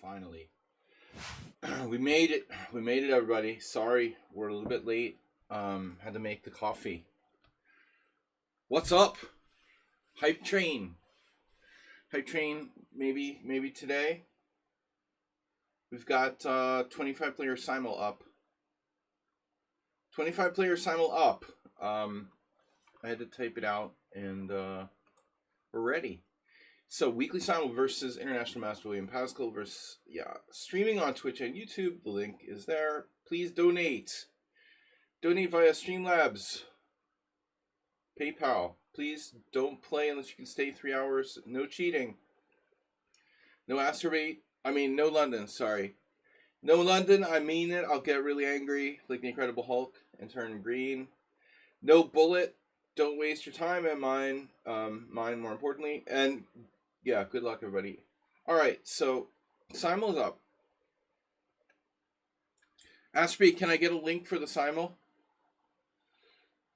Finally. We made it. We made it, everybody. Sorry, we're a little bit late. Had to make the coffee. What's up? Hype train. Hype train, maybe today. We've got 25 player simul up. 25 player simul up. I had to type it out and we're ready. So weekly simul versus International Master William Pascal versus streaming on Twitch and YouTube. The link is there. Please donate. Donate via Streamlabs, PayPal. Please don't play unless you can stay 3 hours. No cheating. No Asterbate. No London. Sorry. No London. I mean it. I'll get really angry like the Incredible Hulk and turn green. No bullet. Don't waste your time and mine. Mine more importantly. And yeah, good luck, everybody. All right, so simul's up. Asterbate, can I get a link for the simul?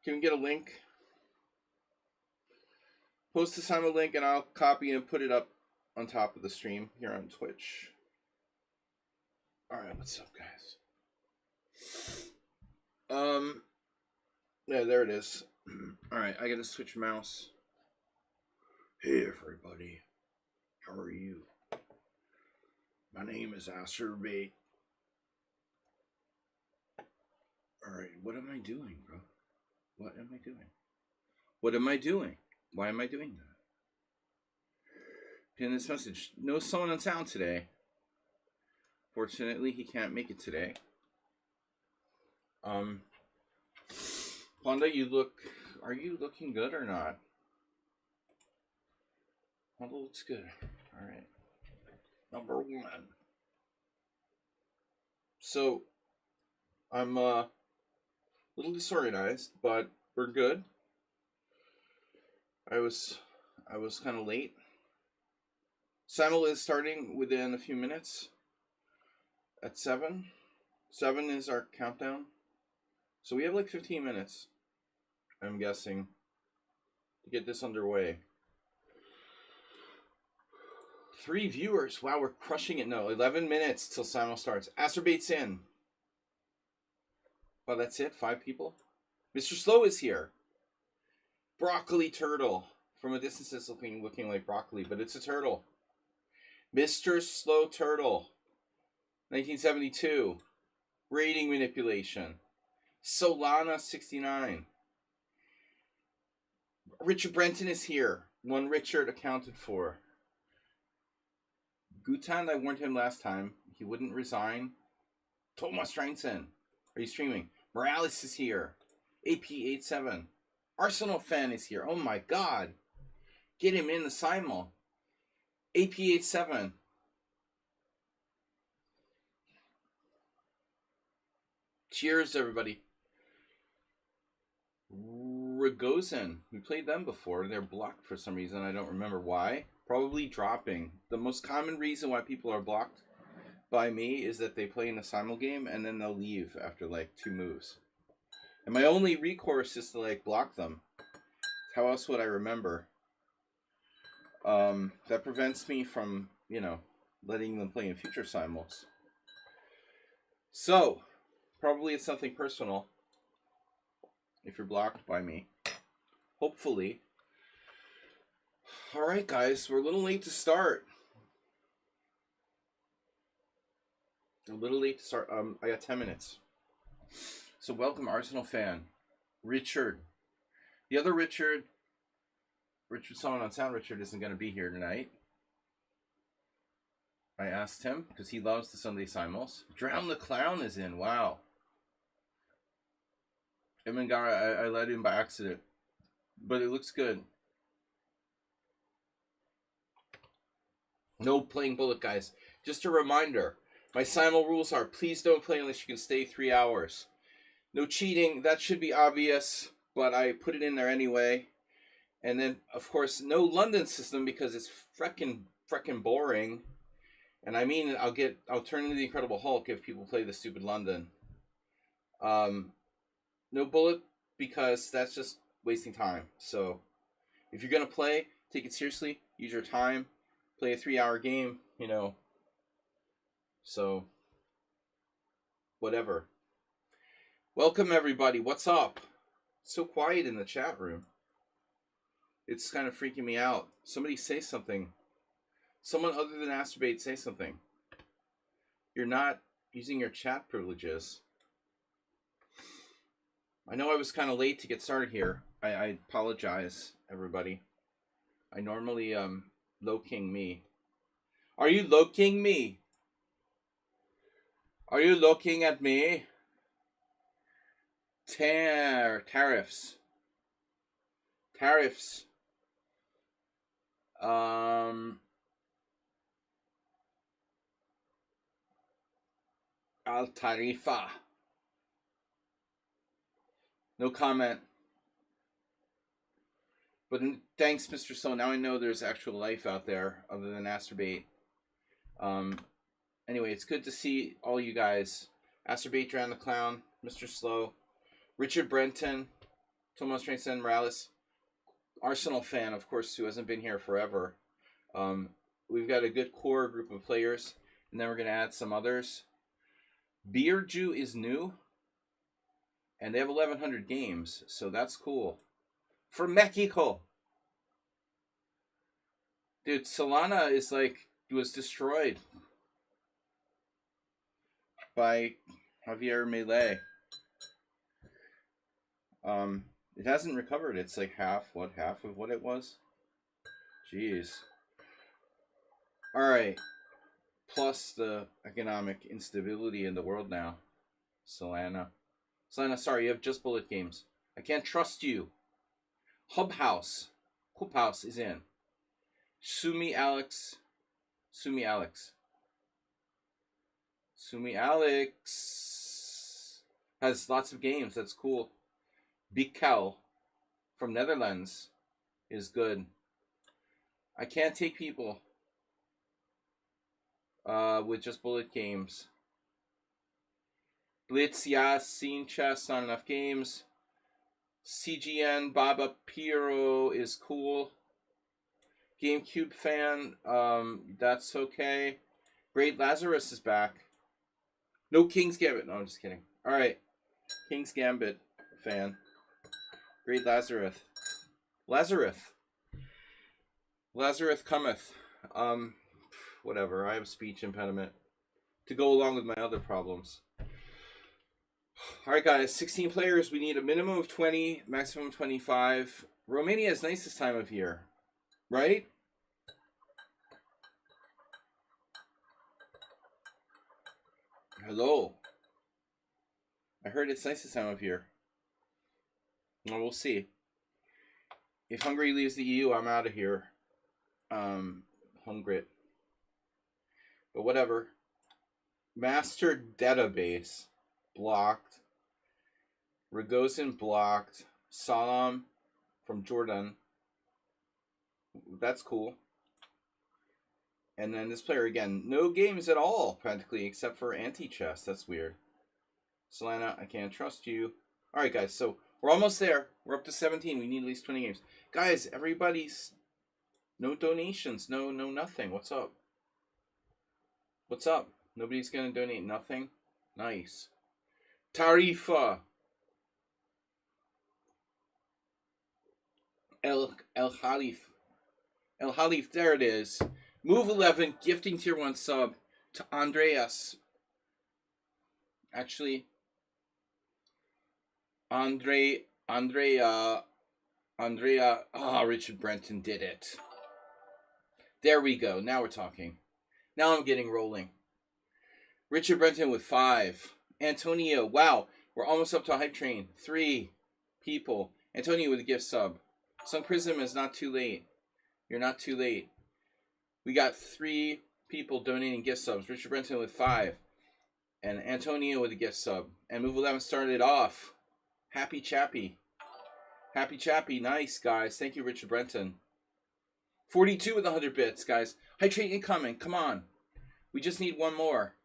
Can we get a link? Post the simul link and I'll copy and put it up on top of the stream here on Twitch. All right, what's up, guys? Yeah, there it is. All right, I gotta switch mouse. Hey, everybody. How are you? My name is Asterbate. All right, what am I doing, bro? What am I doing? What am I doing? Why am I doing that? Pin this message. No Someone on Sound today. Fortunately, he can't make it today. Panda, are you looking good or not? Panda looks good. All right. Number one. So, I'm a little disorganized, but we're good. I was kind of late. Simul is starting within a few minutes. At 7. 7 is our countdown. So we have like 15 minutes, I'm guessing, to get this underway. 3 viewers. Wow, we're crushing it. No, 11 minutes till simul starts. Asterbate's in. Well, that's it. 5 people. Mr. Slow is here. Broccoli turtle. From a distance, it's looking like broccoli, but it's a turtle. Mr. Slow Turtle. 1972. Rating manipulation. Solana 69. Richard Brenton is here. One Richard accounted for. Gutan, I warned him last time. He wouldn't resign. Thomas Strangson. Are you streaming? Morales is here. AP87. Arsenal fan is here. Oh my god. Get him in the simul. AP87. Cheers, everybody. Ragozin. We played them before. They're blocked for some reason. I don't remember why. Probably dropping. The most common reason why people are blocked by me is that they play in a simul game and then they'll leave after like 2 moves. And my only recourse is to like block them. How else would I remember? That prevents me from, letting them play in future simuls. So, probably it's something personal if you're blocked by me. Hopefully. Alright, guys, we're a little late to start. I got 10 minutes. So welcome, Arsenal fan. Richard. The other Richard Someone on Sound, Richard isn't going to be here tonight. I asked him, because he loves the Sunday simuls. Drown the Clown is in, wow. Emangara, I let him by accident. But it looks good. No playing bullet, guys. Just a reminder, my simul rules are, please don't play unless you can stay 3 hours. No cheating, that should be obvious, but I put it in there anyway. And then, of course, no London system because it's freaking boring. And I mean, I'll turn into the Incredible Hulk if people play the stupid London. No bullet because that's just wasting time. So, if you're gonna play, take it seriously. Use your time. Play a 3-hour game. So, whatever. Welcome, everybody. What's up? It's so quiet in the chat room. It's kind of freaking me out. Somebody say something. Someone other than Astrobate say something. You're not using your chat privileges. I know I was kind of late to get started here. I apologize, everybody. I normally low king me. Are you low king me? Are you looking at me? Tariffs. Al Tarifa. No comment. But thanks, Mr. So. Now I know there's actual life out there other than Astrobate. Anyway, it's good to see all you guys. Astrobate, Dran the Clown, Mr. Slow, Richard Brenton, Tomas Trainson Morales, Arsenal fan, of course, who hasn't been here forever. We've got a good core group of players, and then we're going to add some others. Beerju is new, and they have 1,100 games, so that's cool. From Mexico. Dude, Solana is like, was destroyed by Javier Milei. It hasn't recovered. It's like half of what it was? Jeez. Alright. Plus the economic instability in the world now. Solana, sorry, you have just bullet games. I can't trust you. Hubhouse is in. Sumi Alex has lots of games. That's cool. Bikkel from Netherlands is good. I can't take people with just bullet games. Blitz, Yas, Scene Chess, not enough games. CGN, Baba Piro is cool. GameCube fan, that's okay. Great Lazarus is back. No King's Gambit. No, I'm just kidding. Alright. King's Gambit fan. Great Lazarus. Lazarus cometh. Whatever. I have a speech impediment to go along with my other problems. Alright, guys. 16 players. We need a minimum of 20, maximum 25. Romania is nice this time of year. Right? Hello. I heard it's nice this time of year. Well, we'll see. If Hungary leaves the EU, I'm out of here. Hungrit. But whatever. Master database. Blocked. Ragozin blocked. Salam from Jordan. That's cool. And then this player again. No games at all, practically, except for anti-chess. That's weird. Solana, I can't trust you. Alright, guys, so we're almost there. We're up to 17. We need at least 20 games. Guys, everybody's... No donations. No nothing. What's up? What's up? Nobody's going to donate nothing? Nice. Tarifa. El Halif. El Halif, there it is. Move 11, gifting tier 1 sub to Andreas. Actually, Andrea. Richard Brenton did it. There we go. Now we're talking. Now I'm getting rolling. Richard Brenton with 5. Antonio, wow. We're almost up to a hype train. 3 people. Antonio with a gift sub. Sun Prism is not too late. You're not too late. We got 3 people donating gift subs. Richard Brenton with 5. And Antonio with a gift sub. And Move 11 started off. Happy Chappy. Happy Chappy. Nice, guys. Thank you, Richard Brenton. 42 with 100 bits, guys. Hype train incoming. Come on. We just need one more.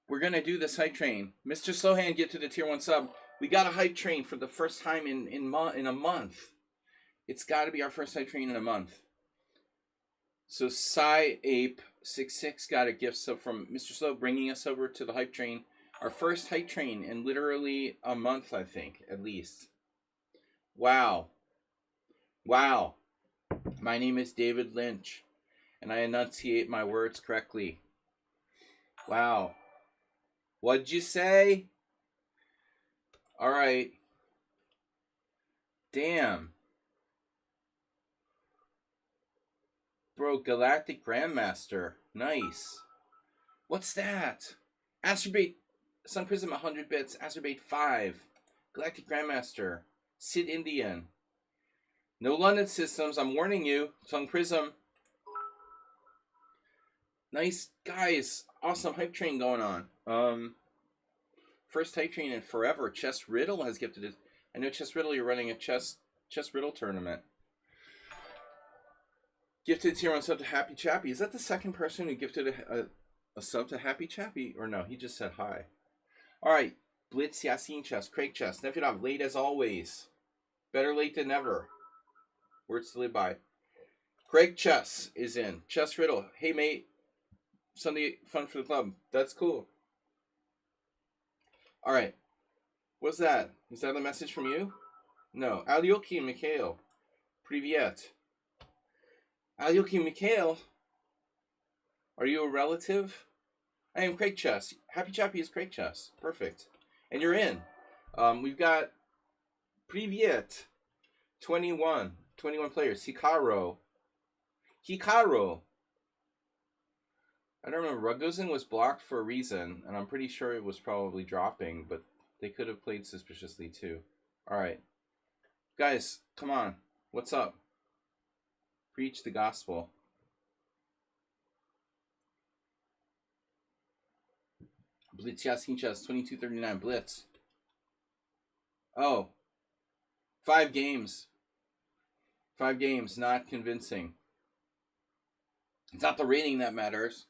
We're going to do this hype train. Mr. Slowhand, get to the tier 1 sub. We got a hype train for the first time in a month. It's got to be our first hype train in a month. So Psy Ape 66 got a gift sub from Mr. Slow, bringing us over to the hype train. Our first hype train in literally a month, I think, at least. Wow. Wow. My name is David Lynch, and I enunciate my words correctly. Wow. What'd you say? All right. Damn. Bro, Galactic Grandmaster. Nice. What's that? Astrobate. Sun Prism 100 bits. Astrobate 5. Galactic Grandmaster. Sid Indian. No London systems. I'm warning you. Sun Prism. Nice. Guys. Awesome hype train going on. First hype train in forever. Chess Riddle has gifted it. I know Chess Riddle, you're running a Chess Riddle tournament. Gifted tier 1 sub to Happy Chappy. Is that the second person who gifted a sub to Happy Chappy? Or no, he just said hi. Alright. Blitz, Yasin Chess, Craig Chess. Nefidov, late as always. Better late than never. Words to live by. Craig Chess is in. Chess Riddle. Hey, mate. Sunday fun for the club. That's cool. Alright. What's that? Is that a message from you? No. Alyoki Mikhail. Privyet. Alyoki Mikhail? Are you a relative? I am Craig Chess. Happy Chappy is Craig Chess. Perfect. And you're in. We've got Privyet. 21 players. Hikaru. I don't remember. Rogozin was blocked for a reason, and I'm pretty sure it was probably dropping, but they could have played suspiciously too. Alright. Guys, come on. What's up? Preach the gospel. Blitz Yasin Chess, 2239 Blitz. Oh. 5 games. 5 games, not convincing. It's not the rating that matters.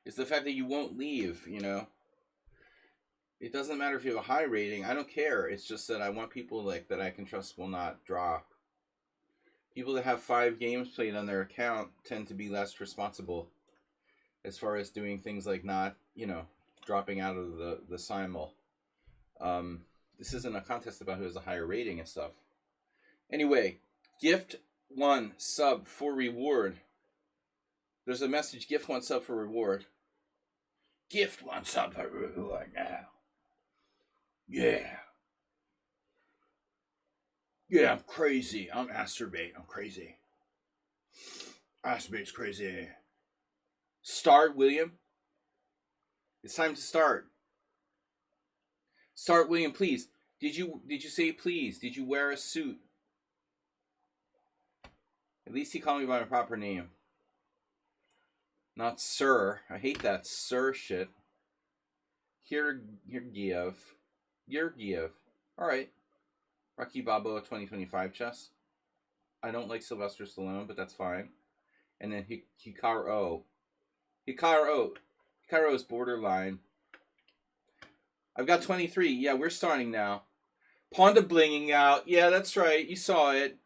It's the fact that you won't leave, you know. It doesn't matter if you have a high rating. I don't care. It's just that I want people like that I can trust will not drop. People that have 5 games played on their account tend to be less responsible as far as doing things like not, you know, dropping out of the simul. This isn't a contest about who has a higher rating and stuff. Anyway, gift 1 sub for reward. There's a message, gift 1 sub for reward. Gift 1 sub for reward now. Yeah. Yeah, I'm crazy. I'm Astrobate. I'm crazy. Astrobate's crazy. Start, William. It's time to start. Start, William, please. Did you say please? Did you wear a suit? At least he called me by my proper name. Not sir. I hate that sir shit. Yergiev. Alright. Rocky Balboa 2025 chess. I don't like Sylvester Stallone, but that's fine. And then Hikaru. Hikaru is borderline. I've got 23. Yeah, we're starting now. Ponda blinging out. Yeah, that's right. You saw it.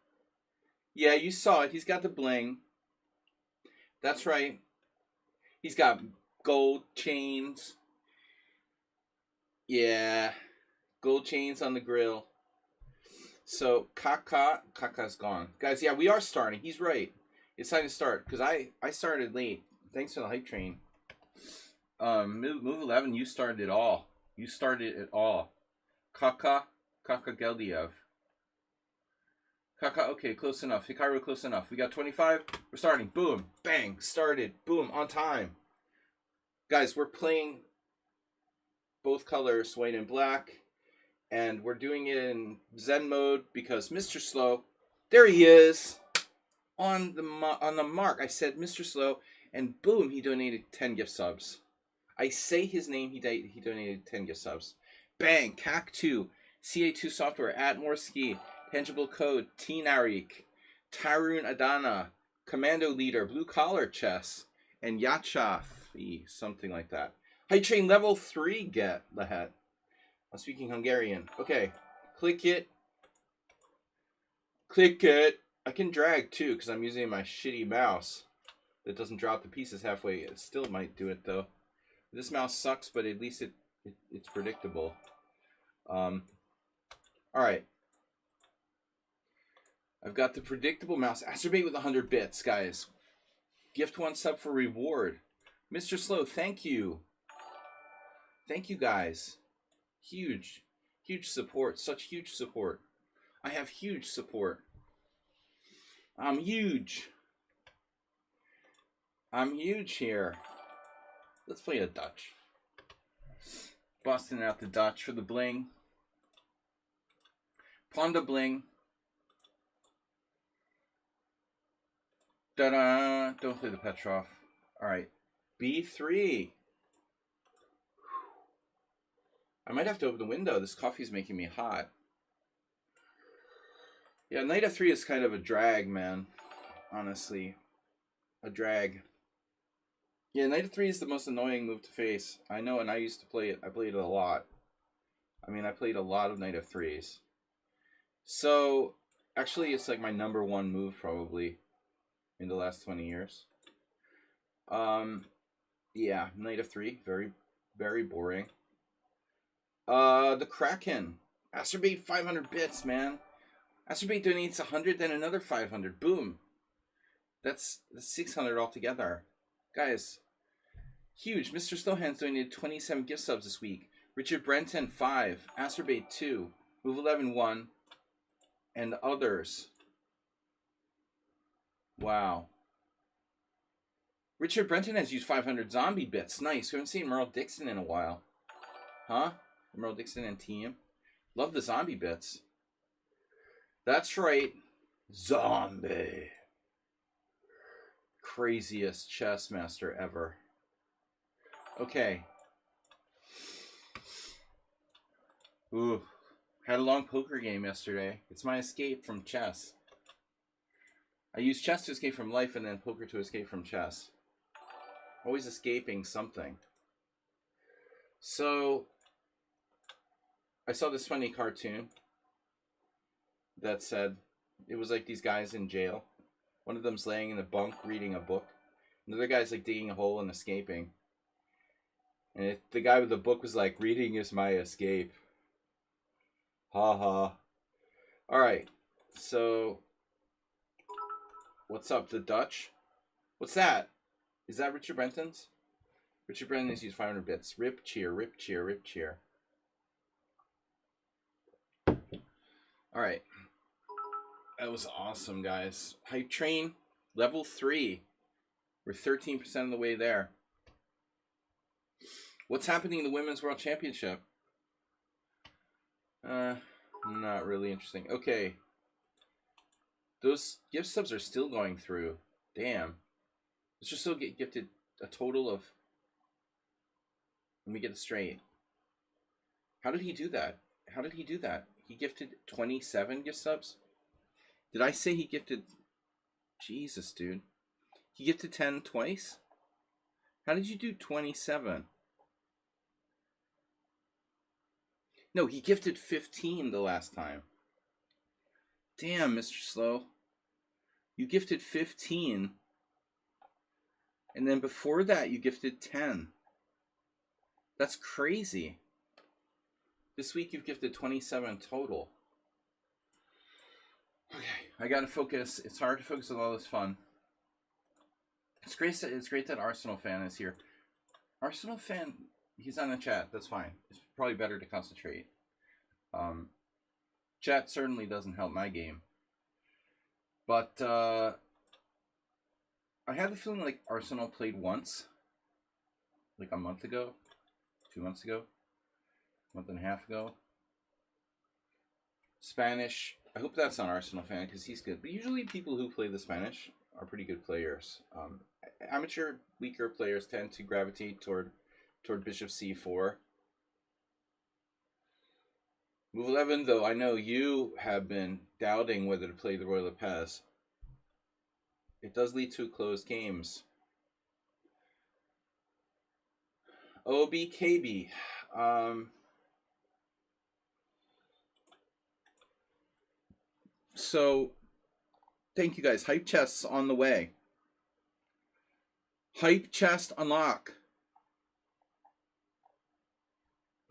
Yeah, you saw it. He's got the bling. That's right. He's got gold chains. Yeah. Gold chains on the grill. So, Kaka's gone. Guys, yeah, we are starting. He's right. It's time to start. Because I started late. Thanks for the hype train. Move 11, you started it all. You started it all. Kaka Geldiev. Kaka, okay, close enough. Hikaru, close enough. We got 25. We're starting. Boom. Bang. Started. Boom. On time. Guys, we're playing both colors, white and black. And we're doing it in Zen mode because Mr. Slow, there he is. On the mark, I said Mr. Slow, and boom, he donated 10 gift subs. I say his name, he donated 10 gift subs. Bang, CAC2, CA2 Software, Atmorski, Tangible Code, T-Narik, Tarun Adana, Commando Leader, Blue Collar Chess, and Yachafi, something like that. Hype Train level 3 get the hat. I'm speaking Hungarian. Okay, click it. Click it. I can drag too because I'm using my shitty mouse. that doesn't drop the pieces halfway. It still might do it though. This mouse sucks, but at least it's predictable. All right. I've got the predictable mouse. Acerbate with 100 bits, guys. Gift 1 sub for reward. Mr. Slow, thank you. Thank you, guys. Huge support. Such huge support. I have huge support. I'm huge. I'm huge here. Let's play a Dutch. Busting out the Dutch for the bling. Ponda bling. Da-da. Don't play the Petrov. Alright. B3. I might have to open the window. This coffee's making me hot. Yeah, knight f3 is kind of a drag, man. Honestly. A drag. Yeah, knight f3 is the most annoying move to face. I know, and I used to play it. I played it a lot. I mean, I played a lot of knight f3s. So, actually, it's like my #1 move, probably, in the last 20 years. Yeah, knight f3. Very, very boring. The Kraken. Acerbate 500 bits, man. Acerbate donates 100, then another 500. Boom. That's 600 altogether. Guys, huge. Mr. Slowhands donated 27 gift subs this week. Richard Brenton, 5. Acerbate, 2. Move 11, 1. And others. Wow. Richard Brenton has used 500 zombie bits. Nice. We haven't seen Merle Dixon in a while. Huh? Merle Dixon and team. Love the zombie bits. That's right. Zombie. Craziest chess master ever. Okay. Ooh. Had a long poker game yesterday. It's my escape from chess. I use chess to escape from life and then poker to escape from chess. Always escaping something. So, I saw this funny cartoon that said, it was like these guys in jail. One of them's laying in a bunk reading a book. Another guy's like digging a hole and escaping. And the guy with the book was like, reading is my escape. Ha ha. Alright, so what's up, the Dutch? What's that? Is that Richard Brenton's? Richard Brenton has used 500 bits. Rip cheer, rip cheer, rip cheer. Alright. That was awesome, guys. Hype train, level 3. We're 13% of the way there. What's happening in the Women's World Championship? Not really interesting. Okay. Those gift subs are still going through. Damn. Let's just still get gifted a total of... Let me get it straight. How did he do that? How did he do that? He gifted 27 gift subs? Did I say he gifted... Jesus, dude. He gifted 10 twice? How did you do 27? No, he gifted 15 the last time. Damn, Mr. Slow. You gifted 15. And then before that, you gifted 10. That's crazy. This week, you've gifted 27 total. Okay, I gotta focus. It's hard to focus on all this fun. It's great that Arsenal fan is here. Arsenal fan, he's on the chat. That's fine. It's probably better to concentrate. Chat certainly doesn't help my game. But I had the feeling like Arsenal played once. Like a month ago. 2 months ago. A month and a half ago. Spanish. I hope that's not Arsenal fan because he's good. But usually people who play the Spanish are pretty good players. Amateur, weaker players tend to gravitate toward bishop c4. Move 11, though, I know you have been doubting whether to play the Royal Pez. It does lead to closed games. OBKB. So, thank you guys. Hype chests on the way. Hype chest unlock.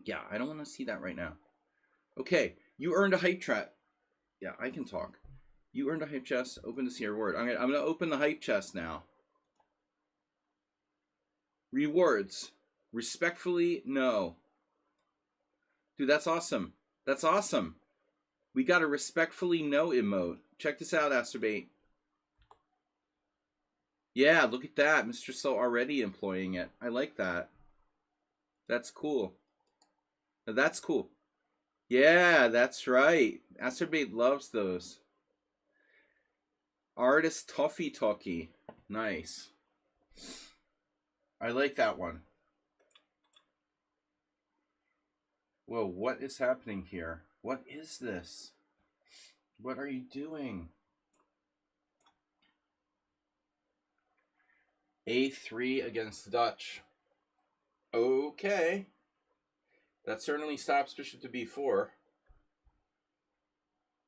Yeah, I don't want to see that right now. Okay, you earned a hype chest. Yeah, I can talk. You earned a hype chest. Open to see your reward. I'm gonna open the hype chest now. Rewards. Respectfully, no. Dude, that's awesome. That's awesome. We got a respectfully no emote. Check this out, Asterbait. Yeah, look at that. Mr. Slow already employing it. I like that. That's cool. That's cool. Yeah, that's right. Asterbait loves those. Artist Toffee Talkie. Nice. I like that one. Whoa, what is happening here? What is this? What are you doing? A3 against the Dutch. Okay. That certainly stops bishop to b4.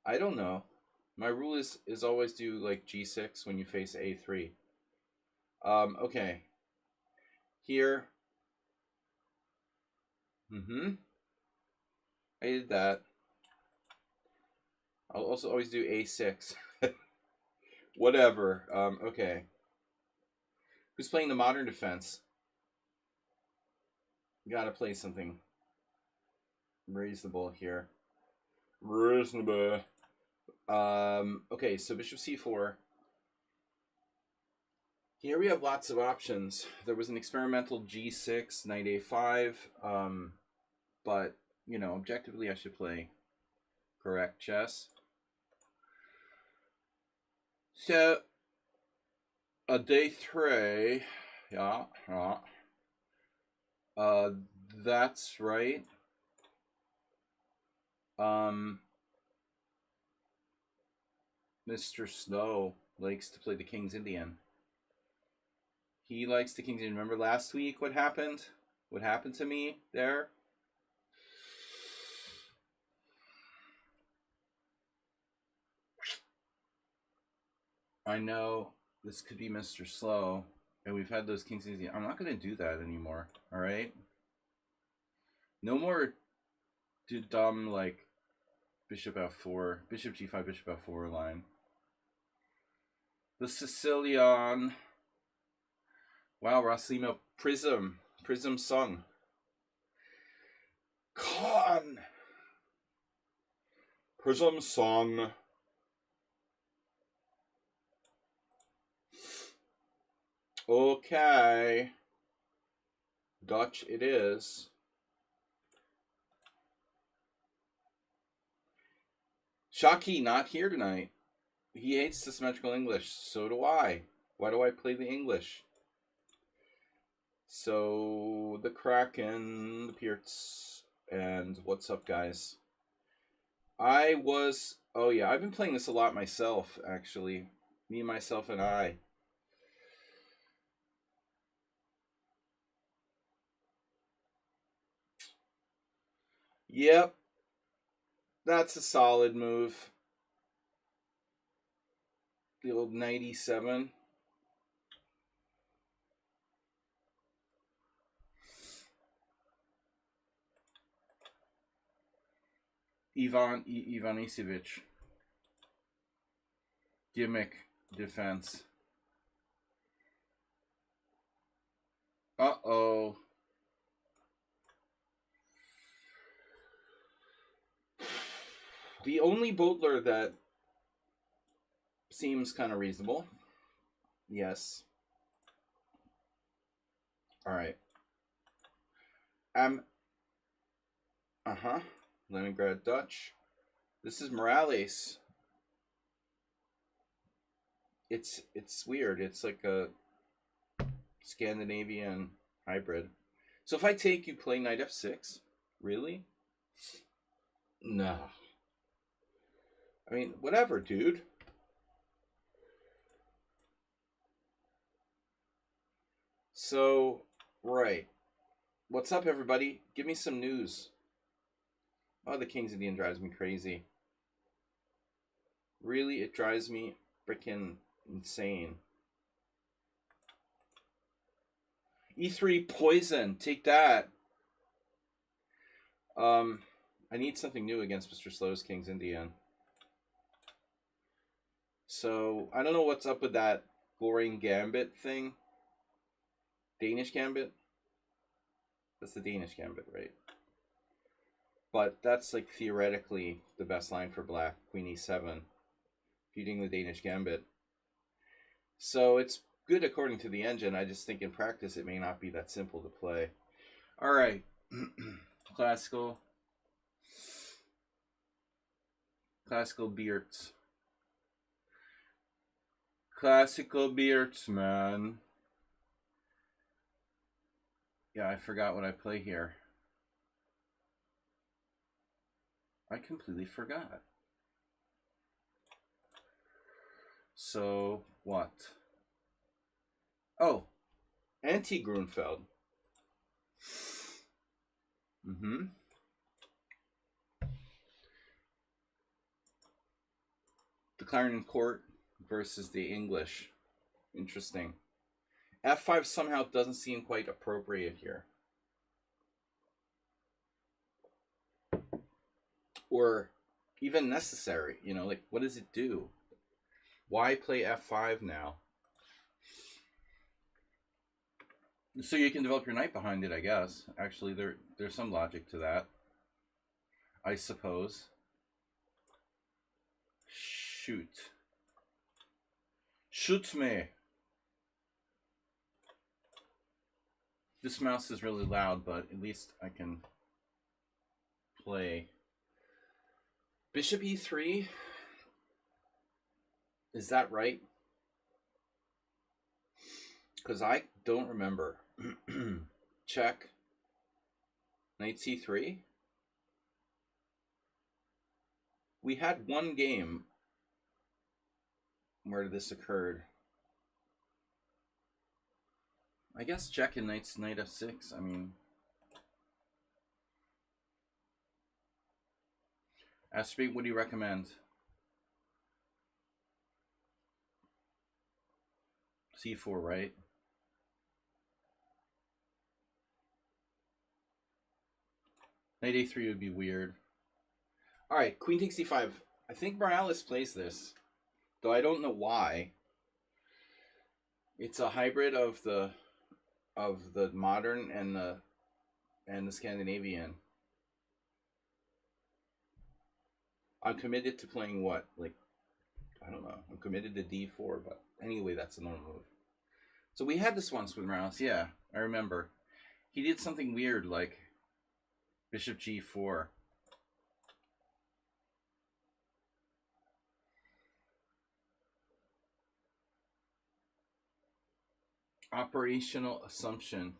I don't know. My rule is always do like g6 when you face a3. Okay. Here. I did that. I'll also always do a6. Whatever. Okay. Who's playing the modern defense? Gotta play something reasonable here. Reasonable. Okay, so bishop c4. Here we have lots of options. There was an experimental g6, knight a5, but, you know, objectively I should play correct chess. So, a d3, yeah. That's right. Mr. Snow likes to play the King's Indian. He likes the King's Indian. Remember last week what happened? What happened to me there? I know this could be Mr. Slow, and we've had those King's Indian. I'm not going to do that anymore, all right? No more dumb, like, bishop f4, bishop g5, bishop f4 line. The Sicilian. Wow, Roslimo. Prism sung. Con. Prism song. Okay. Dutch it is. Shockey not here tonight. He hates the symmetrical English. So do I. Why do I play the English? So, the Kraken, the Pierts, and what's up, guys? Oh yeah, I've been playing this a lot myself, actually. Me, myself, and I. Yep. That's a solid move. The old 97. Ivan Ivanisevic. Gimmick defense. Uh-oh. The only Butler that seems kind of reasonable. Yes. All right. Leningrad Dutch. This is Morales. It's weird. It's like a Scandinavian hybrid. So if I take, you play knight f6? Really? No. I mean, whatever, dude. So, right. What's up, everybody? Give me some news. Oh, the King's Indian drives me crazy. Really, it drives me freaking insane. E3 poison. Take that. I need something new against Mr. Slow's King's Indian. So I don't know what's up with that Goring Gambit thing. Danish Gambit? That's the Danish Gambit, right? But that's like theoretically the best line for black. Queen e7. Feuding the Danish Gambit. So it's good according to the engine. I just think in practice it may not be that simple to play. Alright. Classical. Classical Beards. Classical Beards, man. Yeah, I forgot what I play here. I completely forgot. So, what? Oh, anti-Grunfeld. The Clarendon Court versus the English. Interesting. F5 somehow doesn't seem quite appropriate here. Or even necessary, you know, like what does it do? Why play F5 now? So you can develop your knight behind it, I guess. Actually, there's some logic to that, I suppose. Shoot. Shoot me. This mouse is really loud, but at least I can play. Bishop e3? Is that right? Because I don't remember. Check. Knight c3? We had one game where this occurred. I guess check and knight f6. I mean, Astrobate, what do you recommend? c4, right? Knight a3 would be weird. Alright, queen takes d5. I think Morales plays this, though I don't know why. It's a hybrid of the modern and the Scandinavian. I'm committed to playing what? Like, I don't know. I'm committed to d4, but anyway, that's a normal move. So we had this once with Morales. Yeah, I remember. He did something weird, like bishop g4. Operational assumption.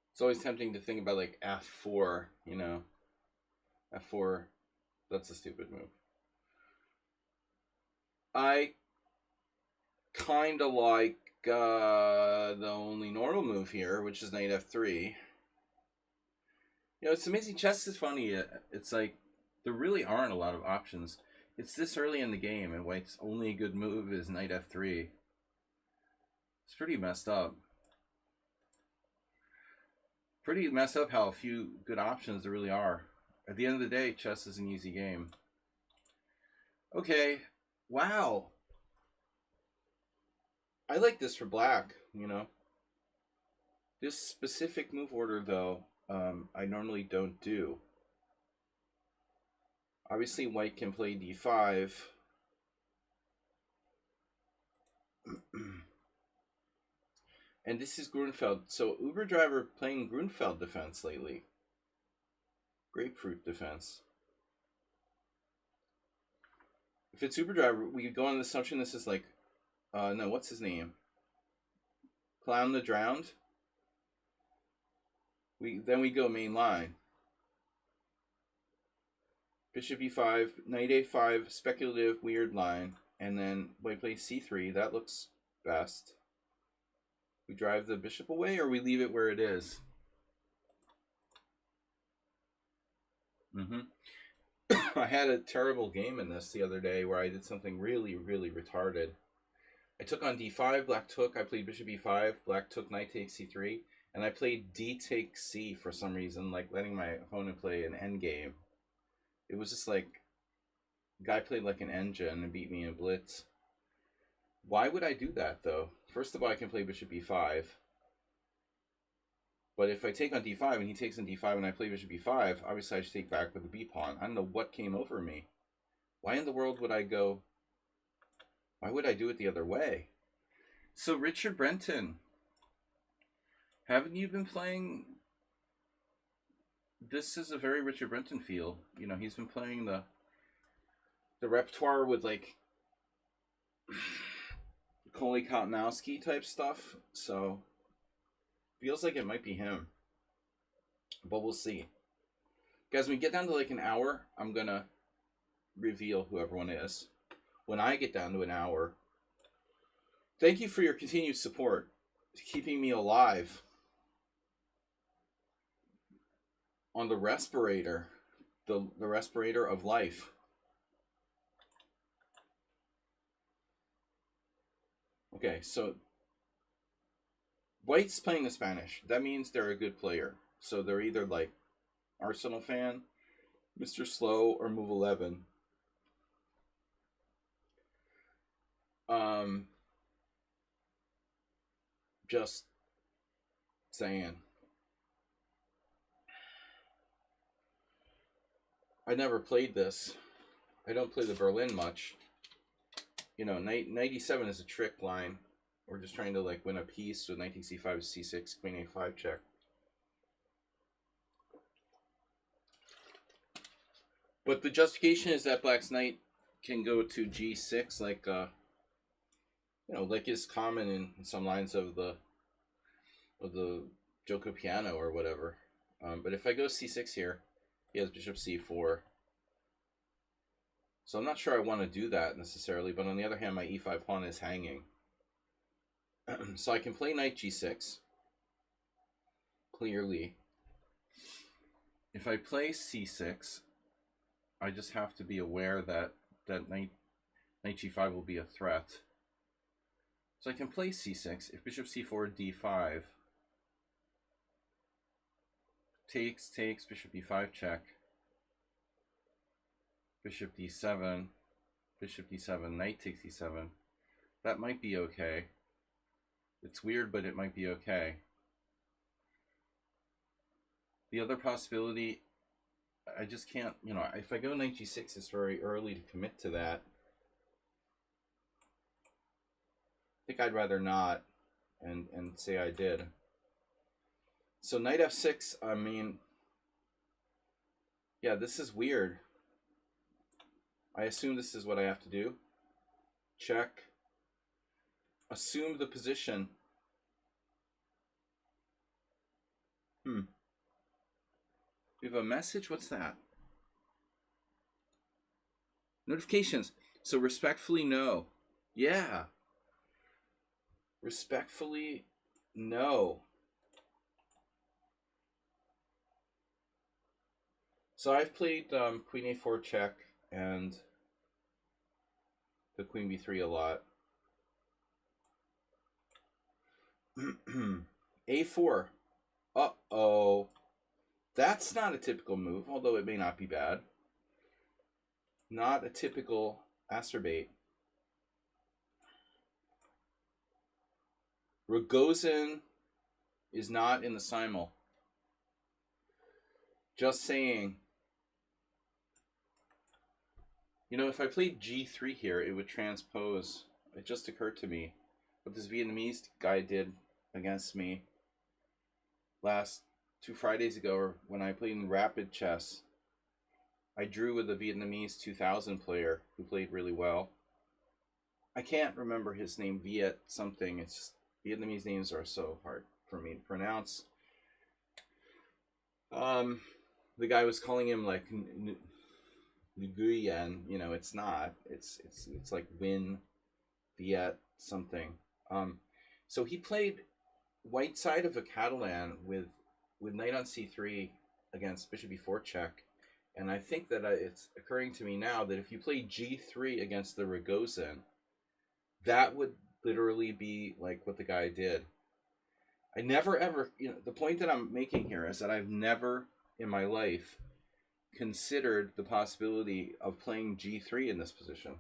It's always tempting to think about like f4, you know. f4, that's a stupid move. I kind of like the only normal move here, which is knight f3. You know, it's amazing. Chess is funny. It's like there really aren't a lot of options. It's this early in the game, and White's only good move is knight f3. It's pretty messed up. Pretty messed up how few good options there really are. At the end of the day, chess is an easy game. Okay. Wow. I like this for black, you know. This specific move order, though, I normally don't do. Obviously, white can play d5. And this is Grunfeld. So Uber Driver playing Grunfeld defense lately. Grapefruit defense. If it's Uber Driver, we could go on the assumption this is like, no, what's his name? Clown the Drowned. Then we go main line. Bishop e5, knight a5, speculative, weird line. And then white plays c3. That looks best. We drive the bishop away, or we leave it where it is? I had a terrible game in this the other day where I did something really, really retarded. I took on d5, black took, I played bishop e5, black took, knight takes c3, and I played d takes c for some reason, like letting my opponent play an endgame. It was just like, guy played like an engine and beat me in blitz. Why would I do that, though? First of all, I can play bishop e5. But if I take on d5 and he takes on d5 and I play bishop e5, obviously I should take back with the b pawn. I don't know what came over me. Why in the world would I go... Why would I do it the other way? So Richard Brenton, haven't you been playing... This is a very Richard Brenton feel. You know, he's been playing the repertoire with like Coley Kotanowski type stuff. So feels like it might be him. But we'll see. Guys, when we get down to like an hour, I'm going to reveal who everyone is. When I get down to an hour, thank you for your continued support, keeping me alive on the respirator, the respirator of life. Okay, so White's playing the Spanish. That means they're a good player. So they're either like Arsenal fan, Mr. Slow, or Move 11. Just saying. I never played this. I don't play the Berlin much. You know, knight e7 is a trick line. We're just trying to like win a piece with knight takes c5, c6, queen a5 check. But the justification is that black's knight can go to g6, like you know, like is common in some lines of the Joko piano or whatever. But if I go c6 here, he has bishop c4. So I'm not sure I want to do that necessarily, but on the other hand, my e5 pawn is hanging. So I can play knight g6. Clearly. If I play c6, I just have to be aware that knight g5 will be a threat. So I can play c6. If bishop c4, d5. Takes, bishop e5 check. Bishop d7, bishop d7, knight takes e7. That might be okay. It's weird, but it might be okay. The other possibility, I just can't, you know, if I go knight g6, it's very early to commit to that. I think I'd rather not, and say I did. So knight f6, I mean, yeah, this is weird. I assume this is what I have to do. Check. Assume the position. We have a message. What's that? Notifications. So respectfully, no. Yeah. Respectfully, no. So I've played queen a4 check and the queen b3 a lot. a4. Uh-oh. That's not a typical move, although it may not be bad. Not a typical Asterbait. Rogozin is not in the simul. Just saying. You know, if I played g3 here, it would transpose. It just occurred to me what this Vietnamese guy did against me last 2 Fridays ago, or when I played in rapid chess. I drew with a Vietnamese 2000 player who played really well. I can't remember his name, Viet something. It's just, Vietnamese names are so hard for me to pronounce. The guy was calling him like Nguyen, you know, it's not. It's like Win Viet something. So he played white side of a Catalan with knight on c3 against bishop e4 check, and I think that it's occurring to me now that if you play g3 against the Ragozin, that would literally be like what the guy did. I never ever, the point that I'm making here is that I've never in my life considered the possibility of playing g3 in this position.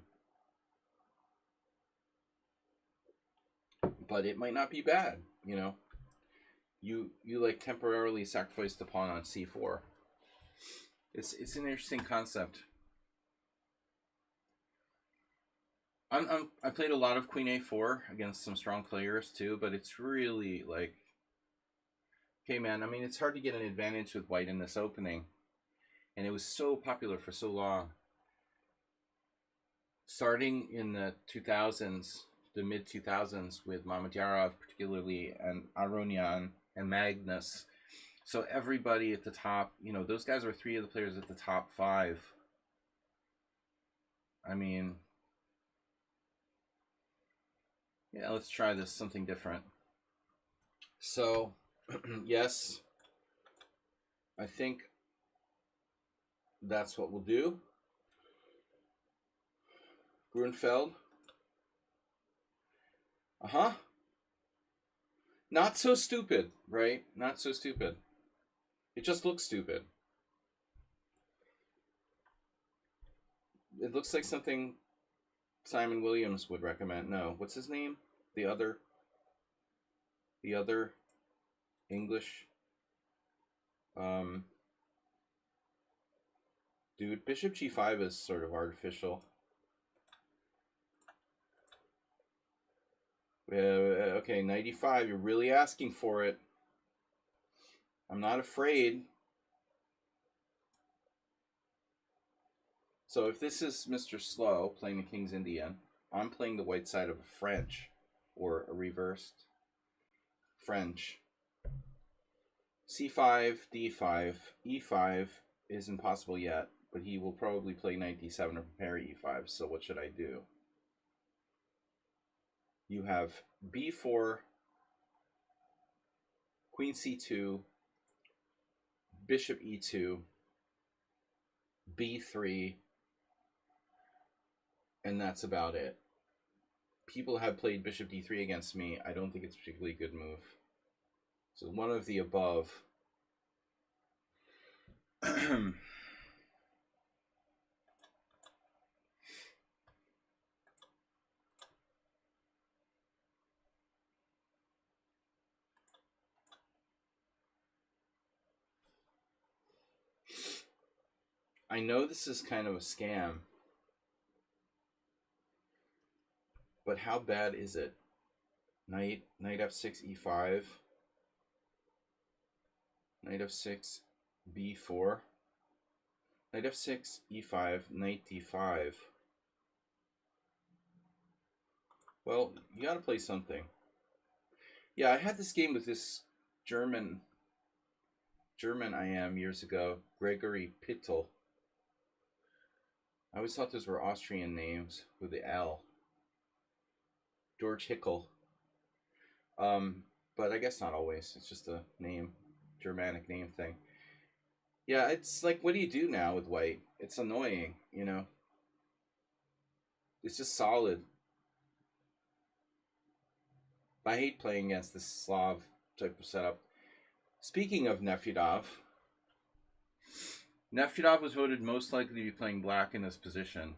But it might not be bad, You like temporarily sacrifice the pawn on c4. It's an interesting concept. I played a lot of queen a4 against some strong players too, but it's really like, okay, man, I mean, it's hard to get an advantage with white in this opening, and it was so popular for so long. Starting in the 2000s, the mid 2000s, with Mamedyarov particularly, and Aronian and Magnus. So everybody at the top, those guys were three of the players at the top 5. I mean, yeah, let's try this, something different. So, yes, I think that's what we'll do. Grunfeld. Not so stupid, right? Not so stupid. It just looks stupid. It looks like something Simon Williams would recommend. No, what's his name? The other English dude. Bishop g5 is sort of artificial. Okay, 95. You're really asking for it. I'm not afraid. So if this is Mr. Slow playing the King's Indian, I'm playing the white side of a French, or a reversed French. c5, d5, e5 isn't possible yet, but he will probably play knight d7 or prepare e5. So what should I do? You have b4, queen c2, bishop e2, b3, and that's about it. People have played bishop d3 against me. I don't think it's a particularly good move. So one of the above. I know this is kind of a scam, but how bad is it? Knight f6, e5, knight f6, b4, knight f6, e5, knight d5. Well, you gotta play something. Yeah, I had this game with this German I am years ago, Gregory Pittel. I always thought those were Austrian names with the L. George Hickel. But I guess not always. It's just a name, Germanic name thing. Yeah, it's like, what do you do now with white? It's annoying, It's just solid. I hate playing against this Slav type of setup. Speaking of Nefyedov was voted most likely to be playing black in this position.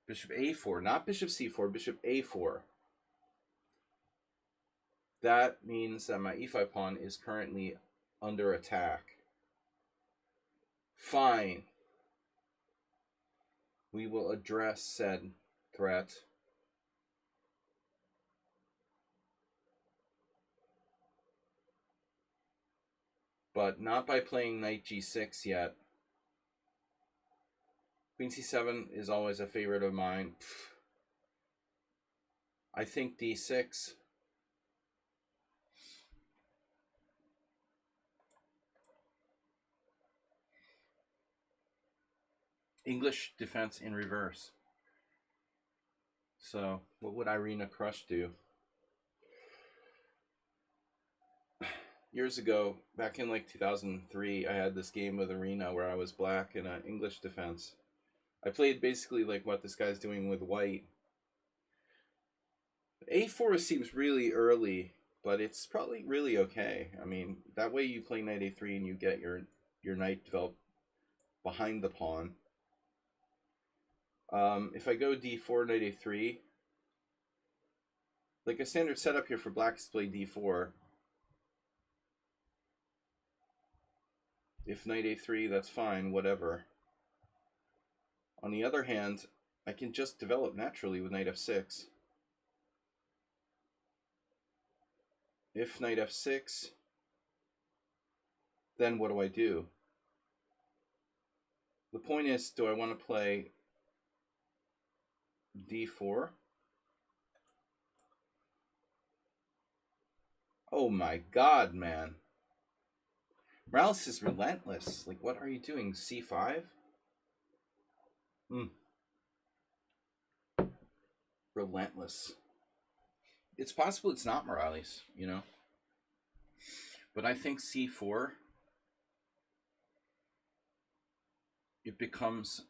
Bishop a4, not bishop c4, bishop a4. That means that my e5 pawn is currently under attack. Fine. We will address said threat. But not by playing knight g6 yet. Queen c7 is always a favorite of mine. I think d6. English defense in reverse. So, what would Irina Crush do? Years ago, back in like 2003, I had this game with Irina where I was black in an English defense. I played basically like what this guy's doing with white. A4 seems really early, but it's probably really okay. I mean, that way you play knight A3 and you get your knight developed behind the pawn. If I go D4, knight A3, like a standard setup here for black is to play D4. If knight A3, that's fine, whatever. On the other hand, I can just develop naturally with knight F6. If knight F6, then what do I do? The point is, do I want to play D4? Oh my god, man. Morales is relentless. Like, what are you doing? C5? Relentless. It's possible it's not Morales, you know? But I think C4, it becomes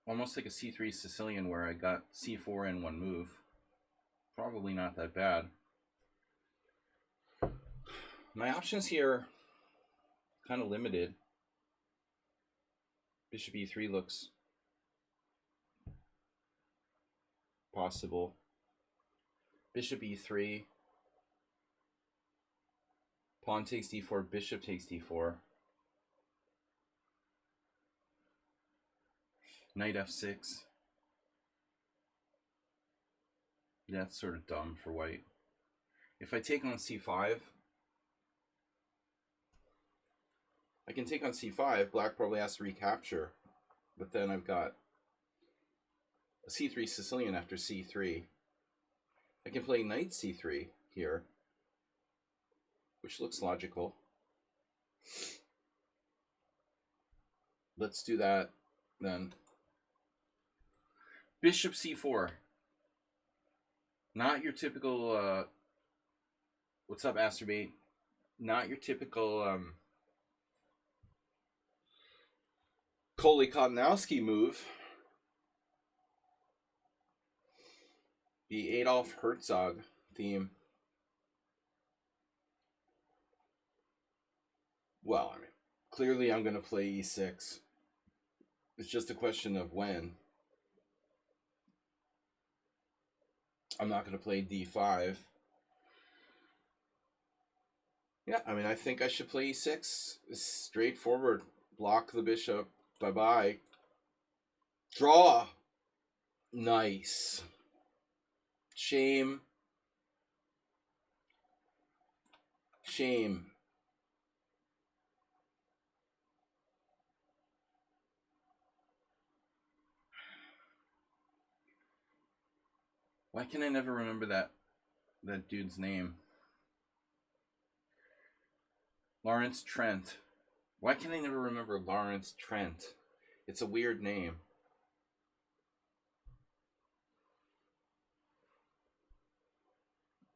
almost like a C3 Sicilian where I got C4 in one move. Probably not that bad. My options here kind of limited. Bishop E3 looks possible. Bishop E3. Pawn takes D4, bishop takes D4. Knight F6. That's sort of dumb for white. If I take on C5, I can take on C5. Black probably has to recapture. But then I've got a C3 Sicilian after C3. I can play knight C3 here, which looks logical. Let's do that then. Bishop C4. Not your typical, what's up, Asterbate? Not your typical, Koley-Kotanowski move. The Adolf Herzog theme. Well, I mean, clearly I'm going to play E6. It's just a question of when. I'm not going to play D5. Yeah, I mean, I think I should play E6. It's straightforward. Block the bishop. Bye-bye. Draw. Nice. Shame. Shame. Why can I never remember that dude's name? Lawrence Trent. Why can I never remember Lawrence Trent? It's a weird name.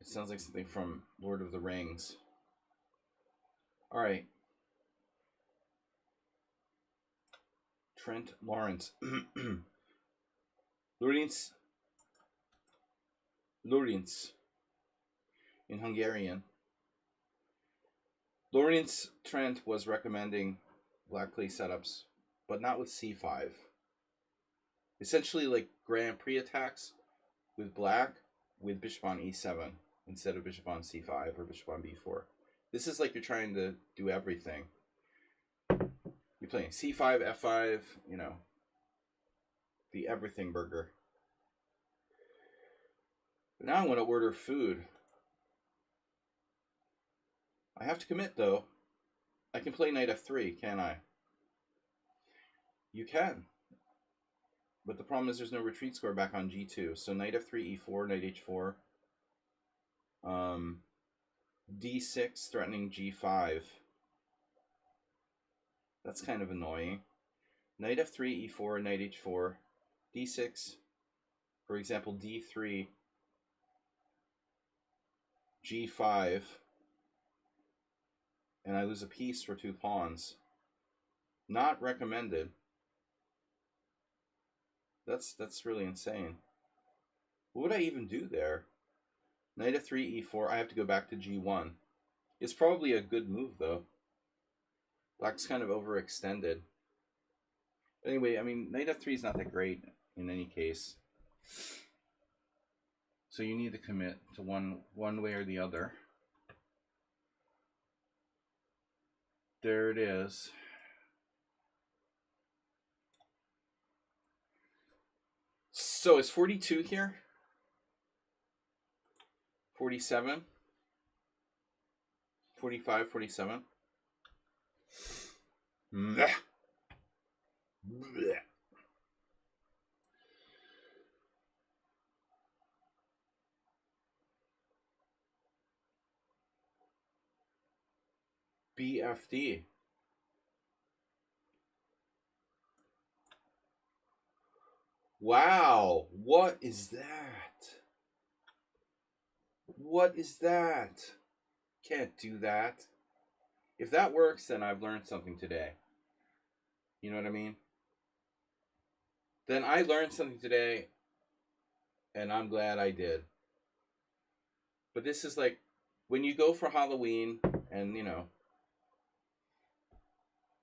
It sounds like something from Lord of the Rings. Alright. Trent Lawrence. Lawrence in Hungarian. Lawrence Trent was recommending black play setups, but not with C5. Essentially like Grand Prix attacks with black with bishop on E7 instead of bishop on C5 or bishop on B4. This is like you're trying to do everything. You're playing C5, F5, you know, the everything burger. But now I want to order food. I have to commit, though. I can play knight F3, can't I? You can. But the problem is there's no retreat square back on G2. So knight F3, E4, knight H4. D6 threatening G5. That's kind of annoying. Knight F3, E4, knight H4. D6 For example, d3, g5, and I lose a piece for 2 pawns. Not recommended. That's really insane. What would I even do there? Knight f3, e4. I have to go back to g1. It's probably a good move, though. Black's kind of overextended. Anyway, I mean, knight f3 is not that great in any case. So you need to commit to one way or the other. There it is. So is 42 here? 47? 45, 47? Blech. Blech. BFD. Wow, what is that? What is that? Can't do that. If that works, then I've learned something today. You know what I mean? Then I learned something today, and I'm glad I did. But this is like when you go for Halloween and, you know,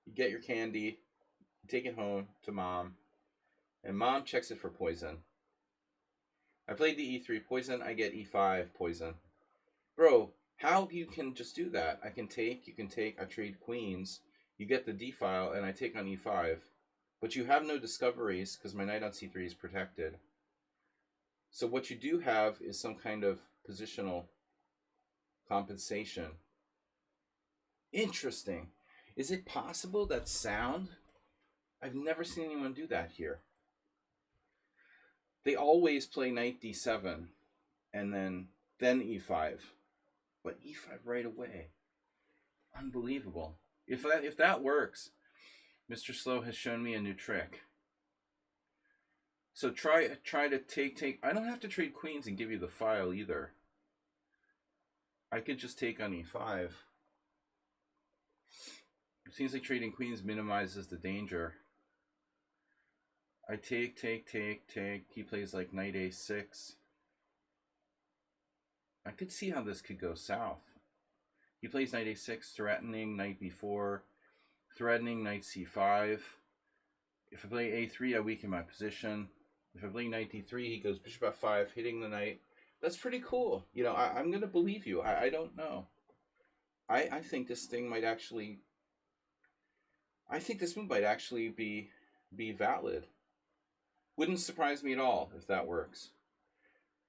you get your candy, you take it home to mom, and mom checks it for poison. I played the e3 poison, I get e5 poison. Bro, how you can just do that? I can take, you can take, I trade queens, you get the d file, and I take on e5. But you have no discoveries because my knight on c3 is protected. So what you do have is some kind of positional compensation. Interesting. Is it possible that sound? I've never seen anyone do that here. They always play knight d7 and then e5. But e5 right away. Unbelievable. If that works, Mr. Slow has shown me a new trick. So try to take. I don't have to trade queens and give you the file either. I could just take on e5. It seems like trading queens minimizes the danger. I take. He plays like knight a6. I could see how this could go south. He plays knight a6, threatening knight b4, threatening knight c5. If I play a3, I weaken my position. If I play knight d3, he goes bishop f5, hitting the knight. That's pretty cool. You know, I'm going to believe you. I don't know. I think this thing might actually... I think this move might actually be valid. Wouldn't surprise me at all if that works.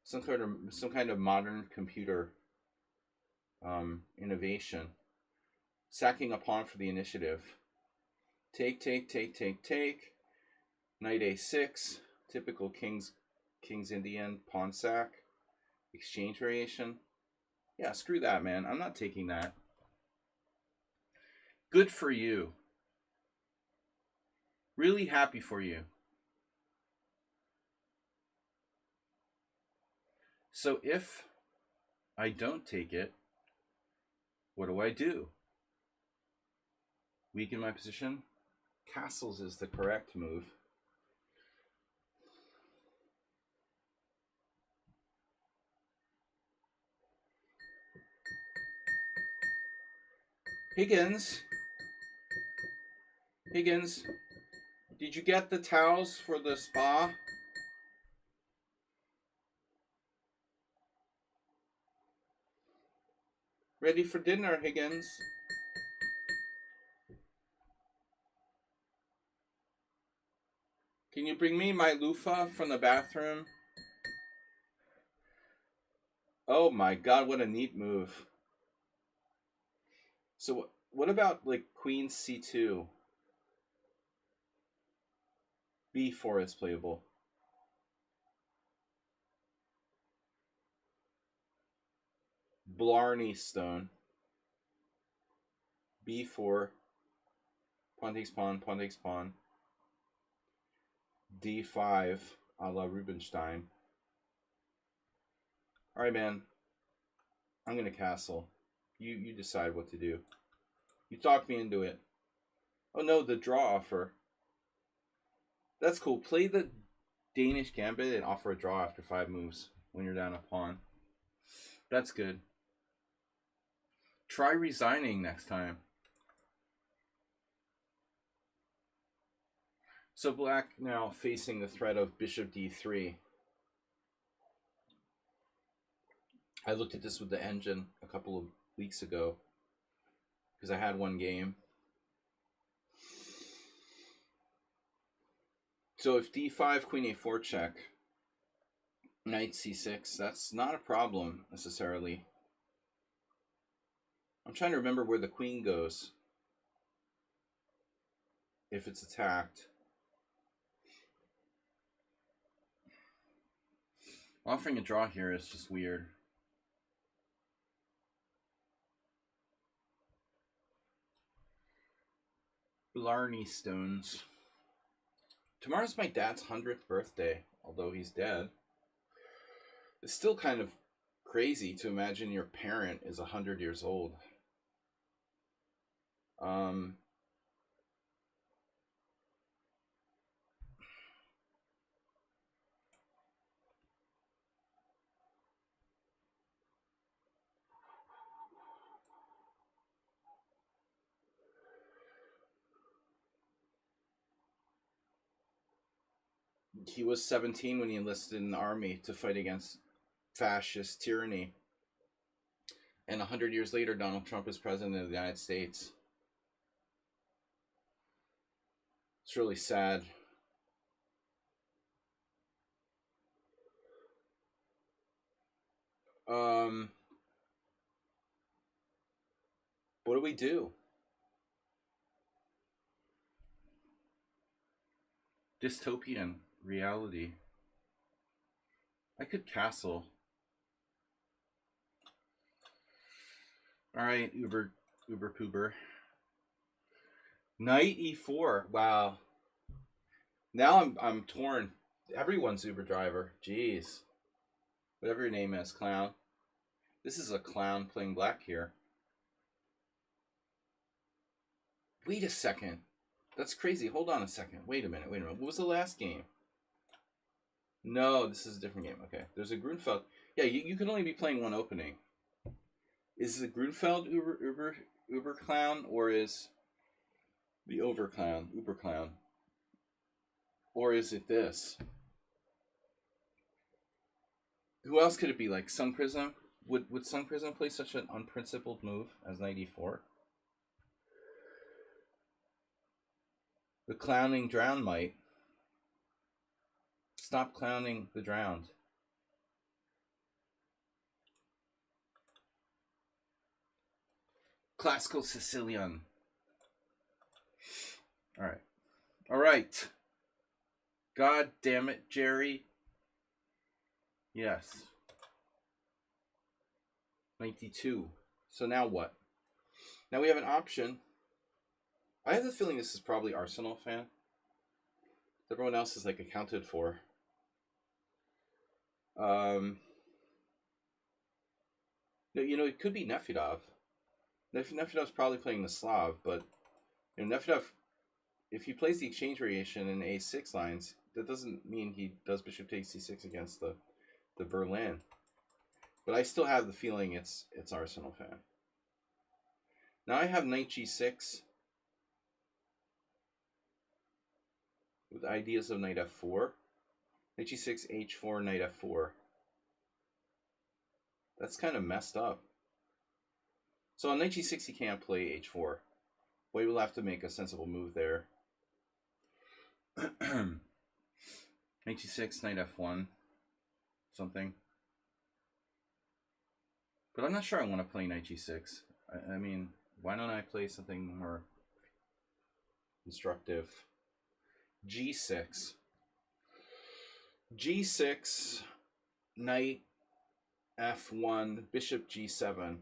Some kind of modern computer innovation. Sacking a pawn for the initiative. Take. Knight a6. Typical King's Indian pawn sack. Exchange variation. Yeah, screw that, man. I'm not taking that. Good for you. Really happy for you. So if I don't take it, what do? Weaken my position? Castles is the correct move. Higgins, did you get the towels for the spa? Ready for dinner, Higgins. Can you bring me my loofah from the bathroom? Oh my god, what a neat move. So what about like queen c2? b4 is playable. Blarney Stone. b4. Pawn takes pawn, pawn takes pawn. d5 a la Rubinstein. Alright, man. I'm gonna castle. You decide what to do. You talked me into it. Oh no, the draw offer. That's cool. Play the Danish Gambit and offer a draw after 5 moves when you're down a pawn. That's good. Try resigning next time. So black now facing the threat of bishop d3. I looked at this with the engine a couple of weeks ago because I had one game. So if d5, queen a4 check, knight c6, that's not a problem necessarily. I'm trying to remember where the queen goes if it's attacked. Offering a draw here is just weird. Blarney Stones. Tomorrow's my dad's 100th birthday, although he's dead. It's still kind of crazy to imagine your parent is 100 years old. He was 17 when he enlisted in the army to fight against fascist tyranny. And 100 years later, Donald Trump is president of the United States. It's really sad. What do we do? Dystopian reality. I could castle. All right, Uber Poober. Knight e4. Wow. Now I'm torn. Everyone's Uber driver. Jeez. Whatever your name is, clown. This is a clown playing black here. Wait a second. That's crazy. Hold on a second. Wait a minute. What was the last game? No, this is a different game. Okay. There's a Grunfeld. Yeah, you can only be playing one opening. Is the Grunfeld Uber clown, or is the Uber clown? Or is it this? Who else could it be? Like Sun Prism? Would Sun Prism play such an unprincipled move as knight e4? The clowning drown might. Stop clowning the drowned. Classical Sicilian. All right. God damn it, Jerry. Yes. 92. So now what? Now we have an option. I have the feeling this is probably Arsenal fan. Everyone else is like accounted for. It could be Nefedov. Nefedov's probably playing the Slav, but Nefedov, if he plays the exchange variation in a6 lines, that doesn't mean he does bishop takes c6 against the Berlin. But I still have the feeling it's Arsenal fan. Now I have knight g6 with ideas of knight f4. Knight g6, h4, knight f4. That's kind of messed up. So on knight g6 he can't play h4. Well, he will have to make a sensible move there. Knight g6, knight f1, something. But I'm not sure I want to play knight g6. I mean, why don't I play something more instructive? g6. g6, knight f1, bishop g7.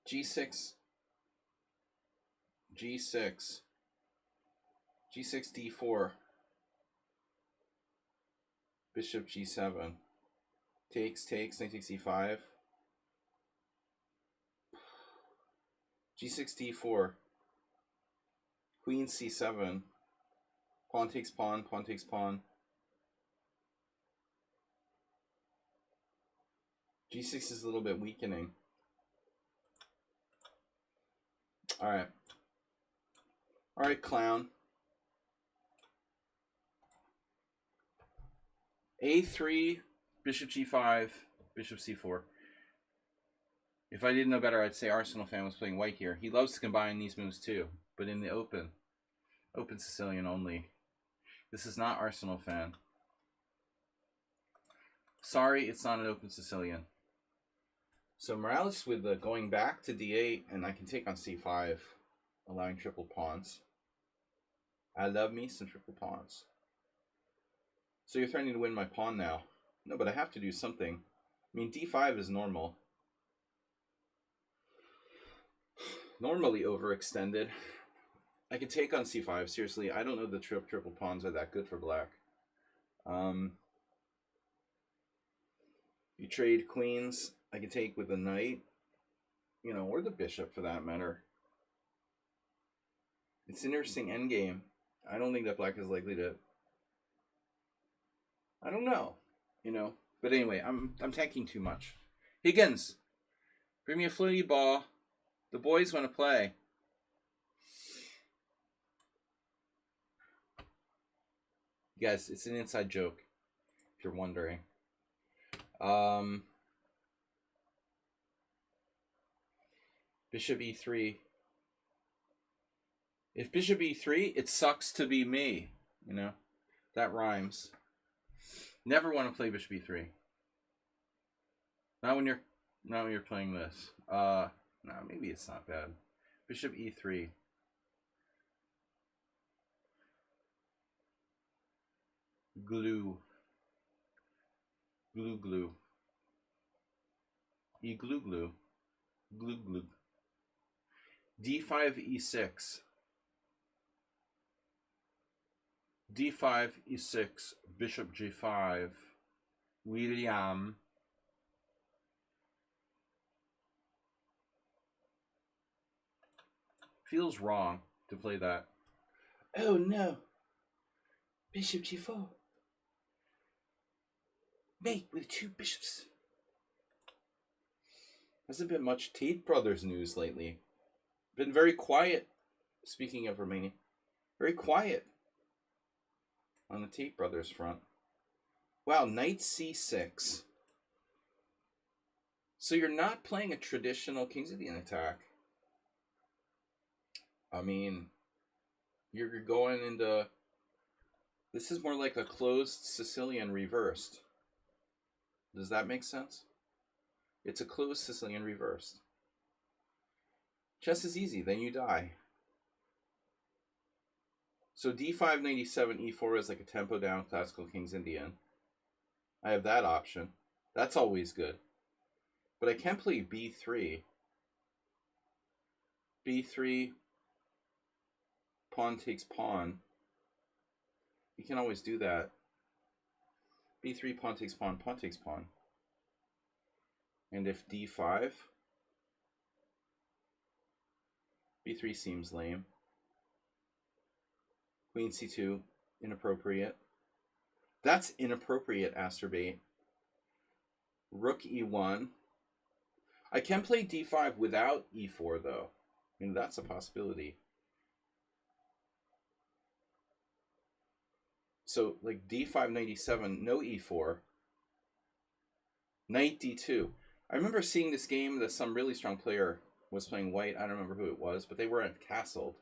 g6, g6, g6 d4, bishop g7. Takes, knight takes e5. g6, d4. Queen c7. Pawn takes pawn, pawn takes pawn. g6 is a little bit weakening. Alright. Alright, clown. a3, bishop g5, bishop c4. If I didn't know better, I'd say Arsenal fan was playing white here. He loves to combine these moves too, but in the open Sicilian only. This is not Arsenal fan. Sorry, it's not an open Sicilian. So Morales with the going back to d8, and I can take on c5, allowing triple pawns. I love me some triple pawns. So you're threatening to win my pawn now. No, but I have to do something. I mean, d5 is normal. Normally overextended. I can take on c5. Seriously, I don't know the triple pawns are that good for black. You trade queens. I can take with the knight. You know, or the bishop for that matter. It's an interesting endgame. I don't think that black is likely to... I don't know, you know. But anyway, I'm tanking too much. Higgins, bring me a floaty ball. The boys want to play. Yes, it's an inside joke, if you're wondering. Bishop e3. If bishop e3, it sucks to be me, you know. That rhymes. Never want to play bishop e3. Not when you're playing this. No, maybe it's not bad. Bishop e3. Glue. Glue glue. E glue glue. Glue glue. d5 e6. d5 e6. Bishop g5. William. Feels wrong to play that. Oh no. Bishop g4. Mate with two bishops. Hasn't been much Tate Brothers news lately. Been very quiet, speaking of Romania. Very quiet on the Tate Brothers front. Wow, knight c6. So you're not playing a traditional King's Indian attack. I mean, you're going into... This is more like a closed Sicilian reversed. Does that make sense? It's a closed Sicilian reversed. Chess is easy, then you die. So d5, 97, e4 is like a tempo down classical King's Indian. I have that option. That's always good. But I can play b3. b3, pawn takes pawn. You can always do that. b3, pawn takes pawn, pawn takes pawn. And if d5, b3 seems lame. Queen c2, inappropriate. That's inappropriate, Asterbate. Rook e1. I can play d5 without e4, though. I mean, that's a possibility. So, like, d5, 97, no e4. Knight d2. I remember seeing this game that some really strong player was playing white. I don't remember who it was, but they weren't castled.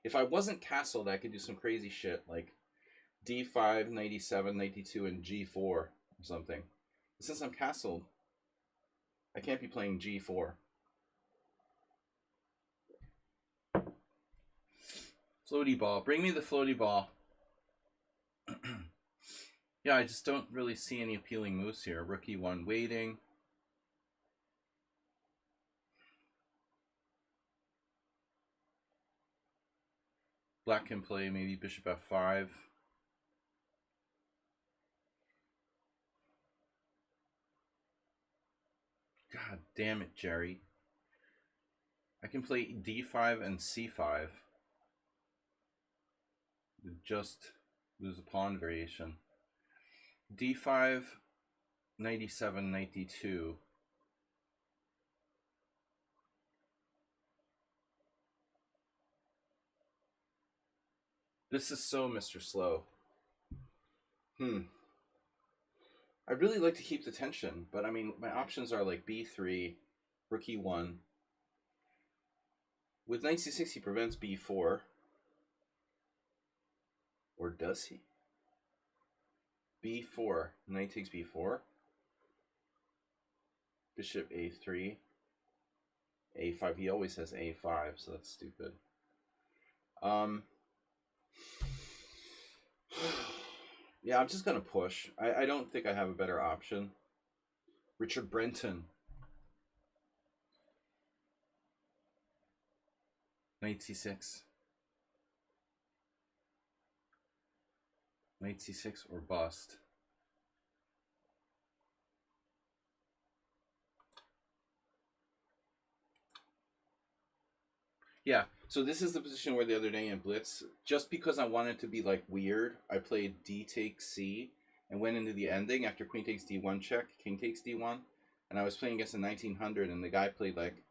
If I wasn't castled, I could do some crazy shit like d5, 97, knight d2, and g4 or something. But since I'm castled, I can't be playing g4. Floaty ball. Bring me the floaty ball. Yeah, I just don't really see any appealing moves here. Rook e1 waiting. Black can play maybe bishop f5. God damn it, Jerry. I can play d5 and c5. Just lose a pawn variation. d5, 97, 92. This is so Mr. Slow. I'd really like to keep the tension, but I mean, my options are like b3, rook e1. With knight c6, he prevents b4. Or does he? b4. Knight takes b4. Bishop a3. a5. He always has a5, so that's stupid. Yeah, I'm just going to push. I don't think I have a better option. Richard Brenton. Knight c6. Knight c6 or bust. Yeah, so this is the position where the other day in Blitz, just because I wanted to be like weird, I played d takes c and went into the ending after queen takes d1 check, king takes d1, and I was playing against a 1900 and the guy played like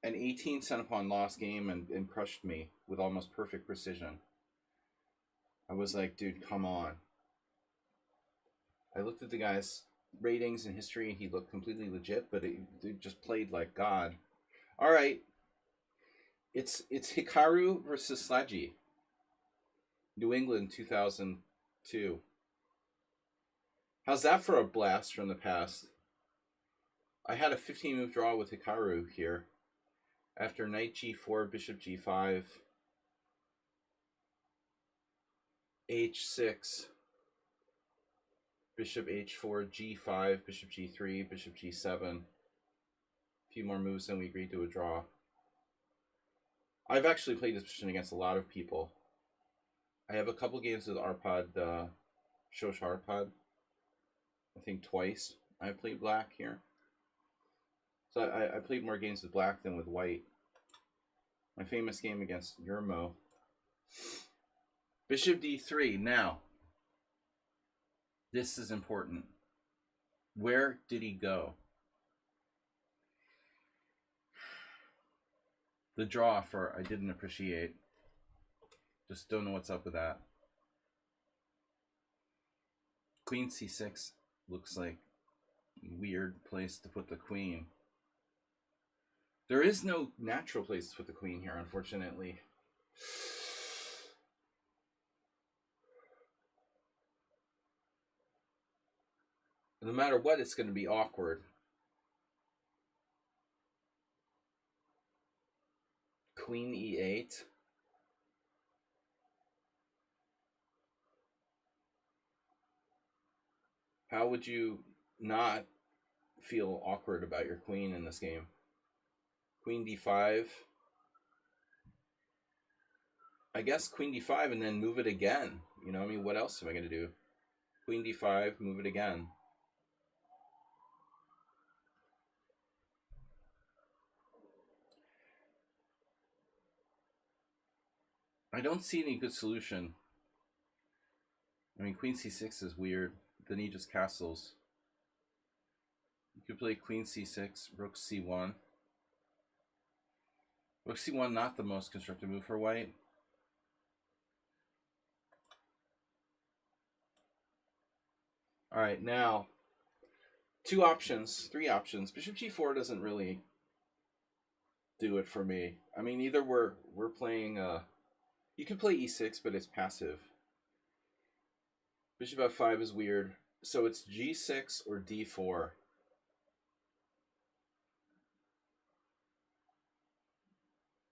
an 18 cent upon loss game and crushed me with almost perfect precision. I was like, dude, come on. I looked at the guy's ratings and history and he looked completely legit, but it just played like God. All right. It's Hikaru versus Sladgie. New England 2002. How's that for a blast from the past? I had a 15-move draw with Hikaru here. After knight g4, bishop g5, h6, bishop h4, g5, bishop g3, bishop g7. A few more moves and we agreed to a draw. I've actually played this position against a lot of people. I have a couple games with Arpad, Shosh Arpad. I think twice I played black here. So I played more games with black than with white. My famous game against Yermo. Bishop d3. Now, this is important. Where did he go? The draw for I didn't appreciate. Just don't know what's up with that. Queen c6 looks like a weird place to put the queen. There is no natural place to put the queen here, unfortunately. No matter what, it's going to be awkward. Queen e8. How would you not feel awkward about your queen in this game? Queen d5. I guess queen d5 and then move it again. You know, I mean, what else am I going to do? Queen d5, move it again. I don't see any good solution. I mean, queen c6 is weird. Then he just castles. You could play queen c6, rook c1. Rook c1, not the most constructive move for white. All right, now, three options. Bishop g4 doesn't really do it for me. I mean, either we're playing, you can play e6, but it's passive. Bishop f5 is weird. So it's g6 or d4.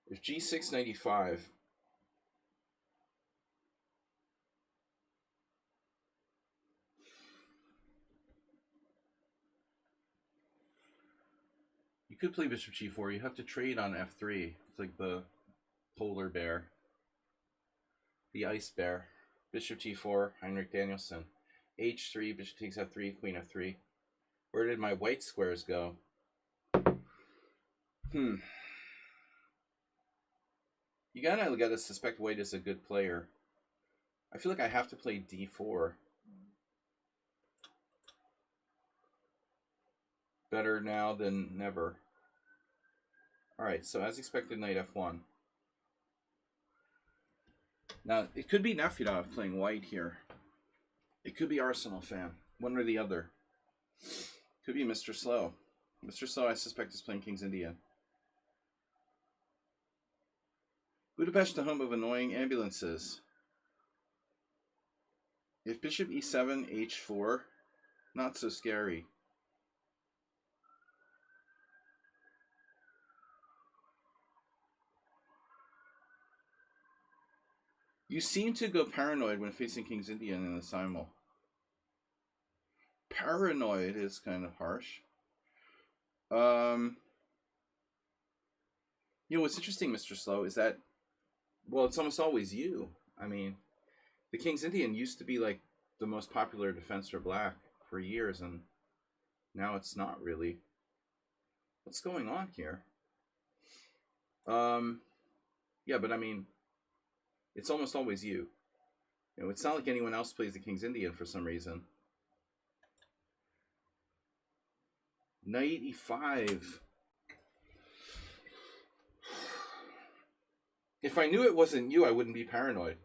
If g6, 95. You could play bishop g4. You have to trade on f3. It's like the polar bear. The ice bear. Bishop g4, Heinrich Danielson. h3, bishop takes f3, queen f3. Where did my white squares go? Hmm. You gotta suspect White is a good player. I feel like I have to play d4. Better now than never. Alright, so as expected, knight f1. Now, it could be Nefyadov playing white here. It could be Arsenal fan. One or the other. Could be Mr. Slow. Mr. Slow, I suspect, is playing King's Indian. Budapest, the home of annoying ambulances. If bishop e7, h4, not so scary. You seem to go paranoid when facing King's Indian in the simul. Paranoid is kind of harsh. You know, what's interesting, Mr. Slow, is that, well, it's almost always you. I mean, the King's Indian used to be like the most popular defense for black for years, and now it's not really. What's going on here? Yeah, but I mean, it's almost always you. You know, it's not like anyone else plays the King's Indian for some reason. Knight e5. If I knew it wasn't you, I wouldn't be paranoid.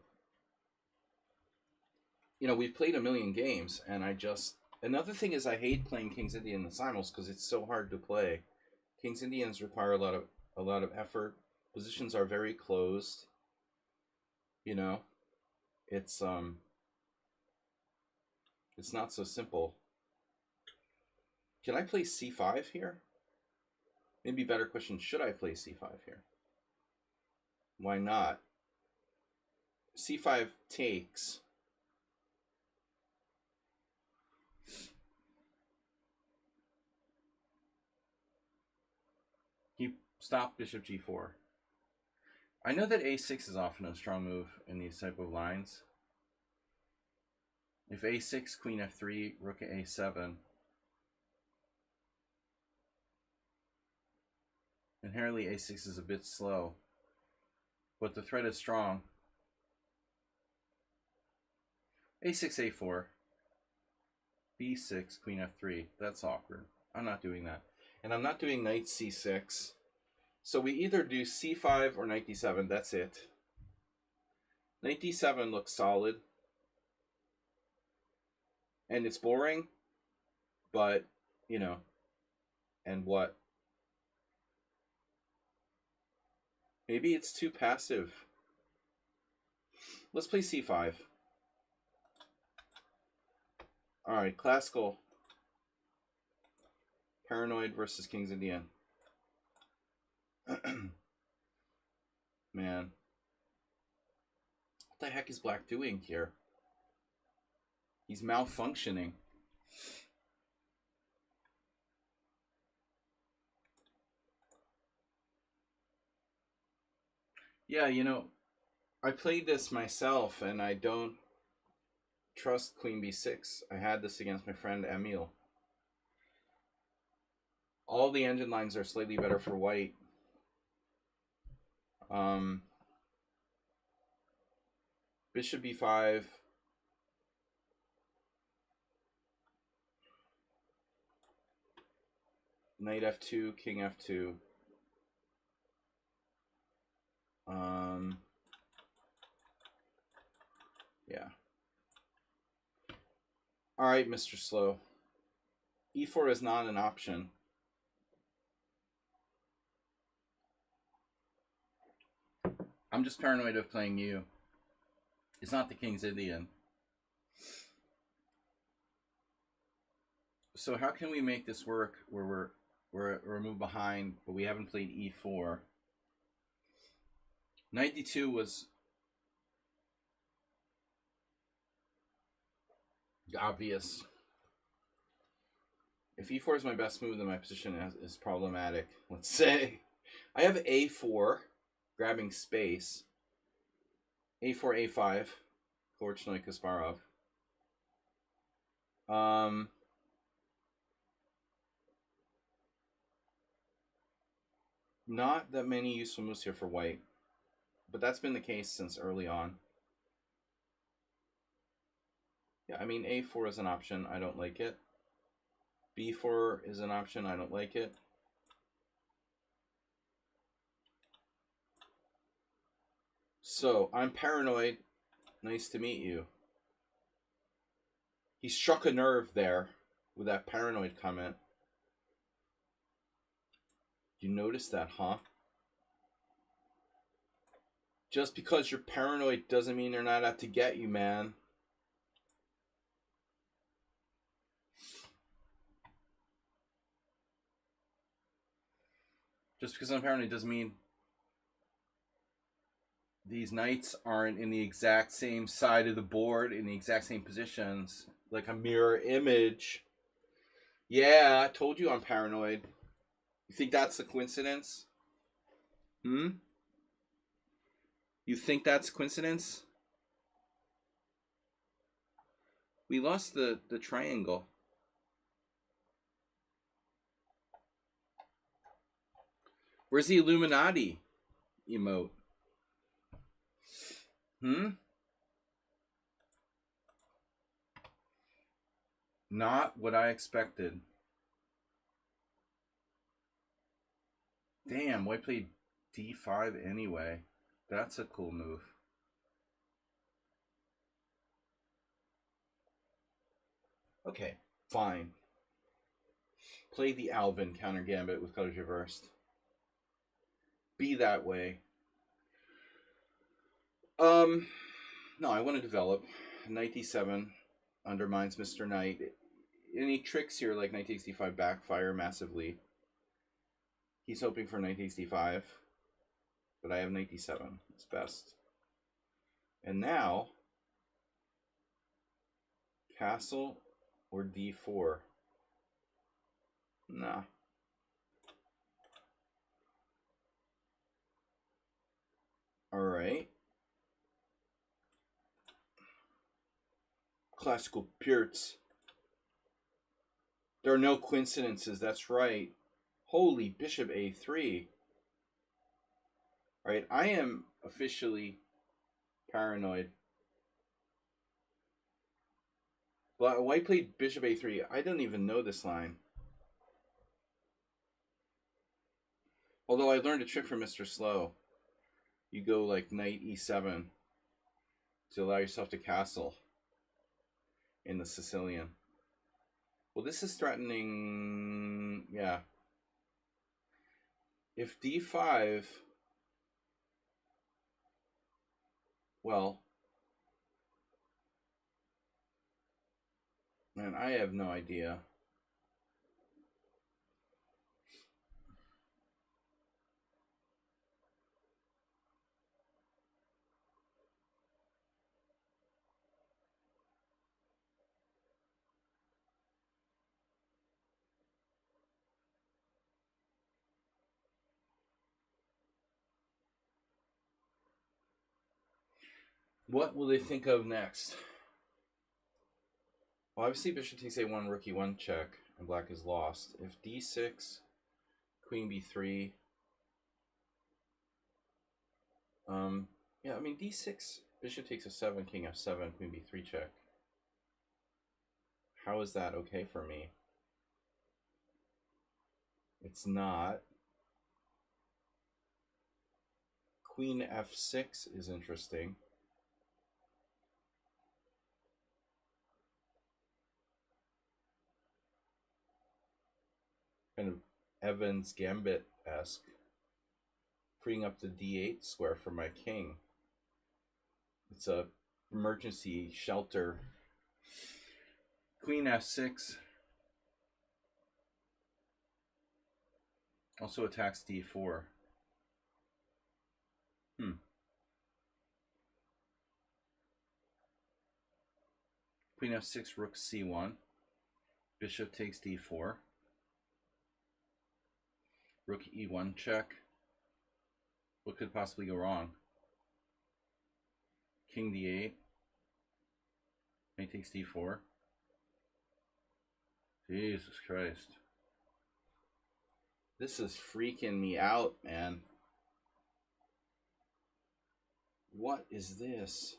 You know, we've played a million games, and I just... Another thing is I hate playing King's Indian in the simul's because it's so hard to play. King's Indians require a lot of effort. Positions are very closed. You know, it's not so simple. Can I play c5 here? Maybe better question, should I play c5 here? Why not? c5 takes. He stopped bishop g4. I know that a6 is often a strong move in these type of lines. If a6, queen f3, rook at a7. Inherently a6 is a bit slow, but the threat is strong. a6, a4, b6, queen f3. That's awkward. I'm not doing that. And I'm not doing knight c6. So we either do c5 or knight d7. That's it. Knight d7 looks solid. And it's boring, but, you know, and what? Maybe it's too passive. Let's play c5. All right, classical. Paranoid versus King's Indian. Man. What the heck is black doing here? He's malfunctioning. Yeah, you know, I played this myself, and I don't trust queen b6. I had this against my friend Emil. All the engine lines are slightly better for white. Bishop b5. Knight f2, king f2. Yeah. All right, Mr. Slow. e4 is not an option. I'm just paranoid of playing you. It's not the King's Indian. So how can we make this work where we're moved behind, but we haven't played e4? Knight d2 was obvious. If e4 is my best move, then my position is problematic. Let's say I have a4, grabbing space. a4, a5, Korchnoi, Kasparov. Not that many useful moves here for white, but that's been the case since early on. Yeah, I mean, a4 is an option. I don't like it. b4 is an option. I don't like it. So, I'm paranoid. Nice to meet you. He struck a nerve there with that paranoid comment. You noticed that, huh? Just because you're paranoid doesn't mean they're not out to get you, man. Just because I'm paranoid doesn't mean these knights aren't in the exact same side of the board, in the exact same positions, like a mirror image. Yeah, I told you I'm paranoid. You think that's a coincidence? Hmm? You think that's a coincidence? We lost the triangle. Where's the Illuminati emote? Hmm? Not what I expected. Damn, white played d5 anyway. That's a cool move. Okay, fine. Play the Alvin counter gambit with colors reversed. Be that way. No, I want to develop. Knight d7 undermines Mr. Knight. Any tricks here like knight takes d5 backfire massively. He's hoping for knight takes d5, but I have knight d7. It's best. And now, castle or d4? Nah. All right. Classical Purits. There are no coincidences. That's right. Holy, bishop a3. All right, I am officially paranoid. But white played bishop a3. I don't even know this line. Although I learned a trick from Mr. Slow. You go like knight e7 to allow yourself to castle in the Sicilian. Well, this is threatening, yeah. If d5, well, man, I have no idea. What will they think of next? Well, obviously bishop takes a1, rook e1 check, and black is lost. If d6, queen b3, yeah, I mean d6, bishop takes a7, king f7, queen b3 check. How is that okay for me? It's not. Queen f6 is interesting. Kind of Evans Gambit-esque. Freeing up the d8 square for my king. It's a emergency shelter. Queen f6 also attacks d4. Queen f6, rook c1. Bishop takes d4. Rook e1 check. What could possibly go wrong? King d8. Knight takes d4. Jesus Christ. This is freaking me out, man. What is this?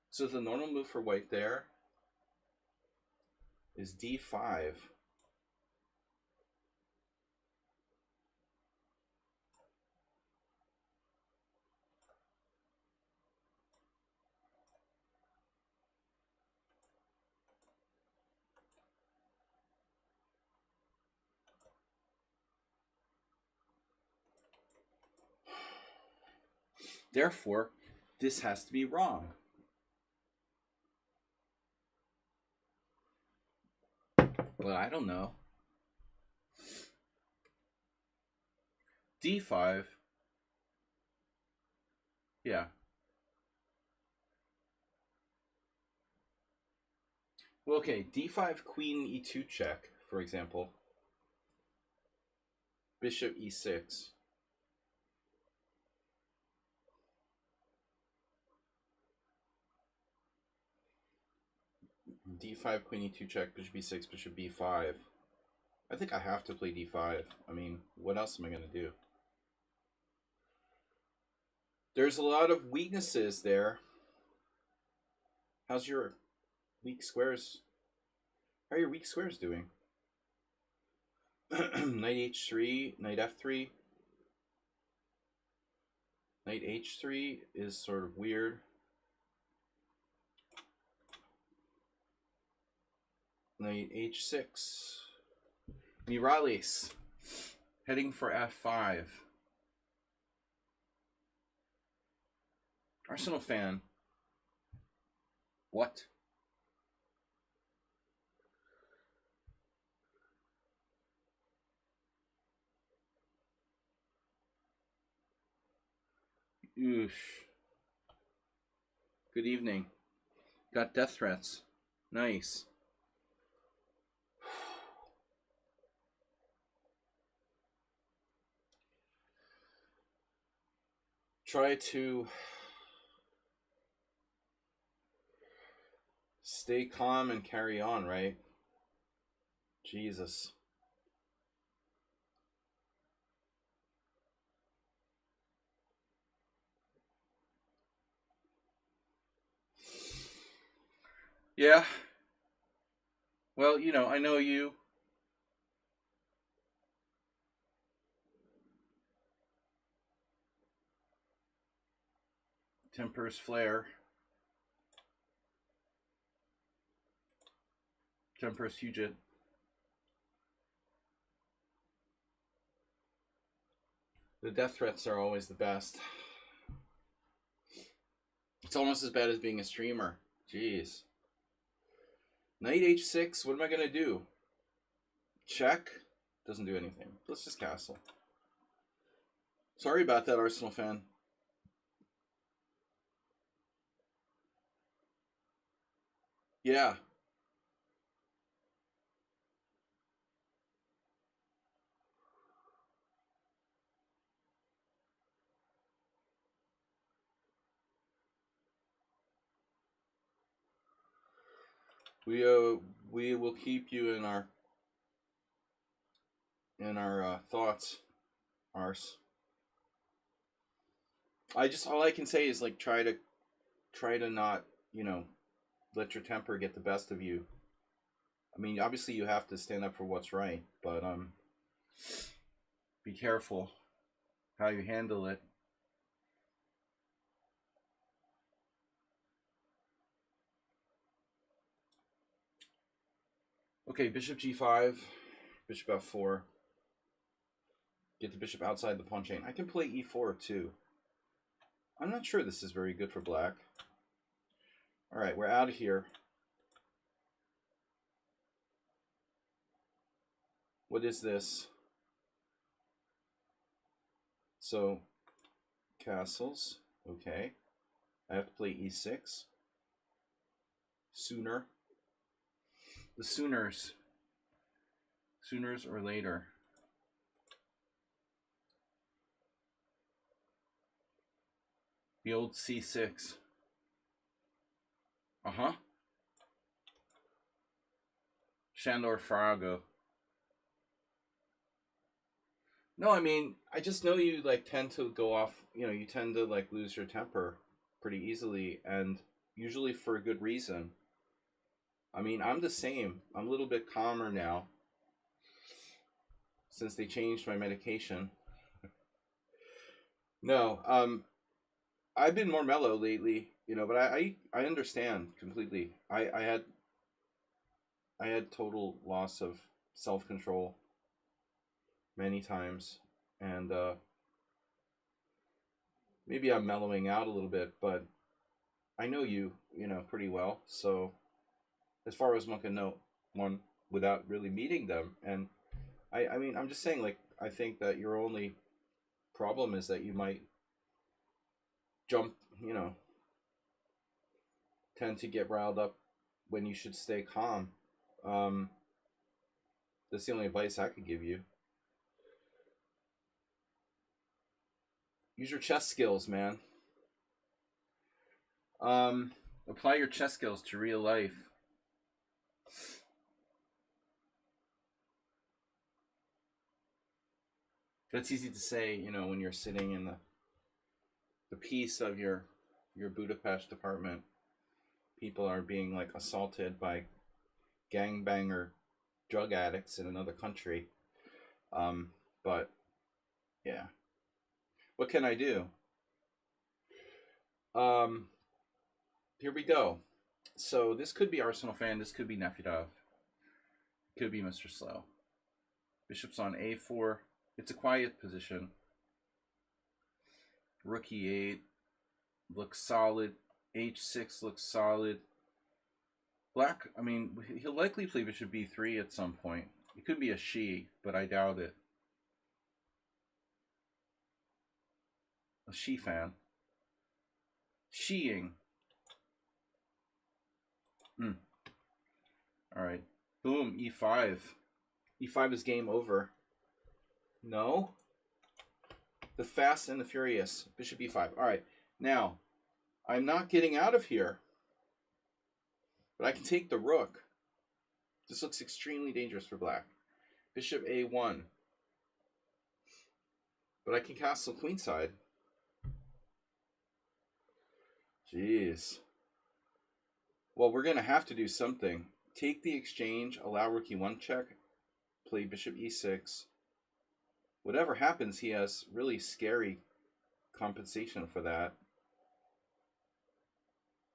So the normal move for white there is d5. Therefore, this has to be wrong. Well, I don't know. d5. Yeah. Well, okay, d5, queen e2 check, for example. Bishop e6. d5, queen e2 check, bishop e6, bishop b5. I think I have to play d5. I mean, what else am I going to do? There's a lot of weaknesses there. How's your weak squares? How are your weak squares doing? Knight h3, knight f3. Knight h3 is sort of weird. Knight h6. Mirales heading for f5. Arsenal fan. What? Oosh. Good evening. Got death threats. Nice. Try to stay calm and carry on, right? Jesus. Yeah. Well, you know, I know you. Temper's flare. Temper's Hugit. The death threats are always the best. It's almost as bad as being a streamer. Jeez. Knight h6, what am I going to do? Check? Doesn't do anything. Let's just castle. Sorry about that, Arsenal fan. Yeah. We will keep you in our thoughts, Ars. All I can say is like try to not, you know, let your temper get the best of you. I mean, obviously you have to stand up for what's right, but be careful how you handle it. Okay, bishop g5, bishop f4. Get the bishop outside the pawn chain. I can play e4 too. I'm not sure this is very good for black. All right, we're out of here. What is this? So, castles. Okay. I have to play e6. Sooner. The Sooners. Sooners or later. The old c6. Uh-huh. Shandor Farago. No, I mean, I just know you like tend to go off, you tend to like lose your temper pretty easily and usually for a good reason. I mean, I'm the same. I'm a little bit calmer now since they changed my medication. No, I've been more mellow lately, but I understand completely. I had total loss of self-control many times, and maybe I'm mellowing out a little bit, but I know you pretty well. So as far as one can know one without really meeting them, and I mean, I'm just saying, like, I think that your only problem is that you might jump, tend to get riled up when you should stay calm. Um, that's the only advice I could give you. Use your chess skills, man. Apply your chess skills to real life. That's easy to say, when you're sitting in the peace of your Budapest apartment. People are being like assaulted by gangbanger drug addicts in another country. But yeah, what can I do? Here we go. So this could be Arsenal fan. This could be Nefedov. Could be Mr. Slow. Bishop's on A4. It's a quiet position. Rook E8 looks solid. H6 looks solid. Black, I mean, he'll likely play Bishop B3 at some point. It could be a she, but I doubt it. A she fan. Sheing. Alright. Boom, E5. E5 is game over. No. The Fast and the Furious. Bishop E5. Alright. Now, I'm not getting out of here. But I can take the rook. This looks extremely dangerous for black. Bishop A1. But I can castle queenside. Jeez. Well, we're going to have to do something. Take the exchange, allow rook E1 check, play bishop E6. Whatever happens, he has really scary compensation for that.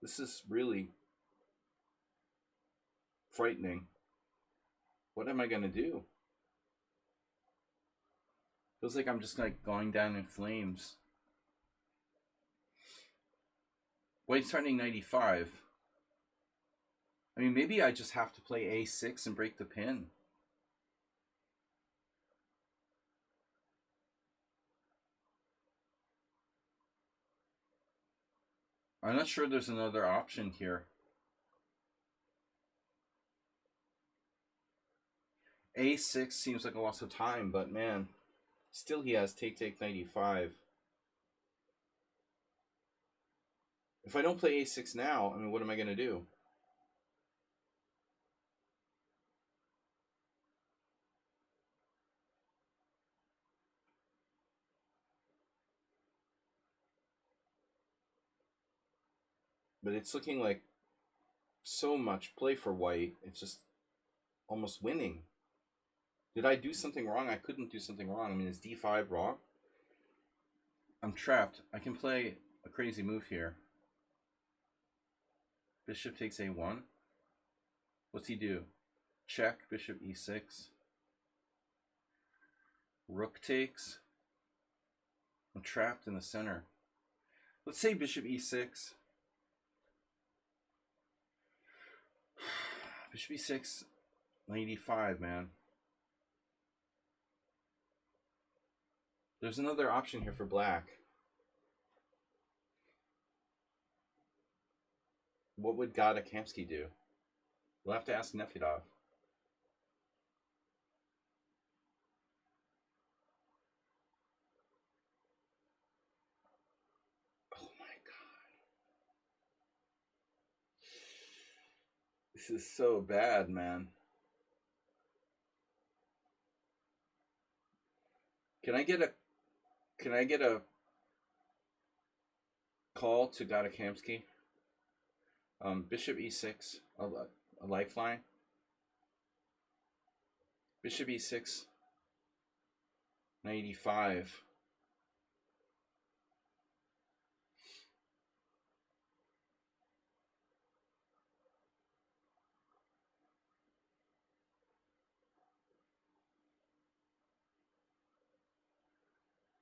This is really frightening. What am I going to do? Feels like I'm just like going down in flames. White's threatening 95. I mean, maybe I just have to play A6 and break the pin. I'm not sure there's another option here. A6 seems like a loss of time, but man, still he has take 95. If I don't play A6 now, I mean, what am I going to do? But it's looking like so much play for white. It's just almost winning. Did I do something wrong? I couldn't do something wrong. I mean, is D5 wrong? I'm trapped. I can play a crazy move here. Bishop takes A1. What's he do? Check, bishop E6. Rook takes. I'm trapped in the center. Let's say bishop E6. Bishop E6, 95, man. There's another option here for black. What would Gadakamsky do? We'll have to ask Nefedov. Oh my god. This is so bad, man. Can I get a call to Gadakamsky? Bishop e6, a lifeline. Bishop e6, knight e5.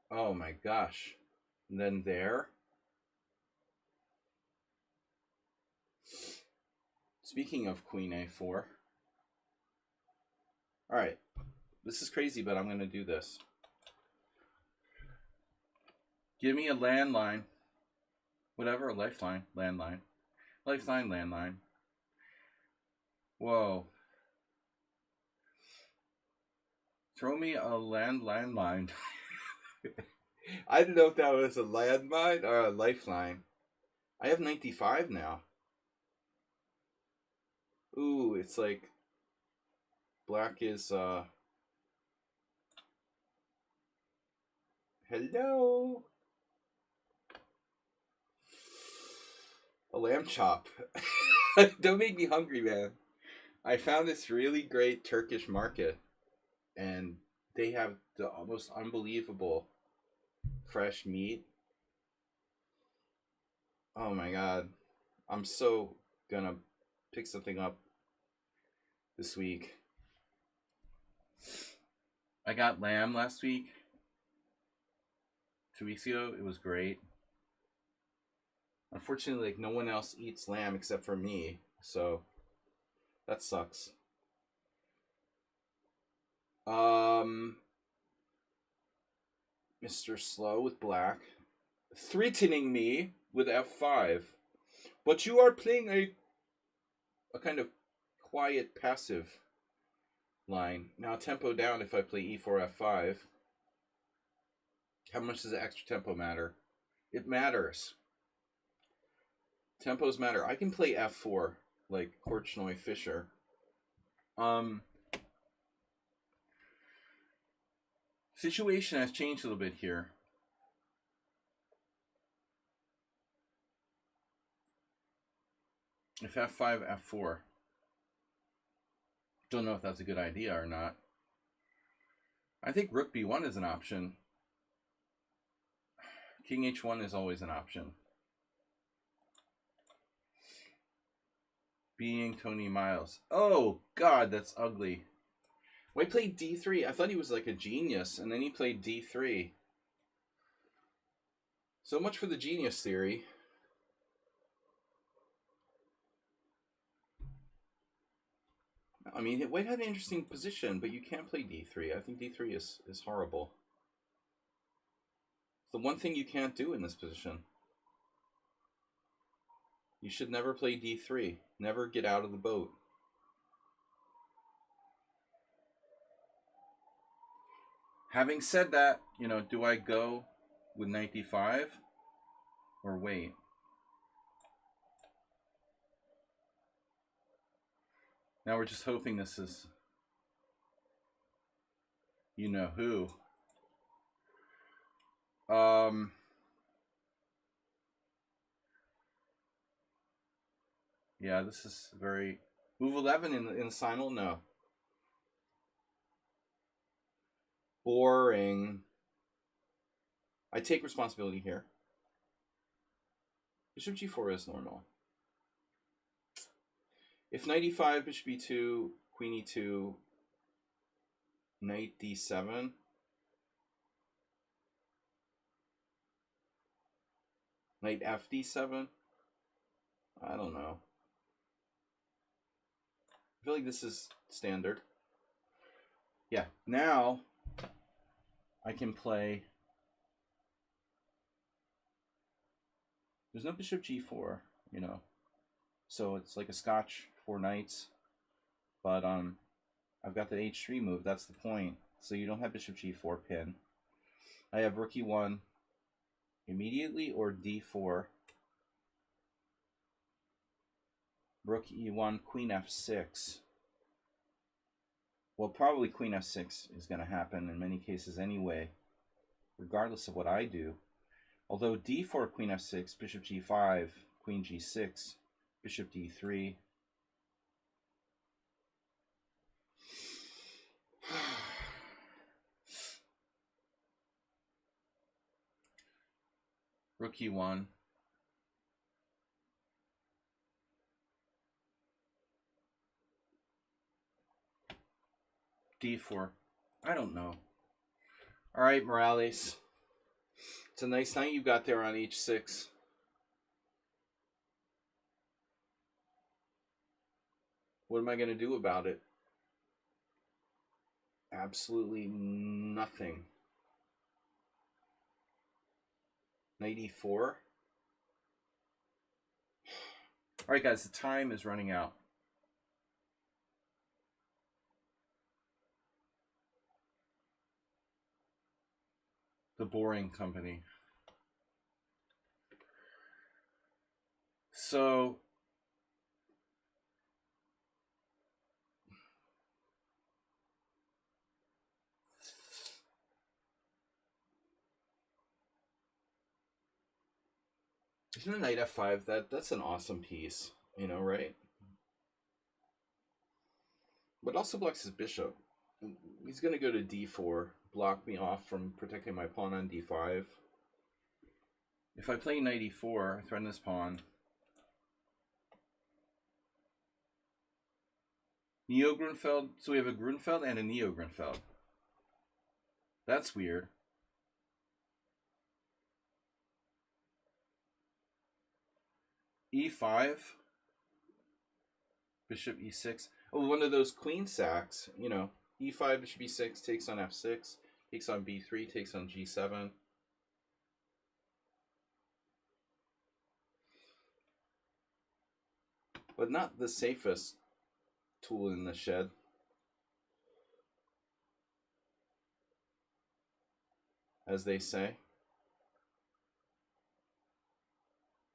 Oh my gosh. And then there. Speaking of queen a4. Alright. This is crazy, but I'm going to do this. Give me a landline. Whatever, a lifeline. Landline. Lifeline, landline. Whoa. Throw me a landline. I didn't know if that was a landmine or a lifeline. I have 95 now. Ooh, it's like black is hello. A lamb chop. Don't make me hungry, man. I found this really great Turkish market, and they have the almost unbelievable fresh meat. Oh my god. I'm so gonna pick something up this week. I got lamb last week. 2 weeks ago. It was great. Unfortunately, like, no one else eats lamb except for me, so that sucks. Mr. Slow with black, threatening me with f5. But you are playing a kind of quiet, passive line. Now tempo down if I play e4, f5. How much does the extra tempo matter? It matters. Tempos matter. I can play f4 like Korchnoi Fischer. Situation has changed a little bit here. If f5, f4. Don't know if that's a good idea or not. I think rook b1 is an option. King h1 is always an option. Being Tony Miles. Oh, God, that's ugly. Why play d3? I thought he was like a genius, and then he played d3. So much for the genius theory. I mean, White had an interesting position, but you can't play d3. I think d3 is horrible. It's the one thing you can't do in this position. You should never play d3. Never get out of the boat. Having said that, you know, do I go with knight d5 or wait? Now we're just hoping this is you know who. Yeah, this is very... Move 11 in the simul? No. Boring. I take responsibility here. Bishop g4 is normal. If knight e5, bishop e2, queen e2, knight d7... Knight f d7? I don't know. I feel like this is standard. Yeah, now I can play... There's no bishop g4, you know. So it's like a scotch, 4 knights. But I've got the h3 move, that's the point. So you don't have bishop g4 pin. I have rook e1 immediately or d4. Rook e1, queen f6. Well, probably queen f6 is going to happen in many cases anyway. regardless of what I do. Although d4, queen f6, bishop g5, queen g6, bishop d3. Rook e1. d4. I don't know. All right, Morales. It's a nice knight you got there on h6. What am I going to do about it? Absolutely nothing. Knight e4. All right, guys, the time is running out. The Boring Company. So isn't a knight f5 that's an awesome piece, you know, right? But also blocks his bishop. He's going to go to d4, block me off from protecting my pawn on d5. If I play knight e4, I threaten this pawn. Neo-Grunfeld. So we have a Grunfeld and a Neo-Grunfeld. That's weird. e5. Bishop e6. Oh, one of those queen sacks, you know. e5, bishop e6, takes on f6, takes on b3, takes on g7. But not the safest tool in the shed. As they say.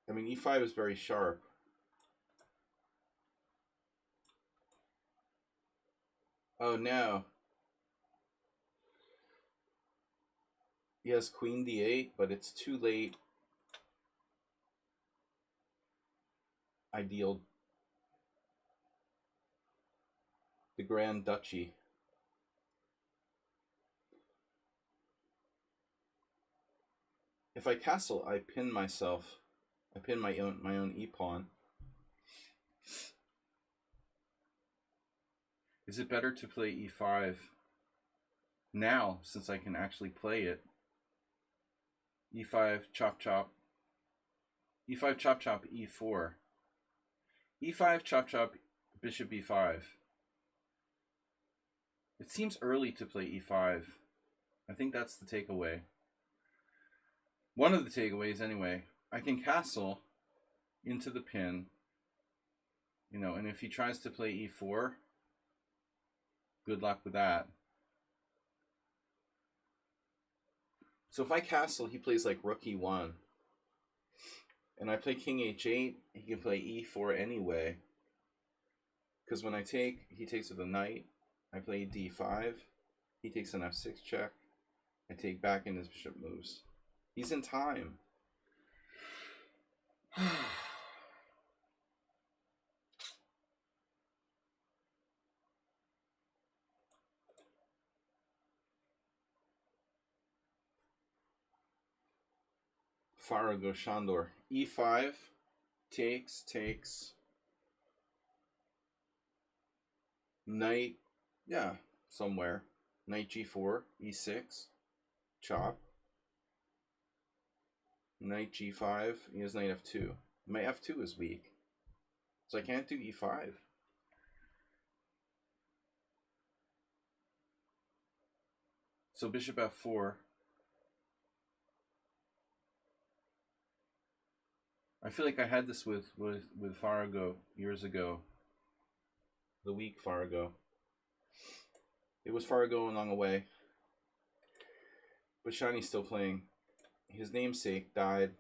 I mean, e5 is very sharp. Oh, no. He has queen d8, but it's too late. Ideal. The Grand Duchy. If I castle, I pin myself. I pin my own e-pawn. Is it better to play e5 now, since I can actually play it? e5, chop chop. e5, chop chop, e4. e5, chop chop, bishop e5. It seems early to play e5. I think that's the takeaway. One of the takeaways, anyway. I can castle into the pin, you know, and if he tries to play e4, good luck with that. So if I castle, he plays like rook e1. And I play king h8, he can play e4 anyway. Because when I take, he takes with a knight. I play d5. He takes an f6 check. I take back and his bishop moves. He's in time. Farago Shandor. e5. Takes. Knight. Yeah, somewhere. Knight g4. e6. Chop. Knight g5. He has knight f2. My f2 is weak. So I can't do e5. So bishop f4. I feel like I had this with Farago years ago. The weak Farago. It was Farago along the way. But Shiny's still playing. His namesake died.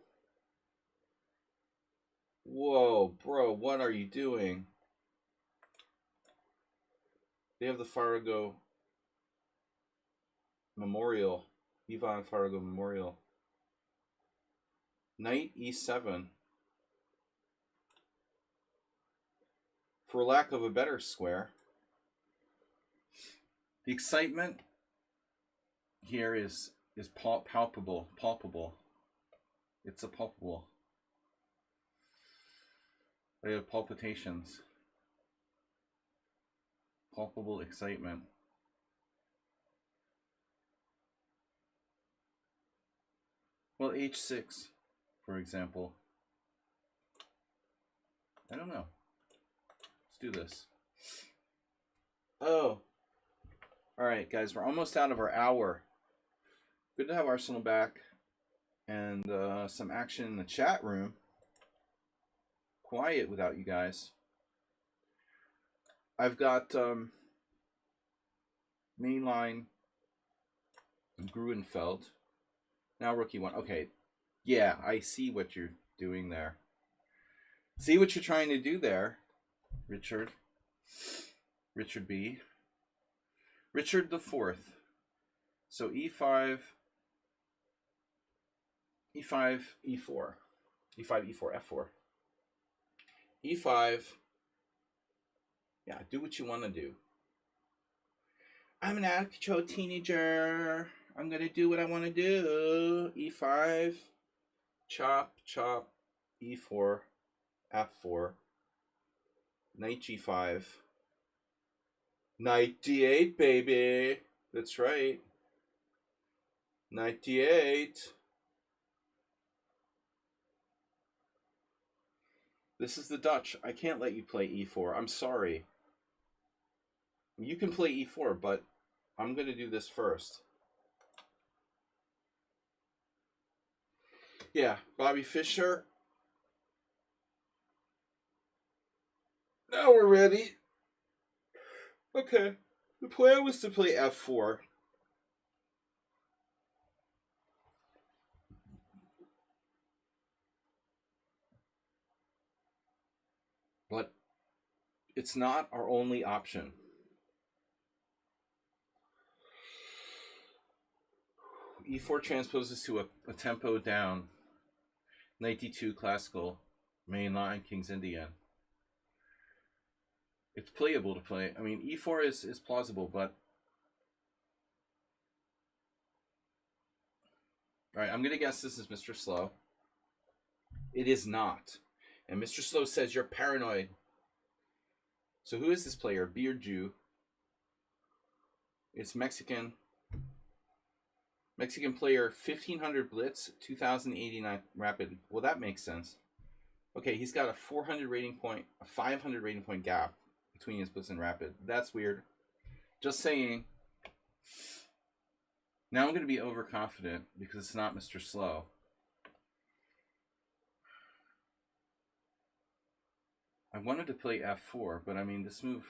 Whoa, bro, what are you doing? They have the Farago Memorial Ivan Fargo Memorial. Knight e7. For lack of a better square, the excitement here is palpable. It's a palpable. I have palpitations. Palpable excitement. Well, h6, for example. I don't know. Let's do this. Oh. Alright, guys, we're almost out of our hour. Good to have Arsenal back. And some action in the chat room. Quiet without you guys. I've got mainline Gruenfeld. Now rookie one. Okay. Yeah, I see what you're doing there. See what you're trying to do there, Richard. Richard B. Richard the Fourth. So e5, e5, e4. e5, e4, f4. e5. Yeah, do what you want to do. I'm an out-of-control teenager. I'm going to do what I want to do. e5, chop, chop, e4, f4, knight g5, knight d8, baby. That's right. Knight d8. This is the Dutch. I can't let you play e4. I'm sorry. You can play e4, but I'm going to do this first. Yeah, Bobby Fischer. Now we're ready. Okay. The plan was to play f4. But it's not our only option. e4 transposes to a tempo down. Knight d2 classical. Main line, King's Indian. It's playable to play. I mean, e4 is plausible, but... Alright, I'm going to guess this is Mr. Slow. It is not. And Mr. Slow says you're paranoid. So who is this player? Beard Jew. It's Mexican. Mexican player, 1500 blitz, 2089 rapid. Well, that makes sense. Okay, he's got a 400 rating point, a 500 rating point gap between his blitz and rapid. That's weird. Just saying. Now I'm going to be overconfident because it's not Mr. Slow. I wanted to play f4, but I mean, this move,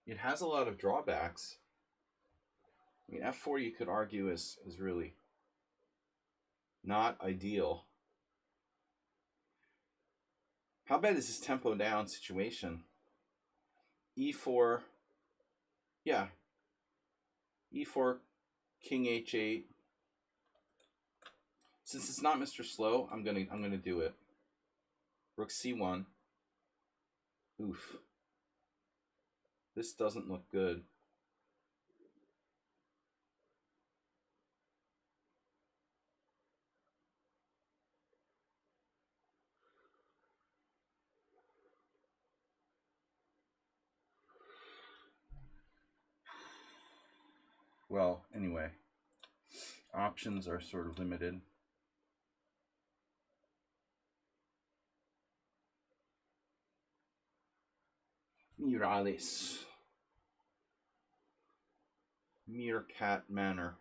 it has a lot of drawbacks. I mean, f4 you could argue is really not ideal. How bad is this tempo down situation? e4, yeah. e4, king h8. Since it's not Mr. Slow, I'm gonna do it. Rook c1. Oof. This doesn't look good. Well, anyway, options are sort of limited. Mirales. Meerkat Manor.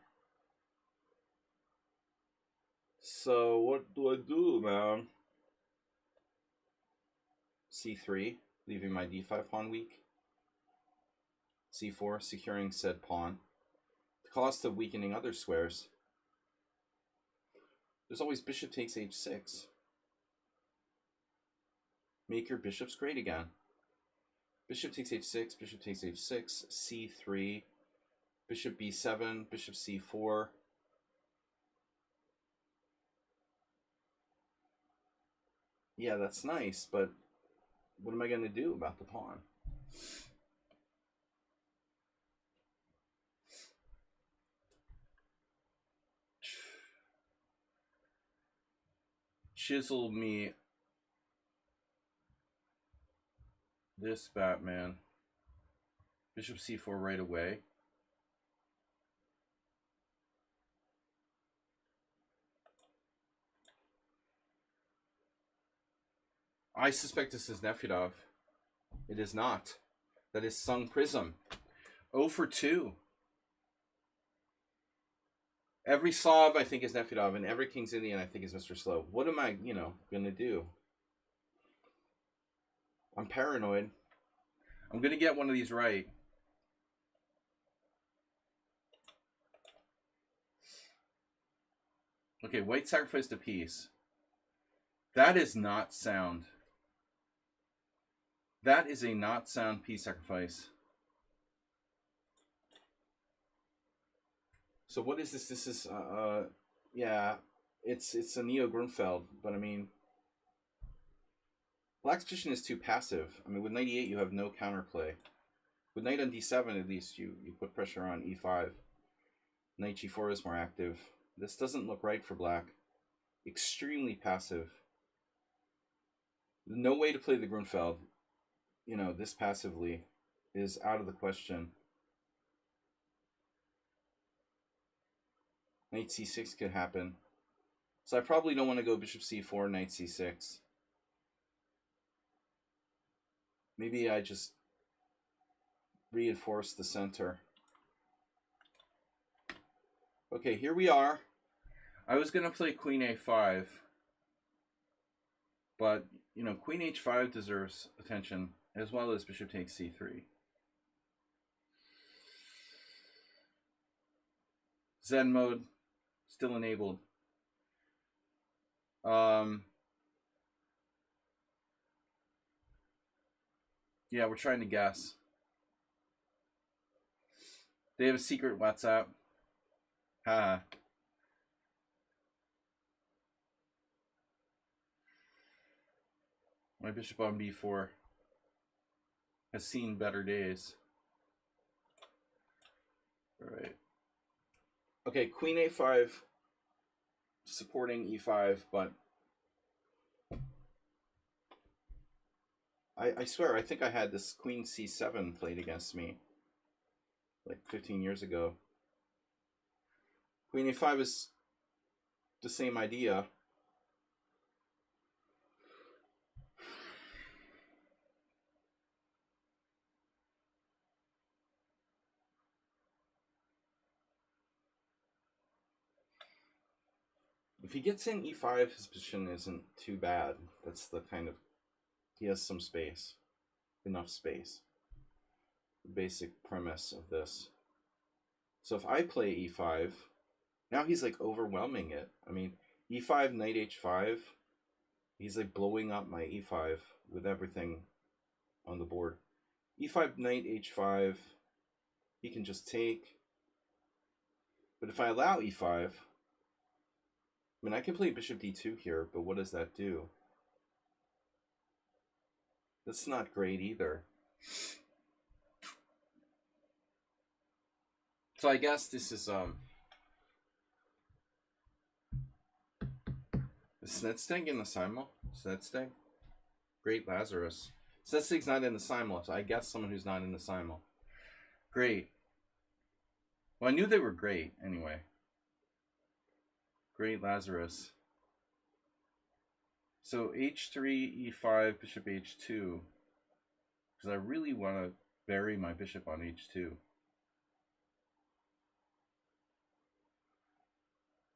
So what do I do, man? c3, leaving my d5 pawn weak. c4, securing said pawn. The cost of weakening other squares. There's always bishop takes h6. Make your bishops great again. Bishop takes h6, bishop takes h6, c3, bishop b7, bishop c4. Yeah, that's nice, but what am I going to do about the pawn? Chisel me this Batman. Bishop c4 right away. I suspect this is Nefedov. It is not. That is Sung Prism. 0 for 2. Every Slav I think is Nefedov, and every King's Indian I think is Mr. Slow. What am I, going to do? I'm paranoid. I'm going to get one of these right. Okay, white sacrificed a piece. That is not sound. That is a not sound piece sacrifice. So what is this? This is, yeah, it's a Neo Grunfeld, but I mean, Black's position is too passive. I mean, with knight e8, you have no counterplay. With knight on d7, at least you put pressure on e5. Knight g4 is more active. This doesn't look right for Black. Extremely passive. No way to play the Grunfeld, this passively is out of the question. Knight c6 could happen. So I probably don't want to go bishop c4, knight c6. Maybe I just reinforce the center. Okay, here we are. I was going to play queen a5. But, queen h5 deserves attention, as well as bishop takes c3. Zen mode, still enabled. Yeah, we're trying to guess. They have a secret WhatsApp. Haha. My bishop on b4 has seen better days. All right. Okay, queen a5 supporting e5, but I swear, I think I had this queen c7 played against me like 15 years ago. Queen a5 is the same idea. If he gets in e5, his position isn't too bad. That's the kind of... He has some space. Enough space. The basic premise of this. So if I play e5, now he's like overwhelming it. I mean, e5, knight h5, he's like blowing up my e5 with everything on the board. e5, knight h5, he can just take. But if I allow e5, I mean, I can play bishop d2 here, but what does that do? That's not great either. So I guess this is Snedsteg in the Simul? Snedsteg? Great Lazarus. Snedsteg's not in the Simul, so I guess someone who's not in the Simul. Great. Well, I knew they were great anyway. Great Lazarus. So h3, e5, bishop h2. Because I really want to bury my bishop on h2.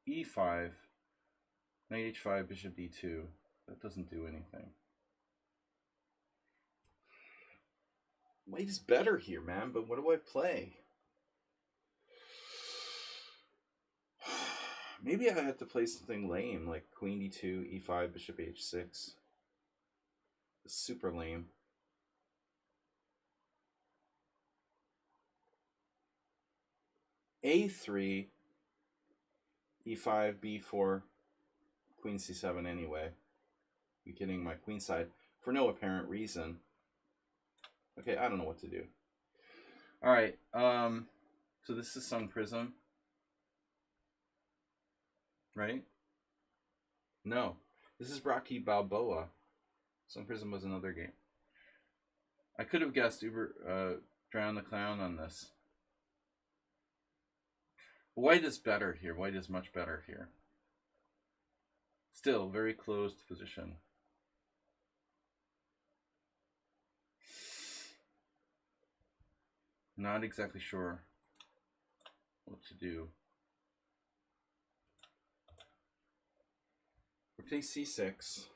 e5, knight h5, bishop d2. That doesn't do anything. White is better here, man, but what do I play? Maybe I have to play something lame, like queen d2, e5, bishop h6. It's super lame. a3, e5, b4, queen c7 anyway. weakening my queenside for no apparent reason. Okay, I don't know what to do. All right, so this is Sun Prism, right? No, this is Rocky Balboa. Sun Prism was another game. I could have guessed Drown the Clown on this. White is better here. White is much better here. Still, very closed position. Not exactly sure what to do. Rook takes c6.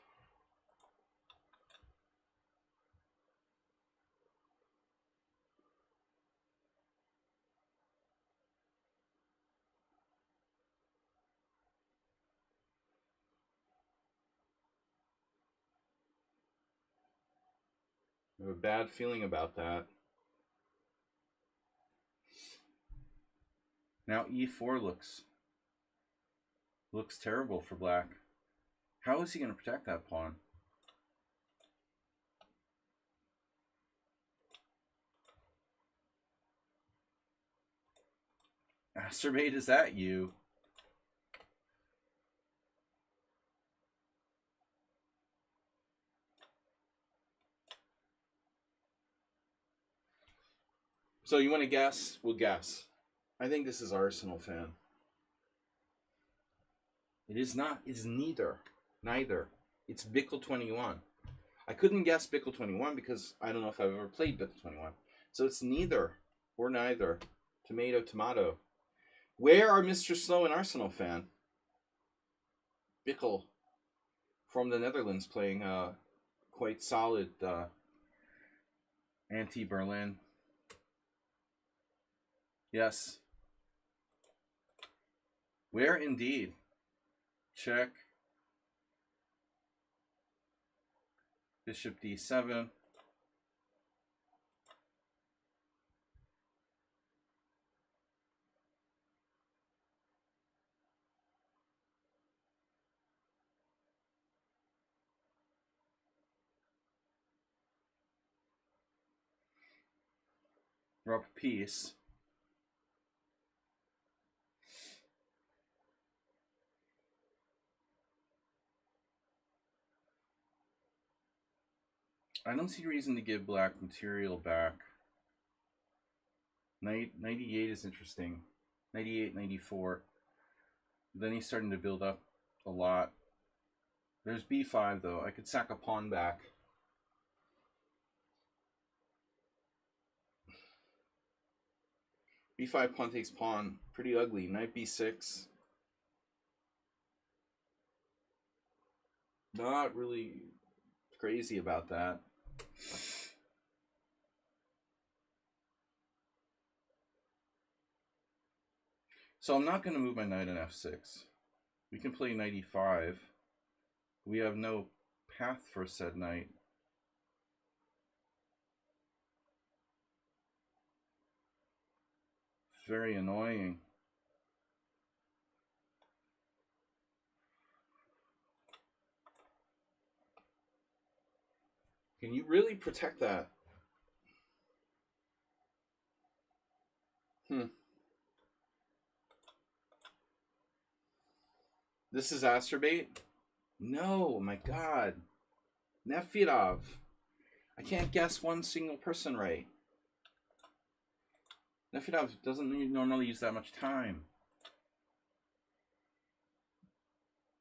I have a bad feeling about that. Now e4 looks terrible for black. How is he going to protect that pawn? Masturbate, is that you? So you want to guess? We'll guess. I think this is Arsenal fan. It is not. It's neither. Neither. It's Bickle 21. I couldn't guess Bickle 21 because I don't know if I've ever played Bickle 21. So it's neither or neither. Tomato, tomato. Where are Mr. Slow and Arsenal fan? Bickle from the Netherlands playing quite solid anti-Berlin. Yes. Where indeed? Check. Bishop d7. Drop a piece. I don't see reason to give black material back. 98 is interesting. 98, 94. Then he's starting to build up a lot. There's b5 though. I could sack a pawn back. b5 pawn takes pawn. Pretty ugly. Knight b6. Not really crazy about that. So I'm not going to move my knight on f6. We can play knight e5. We have no path for said knight. It's very annoying. Can you really protect that? This is Asterbait? No, my God. Nefirov. I can't guess one single person right. Nefirov doesn't normally use that much time.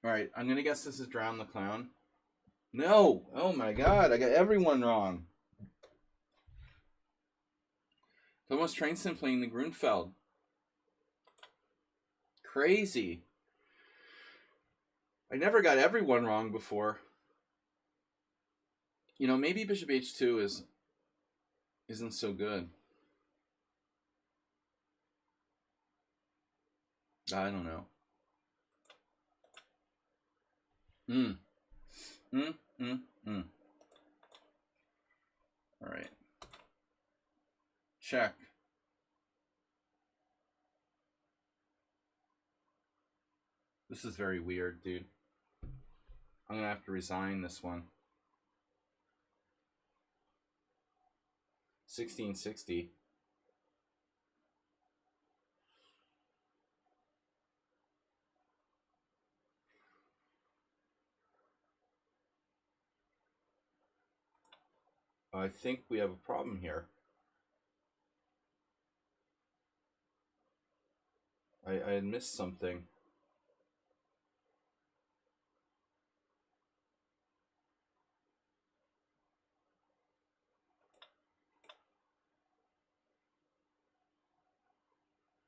Alright, I'm going to guess this is Drown the Clown. No! Oh my God, I got everyone wrong. Thomas Trainson playing the Grunfeld. Crazy. I never got everyone wrong before. You know, maybe Bishop h2 isn't so good. I don't know. All right. Check. This is very weird, dude. I'm going to have to resign this one. 1660. I think we have a problem here. I had missed something.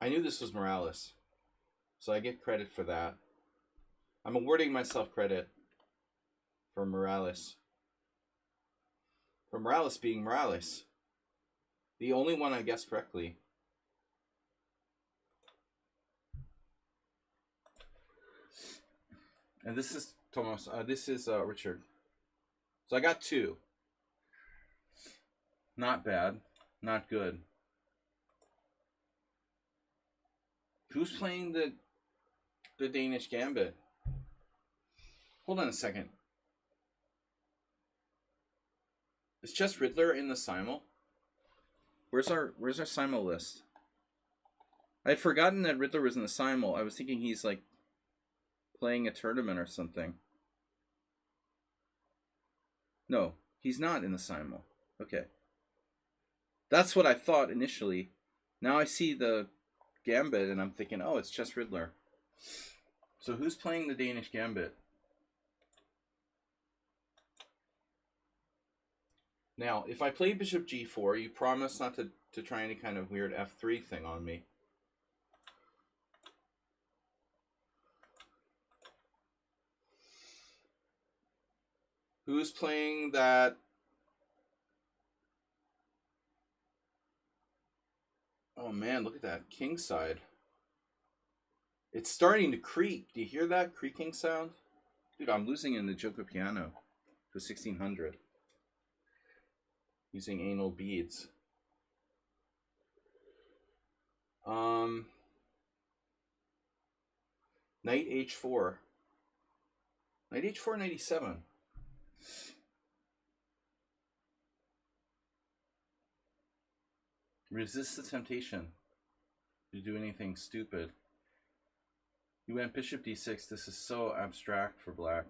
I knew this was Morales, so I get credit for that. I'm awarding myself credit for Morales. For Morales being Morales. The only one I guessed correctly. And this is Thomas. This is Richard. So I got 2. Not bad. Not good. Who's playing the Danish Gambit? Hold on a second. Is Chess Riddler in the Simul? Where's our Simul list? I had forgotten that Riddler was in the Simul. I was thinking he's like playing a tournament or something. No, he's not in the Simul. Okay. That's what I thought initially. Now I see the Gambit and I'm thinking, oh, it's Chess Riddler. So who's playing the Danish Gambit? Now, if I play Bishop G4, you promise not to try any kind of weird F3 thing on me. Who's playing that? Oh man, look at that king side. It's starting to creak. Do you hear that creaking sound? Dude, I'm losing in the Joker piano to 1600. Using anal beads. Knight H4. Knight H4, Knight E7. Resist the temptation to do anything stupid. You went Bishop D6. This is so abstract for black.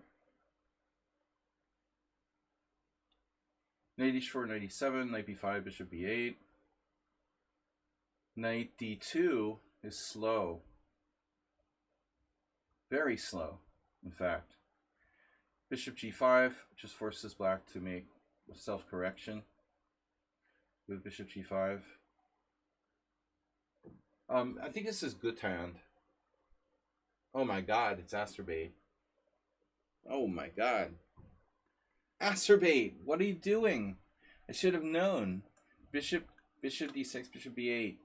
Knight H4, Knight E7, Knight B5, Bishop B8. Knight D2 is slow. Very slow, in fact. Bishop G5 just forces black to make a self-correction with Bishop G5. I think this is good hand. Oh my god, it's Asterbait. Oh my god. Asterbait, what are you doing? I should have known. Bishop D6, Bishop B8.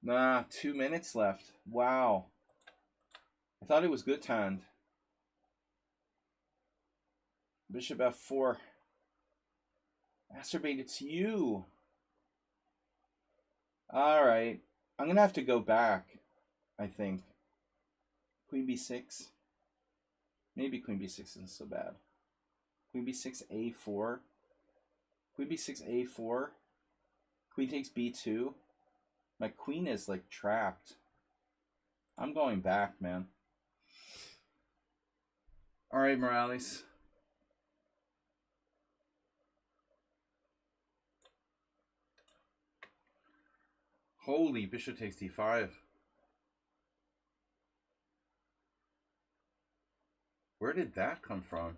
Nah, 2 minutes left. Wow. I thought it was good hand. Bishop F4. Asterbait, it's you. Alright. I'm going to have to go back, I think. Queen B6. Maybe Queen B6 isn't so bad. Queen B6, A4. Queen B6, A4. Queen takes B2. My queen is like trapped. I'm going back, man. Alright, Morales. Holy, Bishop takes D5. Where did that come from?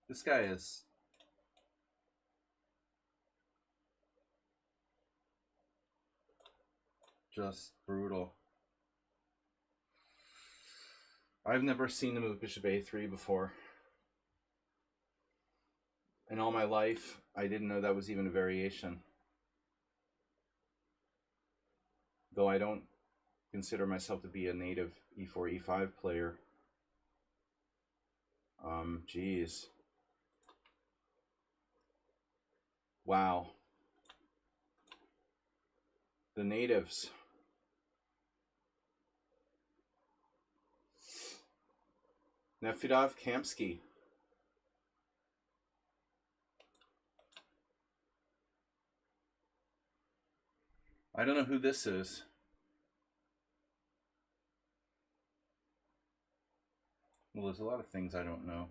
This guy is... just brutal. I've never seen the move Bishop A3 before. In all my life, I didn't know that was even a variation. Though I don't consider myself to be a native E4, E5 player. Geez. Wow. The natives. Nefedov Kamsky. I don't know who this is. Well, there's a lot of things I don't know.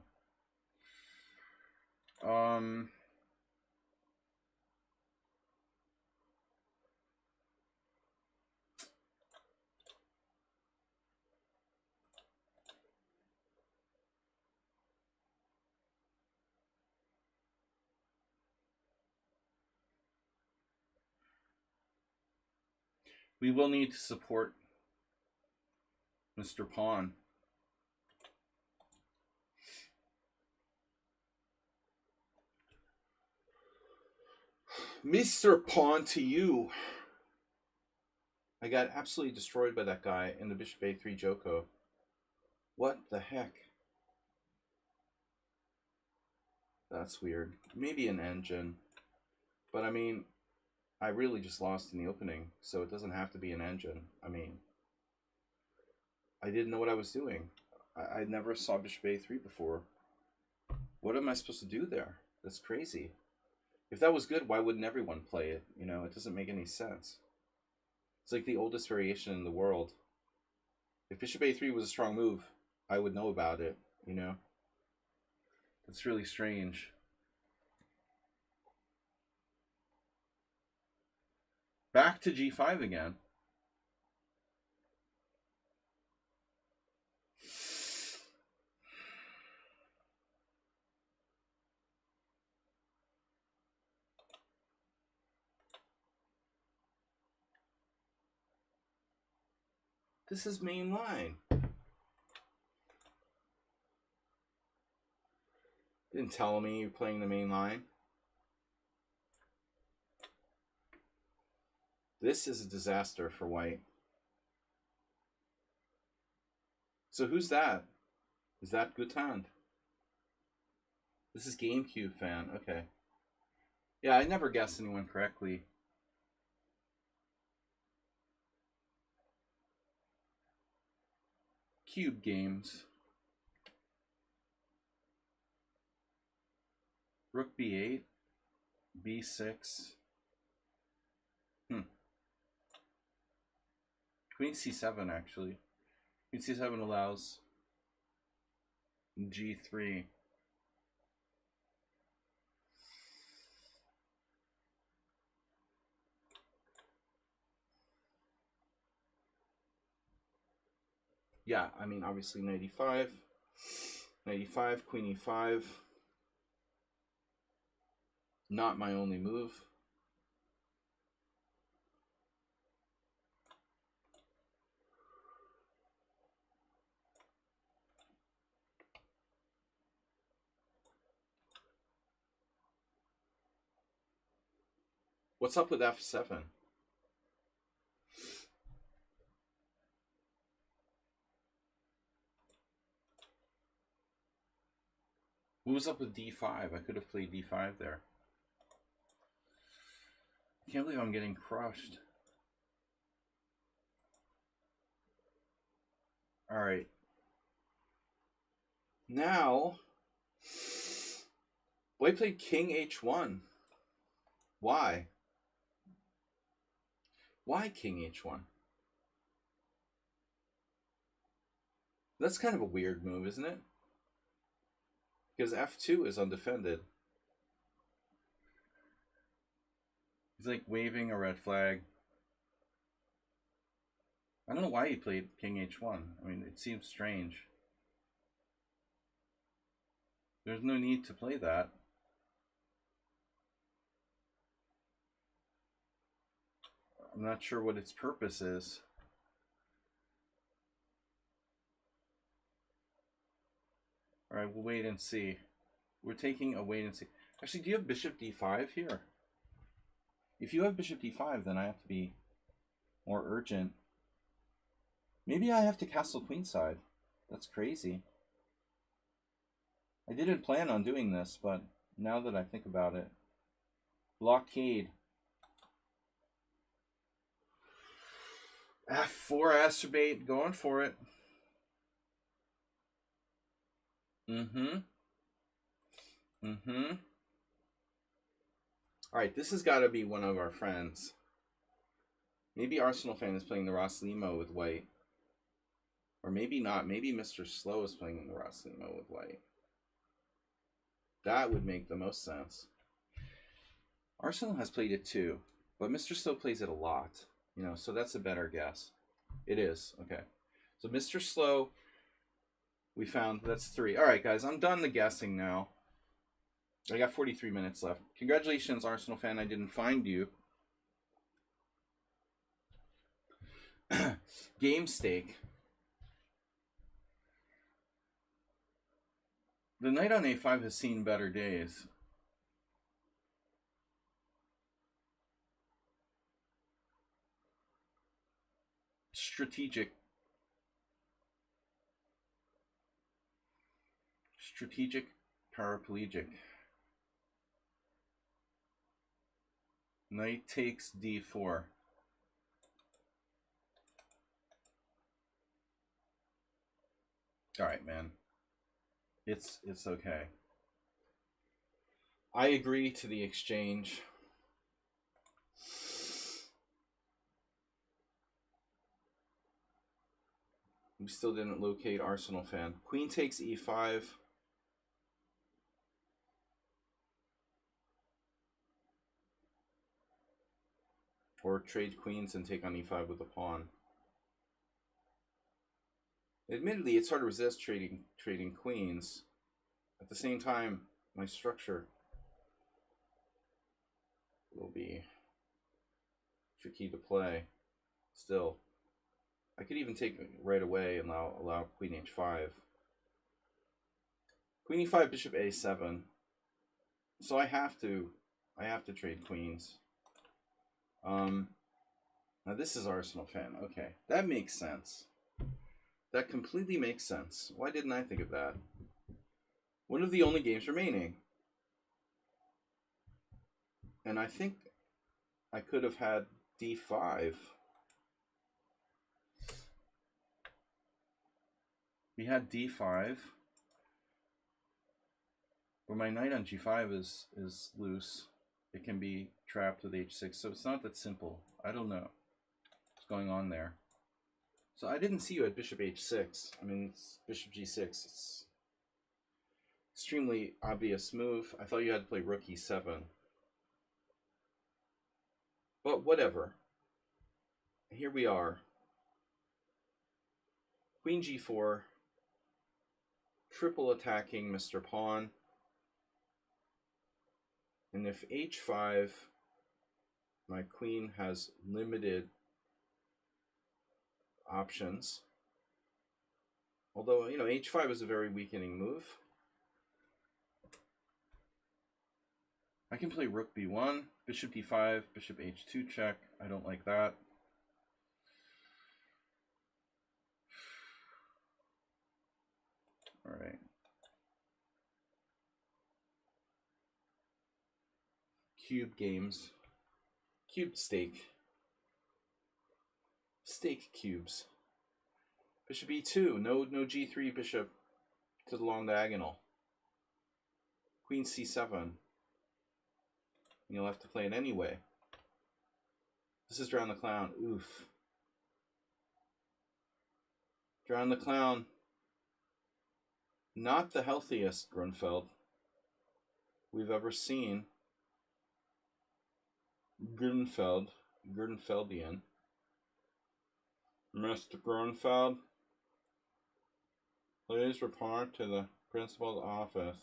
We will need to support Mr. Pawn. Mr. Pawn to you. I got absolutely destroyed by that guy in the Bishop A3 Joko. What the heck? That's weird. Maybe an engine. But I mean, I really just lost in the opening, so it doesn't have to be an engine. I mean, I didn't know what I was doing. I never saw Bishop A3 before. What am I supposed to do there? That's crazy. If that was good, why wouldn't everyone play it? You know, it doesn't make any sense. It's like the oldest variation in the world. If Bishop A3 was a strong move, I would know about it, you know? That's really strange. Back to G5 again. This is main line. Didn't tell me you're playing the main line. This is a disaster for white. So who's that? Is that Gutan? This is GameCube fan. Okay. Yeah, I never guessed anyone correctly. Cube games. Rook B8. B6. Queen C7, actually. Queen C7 allows G3. Yeah, I mean, obviously 95. 95, Queen E5. Not my only move. What's up with F7? What was up with D5? I could have played D5 there. I can't believe I'm getting crushed. Alright. Now, white played King H1. Why? Why King H1? That's kind of a weird move, isn't it? Because F2 is undefended. He's like waving a red flag. I don't know why he played King H1. I mean, it seems strange. There's no need to play that. I'm not sure what its purpose is. Alright, we'll wait and see. We're taking a wait and see. Actually, do you have Bishop D5 here? If you have Bishop D5, then I have to be more urgent. Maybe I have to castle queenside. That's crazy. I didn't plan on doing this, but now that I think about it. Blockade. F4 Astrobate, going for it. Mm-hmm. Mm-hmm. All right, this has got to be one of our friends. Maybe Arsenal fan is playing the Ross Limo with white. Or maybe not. Maybe Mr. Slow is playing the Ross Limo with white. That would make the most sense. Arsenal has played it too, but Mr. Slow plays it a lot. You know, so that's a better guess. It is. Okay. So Mr. Slow, we found that's 3. All right, guys, I'm done the guessing now. I got 43 minutes left. Congratulations, Arsenal fan. I didn't find you. Game stake. The knight on a5 has seen better days. Strategic paraplegic. Knight takes d4. All right, man. It's okay. I agree to the exchange. We still didn't locate Arsenal fan. Queen takes e5. Or trade queens and take on e5 with a pawn. Admittedly, it's hard to resist trading queens. At the same time, my structure will be tricky to play. Still, I could even take it right away and allow queen h5. Queen e5, bishop a7. So I have to trade queens. Now this is Arsenal fan. Okay, that makes sense. That completely makes sense. Why didn't I think of that? One of the only games remaining. And I think I could have had d5. We had d5. But my knight on g5 is loose. It can be trapped with h6. So it's not that simple. I don't know what's going on there. So I didn't see you at bishop h6. I mean, it's bishop g6. It's extremely obvious move. I thought you had to play rook e7. But whatever. Here we are. Queen g4. Triple attacking Mr. Pawn. And if h5, my queen has limited options. Although, you know, h5 is a very weakening move. I can play rook b1, bishop d5, bishop h2 check. I don't like that. All right. Cube games. Cube stake. Stake cubes. Bishop e2. No g3 bishop to the long diagonal. Queen c7. You'll have to play it anyway. This is Drown the Clown. Oof. Drown the Clown. Not the healthiest Grunfeld we've ever seen. Grunfeldian. Mr. Grunfeld, please report to the principal's office.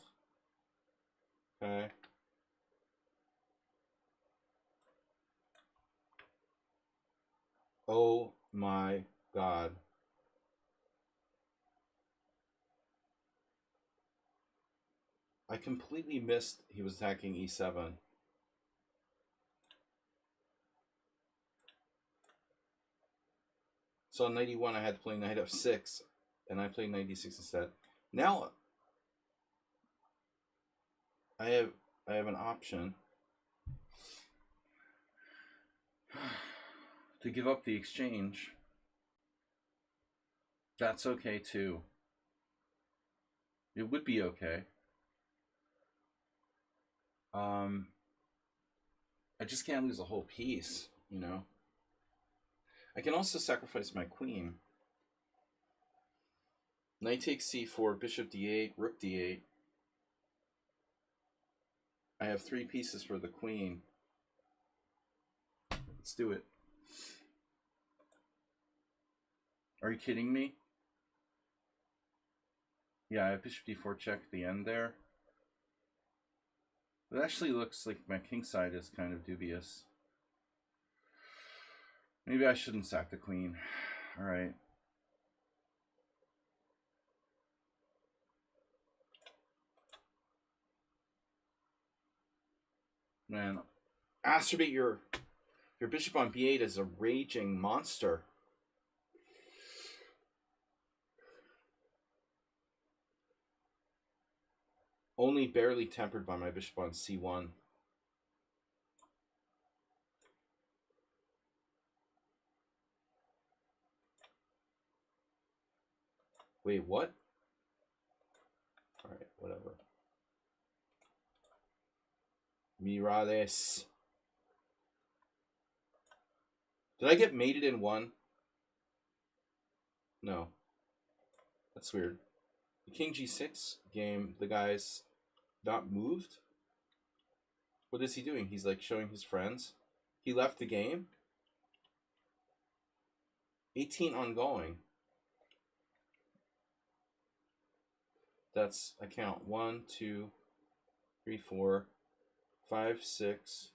Okay. Oh my God. I completely missed he was attacking e7. So on knight e1 I had to play knight f6, and I played knight d6 instead. Now I have an option to give up the exchange. That's okay too. It would be okay. I just can't lose a whole piece, you know? I can also sacrifice my queen. Knight takes c4, bishop d8, rook d8. I have 3 pieces for the queen. Let's do it. Are you kidding me? Yeah, I have bishop d4 check at the end there. It actually looks like my king side is kind of dubious. Maybe I shouldn't sack the queen. All right. Man, Astrobate, your bishop on b8 is a raging monster. Only barely tempered by my bishop on c1. Wait, what? All right, whatever. Mirades. Did I get mated in 1? No. That's weird. The king g6 game, the guy's not moved? What is he doing? He's like showing his friends. He left the game? 18 ongoing. That's, I count 1, 2, 3, 4, 5, 6,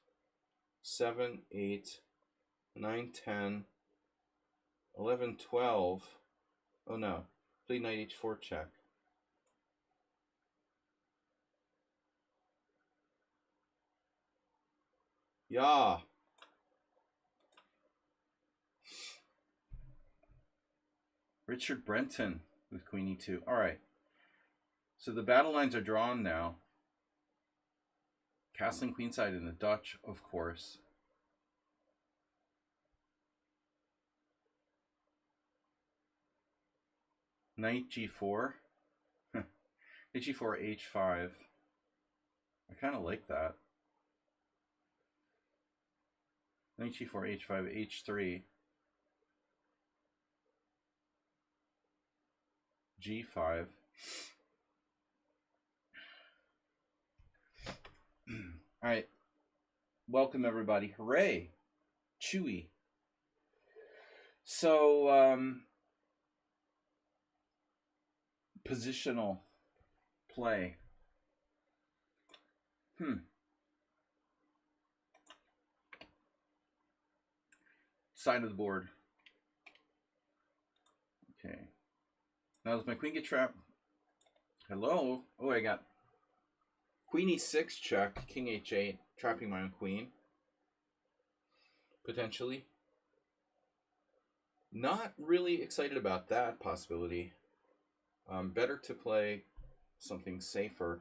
7, 8, 9, 10, 11, 12. Oh no. Play knight h4 check. Yeah. Richard Brenton with queen e2. All right. So the battle lines are drawn now. Castling queenside in the Dutch, of course. Knight g4. Knight g4, h5. I kind of like that. Knight g4, h5, h3. g5. All right. Welcome, everybody. Hooray. Chewy. So, positional play. Side of the board. Okay. Now does my queen get trapped? Hello? Oh, I got queen e6 check, king h8, trapping my own queen. Potentially. Not really excited about that possibility. Better to play something safer.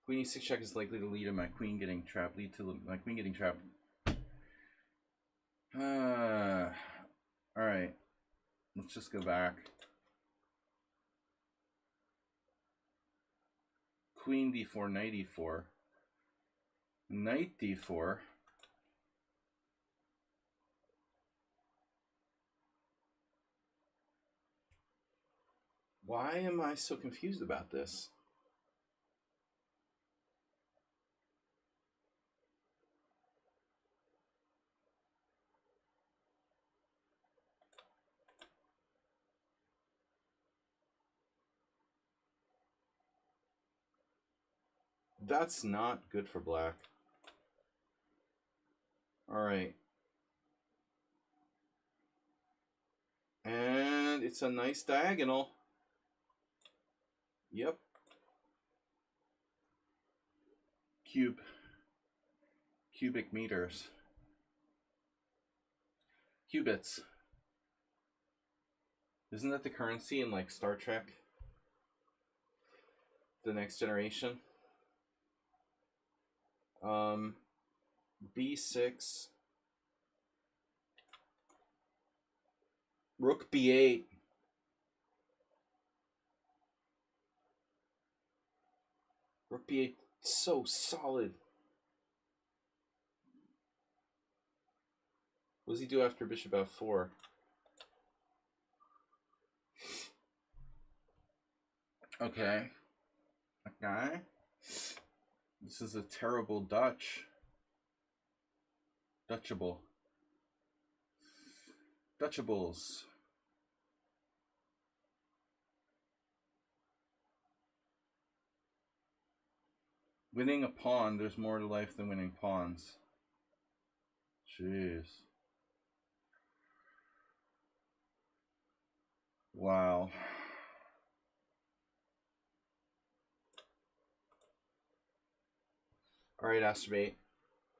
Queen e6 check is likely to lead to my queen getting trapped. Alright. Let's just go back. Queen d4, knight e4. Knight d4. Why am I so confused about this? That's not good for black. Alright. And it's a nice diagonal. Yep. Cubic meters. Qubits. Isn't that the currency in like Star Trek? The Next Generation? B6. Rook B8. Rook b8, so solid. What does he do after bishop f4? Okay. Okay. This is a terrible Dutch. Dutchable. Dutchables. Winning a pawn, there's more to life than winning pawns. Jeez. Wow. All right, Astrobate.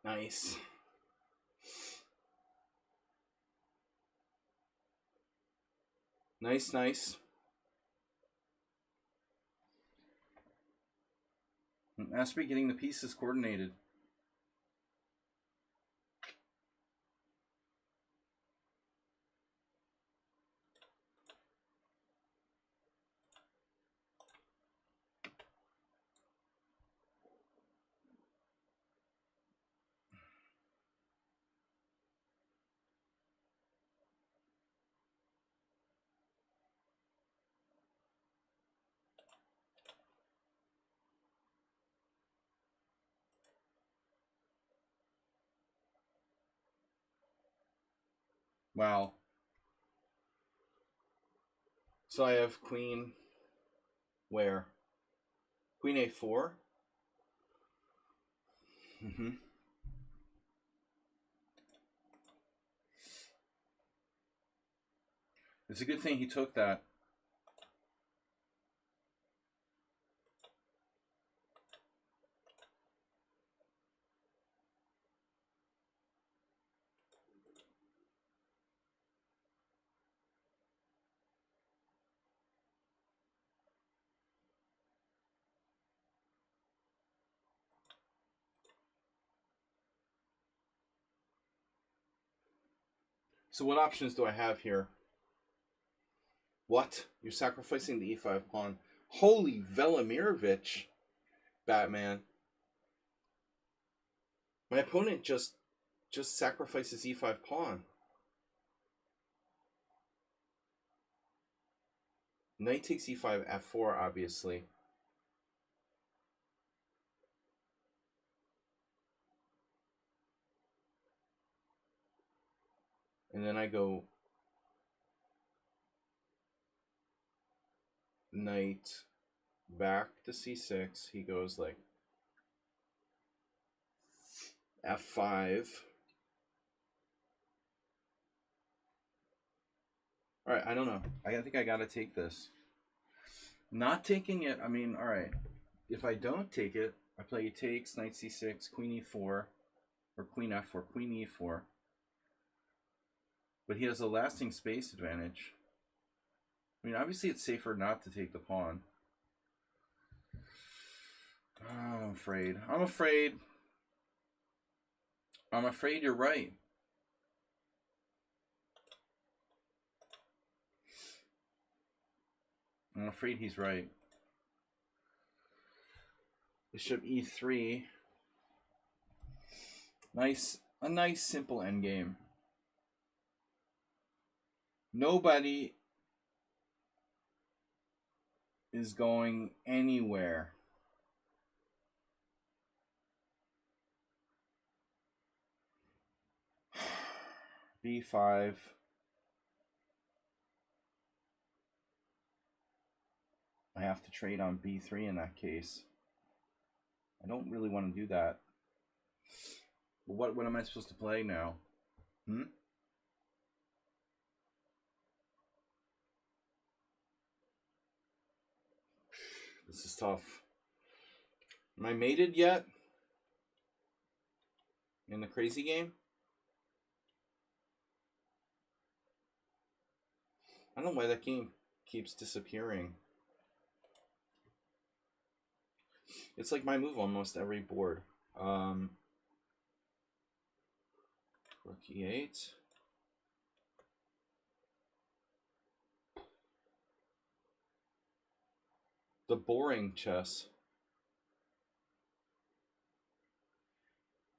Nice. Nice, nice. Astrobate getting the pieces coordinated. Wow. So I have queen where? Queen a4? Mm-hmm. It's a good thing he took that. So what options do I have here? What? You're sacrificing the e5 pawn. Holy Velimirovich, Batman. My opponent just sacrifices e5 pawn. Knight takes e5, f4, obviously. And then I go knight back to c6. He goes like f5. All right, I don't know. I think I gotta take this. Not taking it, I mean, all right. If I don't take it, I play takes, knight c6, queen e4, or queen f4, queen e4. But he has a lasting space advantage. I mean, obviously it's safer not to take the pawn. Oh, I'm afraid. I'm afraid. I'm afraid you're right. I'm afraid he's right. Bishop e3. A nice simple endgame. Nobody is going anywhere. b5. I have to trade on b3 in that case. I don't really want to do that. But what am I supposed to play now? This is tough. Am I mated yet? In the crazy game? I don't know why that game keeps disappearing. It's like my move almost every board. Rook e8. The boring chess.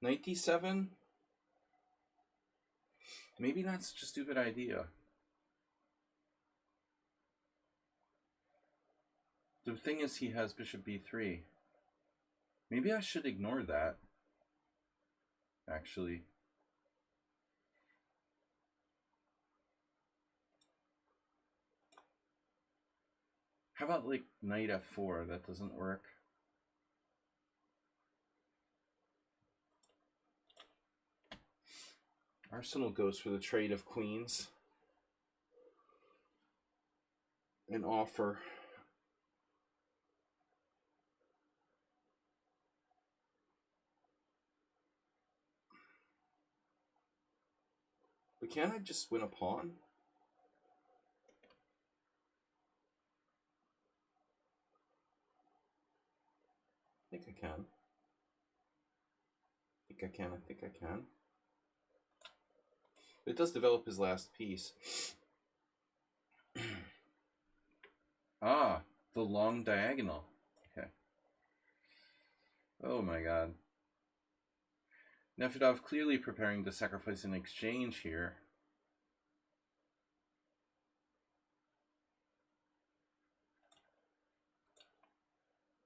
97? Maybe that's such a stupid idea. The thing is, he has bishop b3. Maybe I should ignore that, actually. How about, like, knight f4? That doesn't work. Arsenal goes for the trade of queens. An offer. But can't I just win a pawn? I think I can. I think I can. It does develop his last piece. Ah, the long diagonal. Okay. Oh my god. Nefedov clearly preparing to sacrifice an exchange here.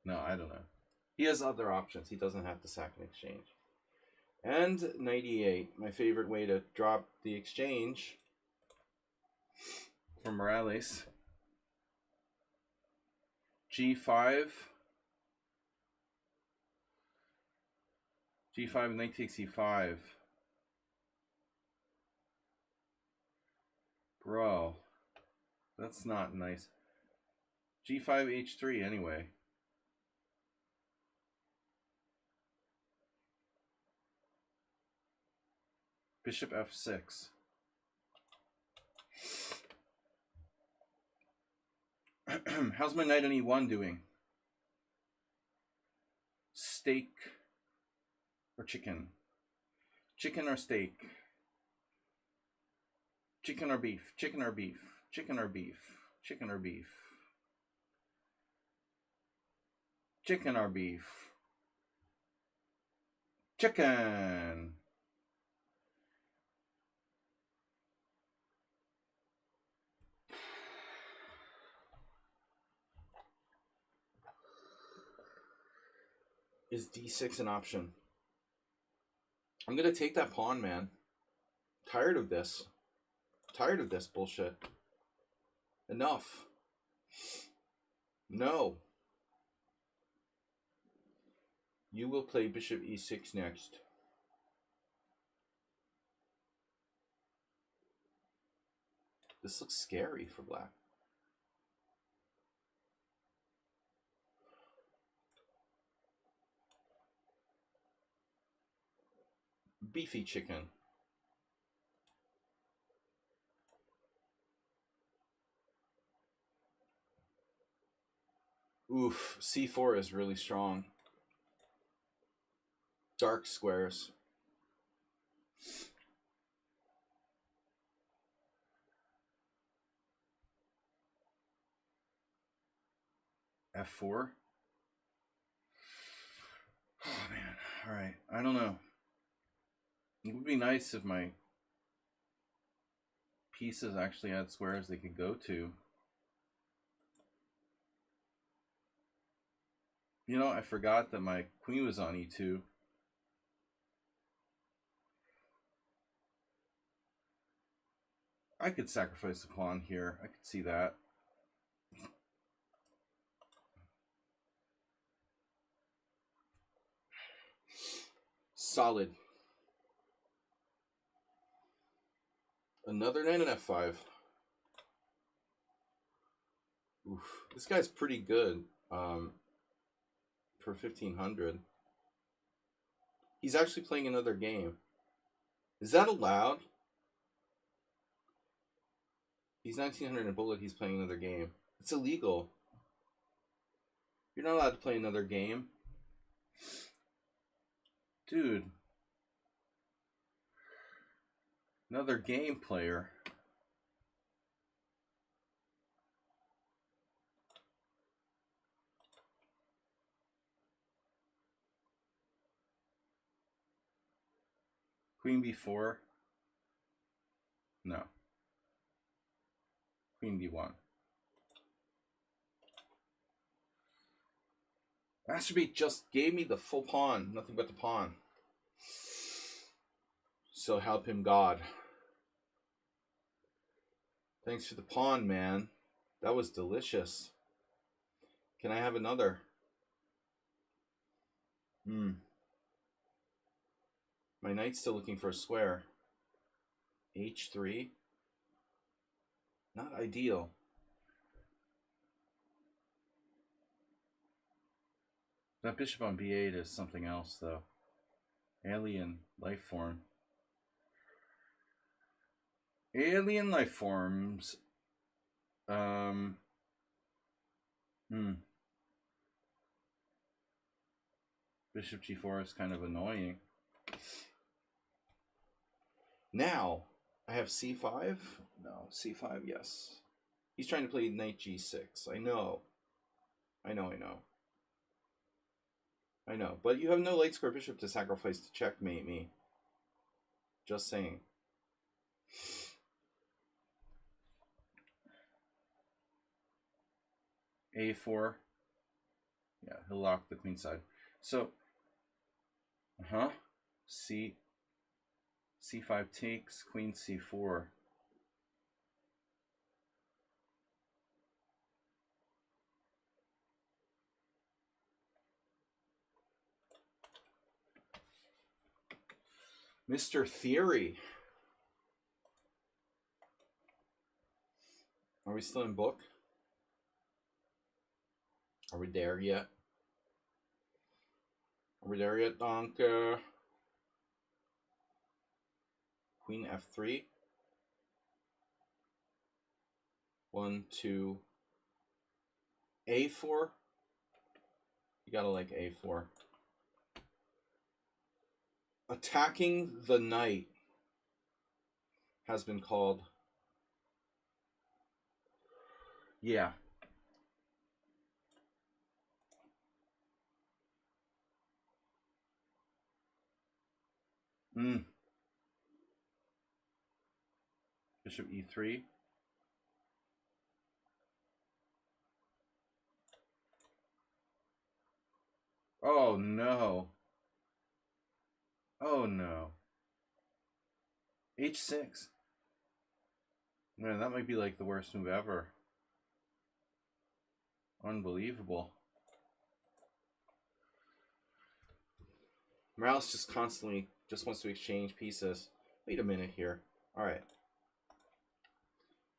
No, I don't know. He has other options. He doesn't have to sack an exchange. And 98, my favorite way to drop the exchange. For Morales. G5. G5 and knight takes E5. Bro. That's not nice. G5, H3 anyway. Bishop F6. How's my knight on E1 doing? Steak or chicken? Chicken or steak? Chicken or beef? Chicken or beef? Chicken or beef? Chicken or beef? Chicken or beef? Chicken! Is D6 an option? I'm going to take that pawn, man. Tired of this. Tired of this bullshit. Enough. No. You will play bishop e6 next. This looks scary for black. Beefy chicken. Oof, c4 is really strong. Dark squares. F4. Oh man, alright, I don't know. It would be nice if my pieces actually had squares they could go to. You know, I forgot that my queen was on E2. I could sacrifice the pawn here. I could see that. Solid. Another knight on F5. Oof. This guy's pretty good for 1500. He's actually playing another game. Is that allowed? He's 1900 in bullet. He's playing another game. It's illegal. You're not allowed to play another game. Dude. Another game player. Queen b4. No. Queen d1. Masturbate just gave me the full pawn. Nothing but the pawn. So help him God. Thanks for the pawn, man. That was delicious. Can I have another? My knight's still looking for a square. h3. Not ideal. That bishop on b8 is something else, though. Alien life form. Alien life forms. Bishop g4 is kind of annoying. Now, I have c5. No, c5, yes. He's trying to play knight g6. I know. But you have no light square bishop to sacrifice to checkmate me. Just saying. a4. Yeah, he'll lock the queen side. So, c5 takes, queen c4. Mr. Theory. Are we still in book? Are we there yet? Danke. Queen f3. 1, 2. a4. You gotta like a4. Attacking the knight has been called. Yeah. Bishop e3. Oh no. Oh no. h6. Man, that might be like the worst move ever. Unbelievable. Morales just constantly wants to exchange pieces. Wait a minute here. Alright.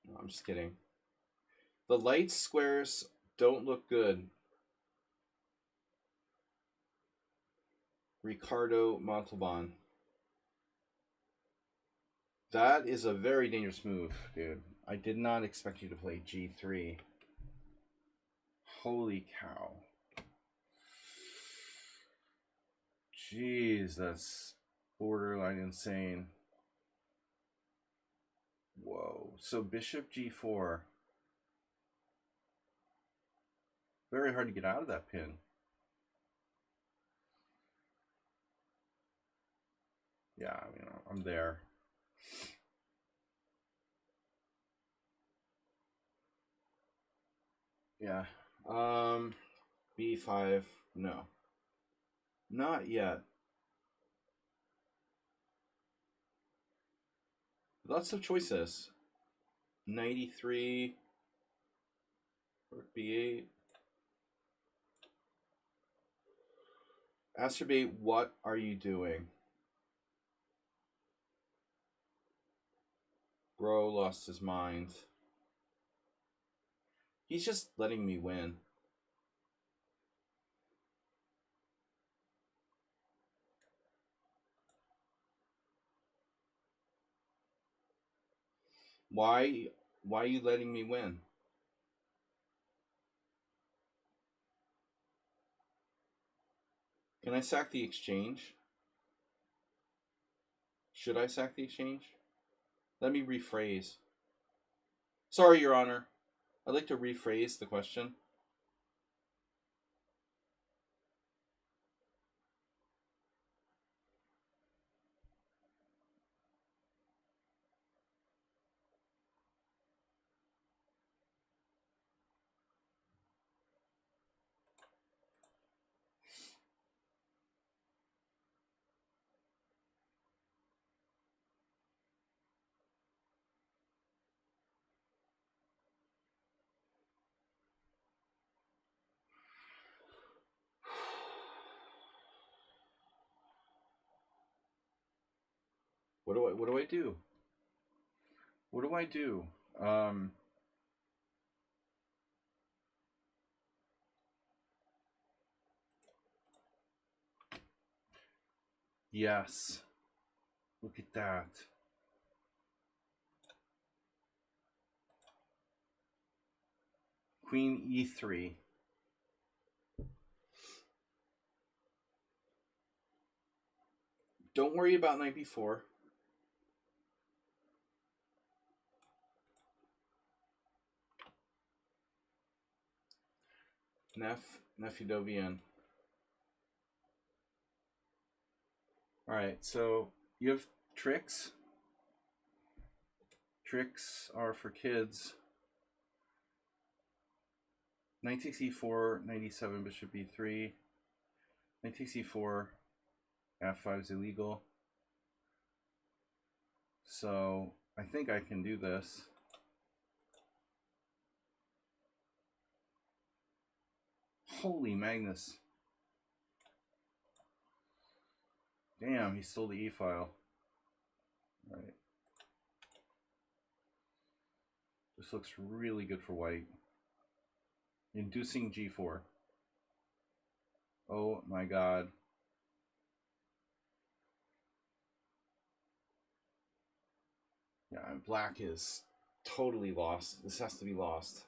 No, I'm just kidding. The light squares don't look good. Ricardo Montalban. That is a very dangerous move, dude. I did not expect you to play g3. Holy cow. Jeez, that's borderline insane. Whoa. So bishop g4. Very hard to get out of that pin. Yeah, I mean, I'm there. Yeah. b5. No. Not yet. Lots of choices. Knight e3. Rook b8. Astrobate, what are you doing? Bro lost his mind. He's just letting me win. Why are you letting me win? Can I sack the exchange? Should I sack the exchange? Let me rephrase. Sorry, Your Honor. I'd like to rephrase the question. What do I do? What do I do? Yes. Look at that. Queen e3. Don't worry about knight b4. Nephew Dovian. Alright, so you have tricks. Tricks are for kids. Knight takes e4, knight e7, bishop b3. Knight takes e4, f5 is illegal. So I think I can do this. Holy Magnus. Damn, he stole the e-file. Alright. This looks really good for white. Inducing g4. Oh my god. Yeah, black is totally lost. This has to be lost.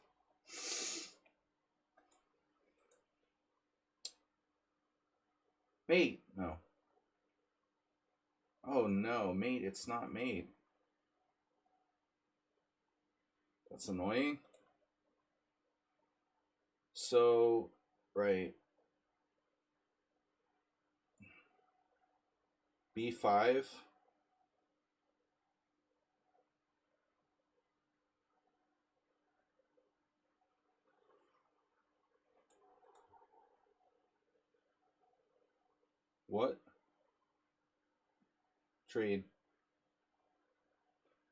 Mate! No. Oh no, mate, it's not mate. That's annoying. So, right. b5. What? Trade.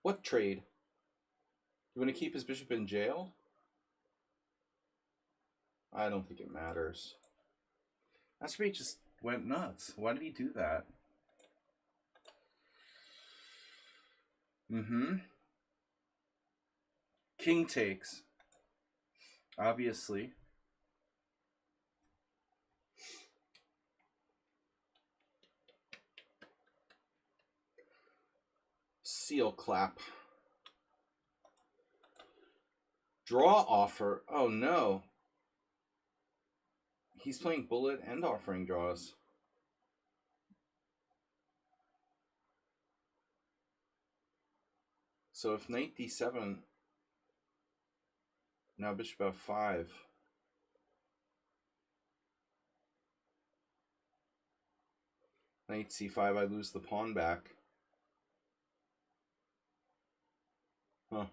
What trade? You want to keep his bishop in jail? I don't think it matters. Asprey just went nuts. Why did he do that? King takes. Obviously. Seal clap. Draw offer. Oh no. He's playing bullet and offering draws. So if knight d7, now bishop f5. Knight c5, I lose the pawn back. Huh.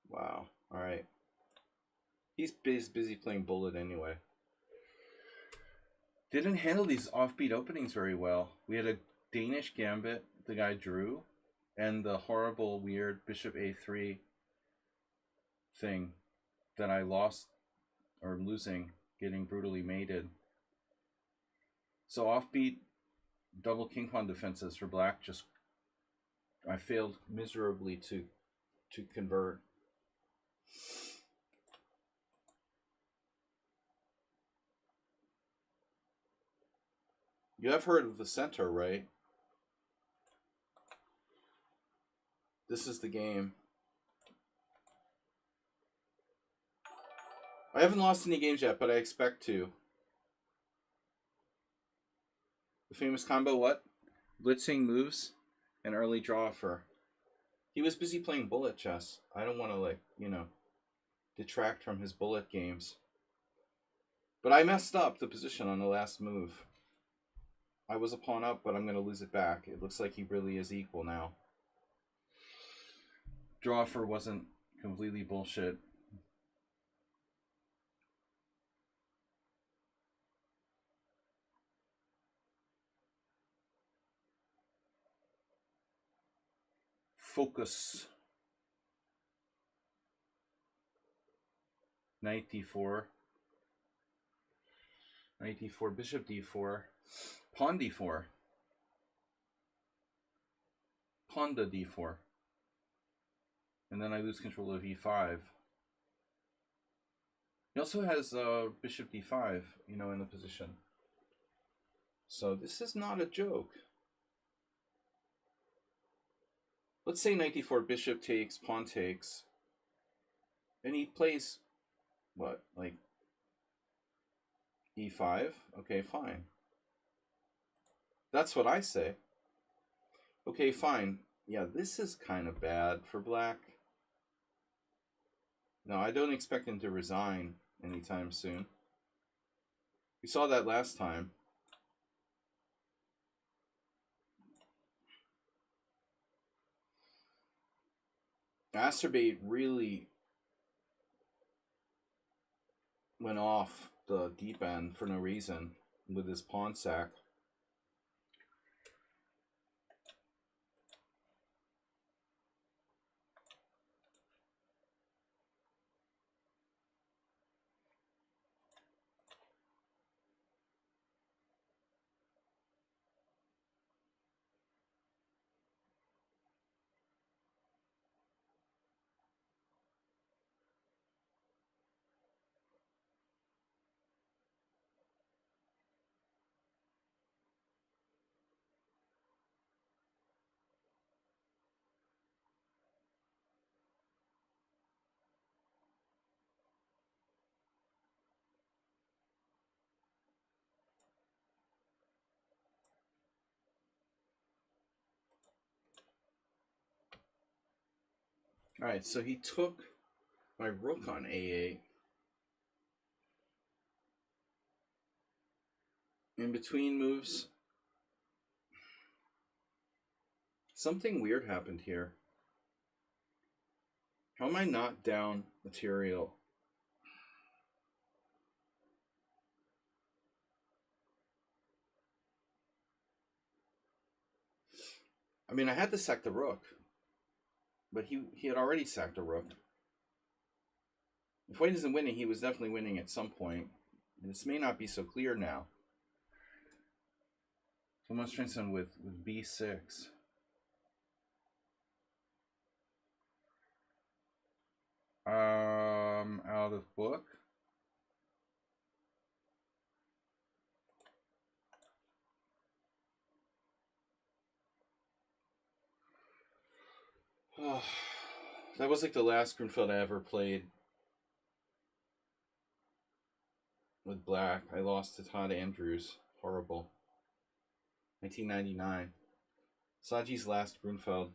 Wow. Alright. He's busy playing bullet anyway. Didn't handle these offbeat openings very well. We had a Danish gambit the guy drew, and the horrible, weird bishop a3 thing that I lost, or losing, getting brutally mated. So offbeat double king pawn defenses for black, just I failed miserably to convert. You have heard of the center, right? This is the game. I haven't lost any games yet, but I expect to. The famous combo, what? Blitzing moves and early draw offer. He was busy playing bullet chess. I don't want to, detract from his bullet games. But I messed up the position on the last move. I was a pawn up, but I'm going to lose it back. It looks like he really is equal now. Draw offer wasn't completely bullshit. Focus. Knight d4. Knight d4, bishop d4, pawn d4. pawn to d4. And then I lose control of e5. He also has bishop d5, you know, in the position. So this is not a joke. Let's say knight d4, bishop takes, pawn takes. And he plays, what, like e5? Okay, fine. That's what I say. Okay, fine. Yeah, this is kind of bad for black. No, I don't expect him to resign anytime soon. We saw that last time. Acerbate really went off the deep end for no reason with his pawn sack. Alright, so he took my rook on a8. In between moves, something weird happened here. How am I not down material? I mean, I had to sack the rook, but he had already sacked a rook. If white isn't winning, he was definitely winning at some point. This may not be so clear now. So I'm going to strengthen with b6. Out of book. Oh, that was like the last Grunfeld I ever played with black. I lost to Todd Andrews. Horrible. 1999. Slaggie's last Grunfeld.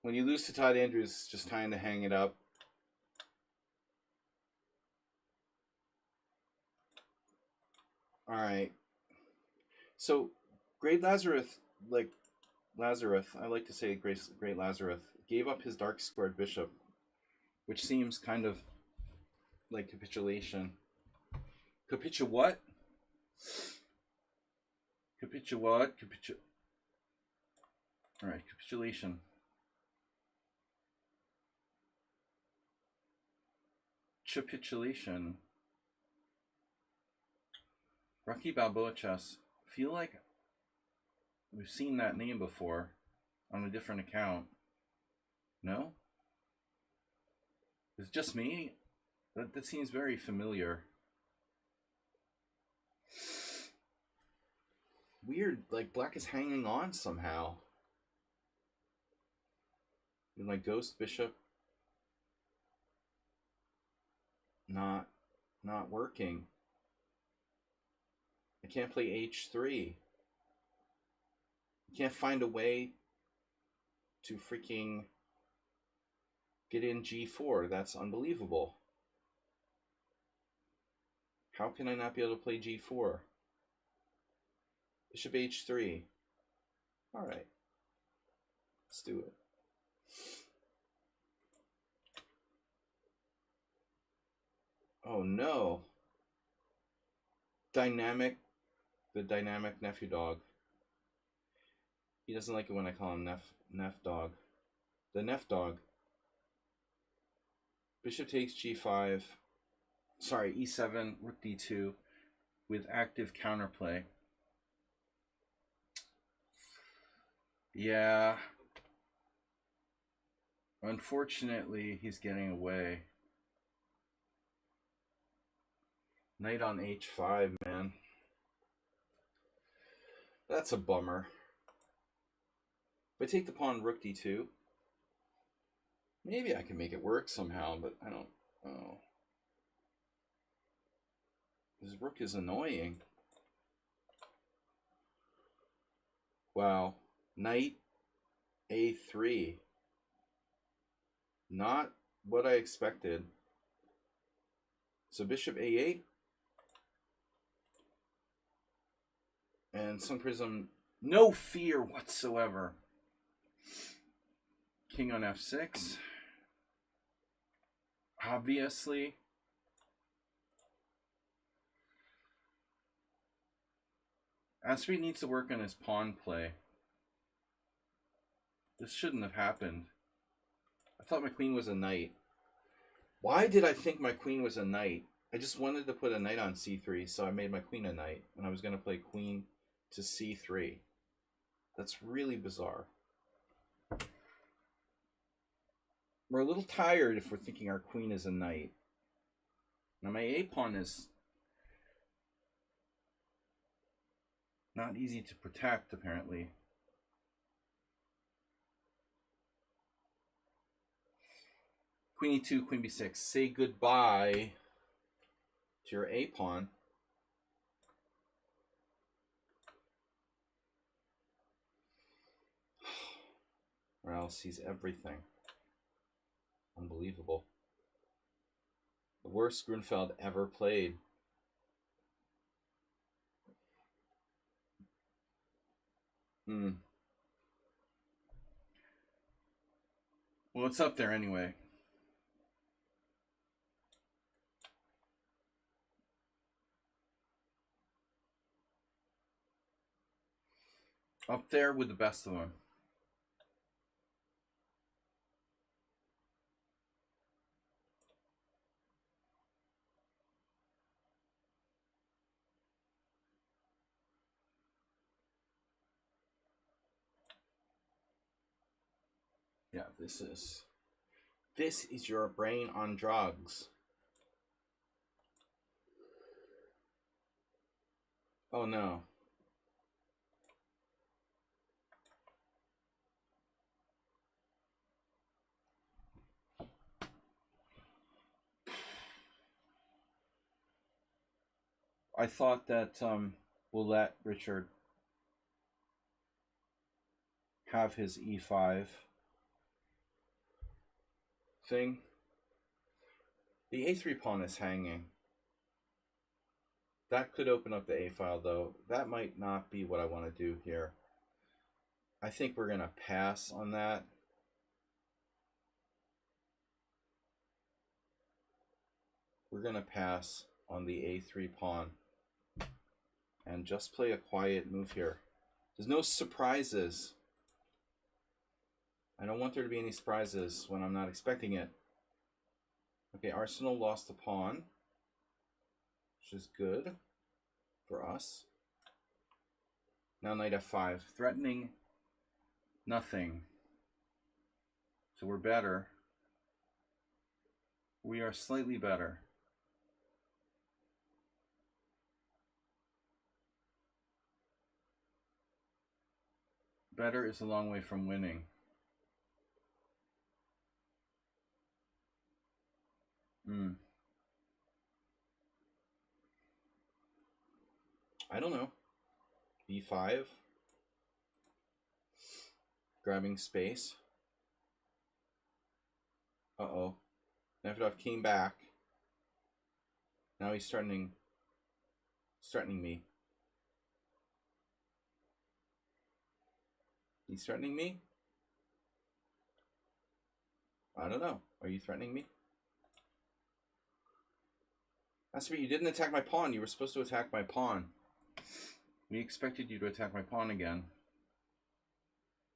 When you lose to Todd Andrews, it's just time to hang it up. All right. So, Great Lazarus, I like to say Great Lazarus, gave up his dark squared bishop, which seems kind of like capitulation. What? What? All right, capitulation. Capitulation. Rocky Balboa chess. Feel like we've seen that name before on a different account. No? Is it just me? That seems very familiar. Weird, like black is hanging on somehow. With my ghost bishop not working. I can't play h3. I can't find a way to freaking get in g4. That's unbelievable. How can I not be able to play g4? Bishop h3. All right. Let's do it. Oh no. The dynamic nephew dog. He doesn't like it when I call him Nef dog. The Nef dog. Bishop takes g5. Sorry, e7, rook d2 with active counterplay. Yeah. Unfortunately, he's getting away. Knight on h5, man. That's a bummer. If I take the pawn rook d2, maybe I can make it work somehow, but I don't know. This rook is annoying. Wow. Knight a3. Not what I expected. So bishop a8. And Sun Prism, no fear whatsoever. King on f6. Obviously. Asprey needs to work on his pawn play. This shouldn't have happened. I thought my queen was a knight. Why did I think my queen was a knight? I just wanted to put a knight on c3, so I made my queen a knight, and I was going to play queen to c3. That's really bizarre. We're a little tired if we're thinking our queen is a knight. Now my a-pawn is not easy to protect, apparently. Queen e2, queen b6. Say goodbye to your a-pawn. Morales sees everything. Unbelievable. The worst Grunfeld ever played. Well, it's up there anyway. Up there with the best of them. Yeah, this is your brain on drugs. Oh no. I thought that we'll let Richard have his e5 thing. The a3 pawn is hanging. That could open up the a file, though. That might not be what I want to do here. I think we're going to pass on that. We're going to pass on the a3 pawn and just play a quiet move here. There's no surprises. I don't want there to be any surprises when I'm not expecting it. Okay, Arsenal lost a pawn, which is good for us. Now knight f5. threatening nothing. So we're better. We are slightly better. Better is a long way from winning. I don't know. b5. Grabbing space. Uh-oh. Nefertov came back. Now he's threatening me. He's threatening me? I don't know. Are you threatening me? That's right, you didn't attack my pawn. You were supposed to attack my pawn. We expected you to attack my pawn again.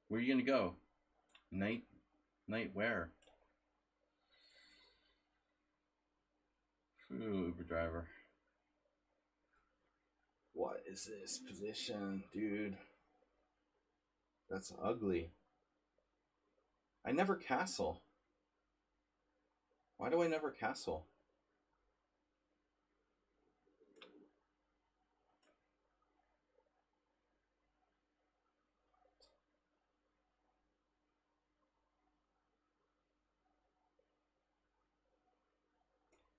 Where are you going to go? Knight where? Ooh, Uber driver. What is this position, dude? That's ugly. I never castle. Why do I never castle?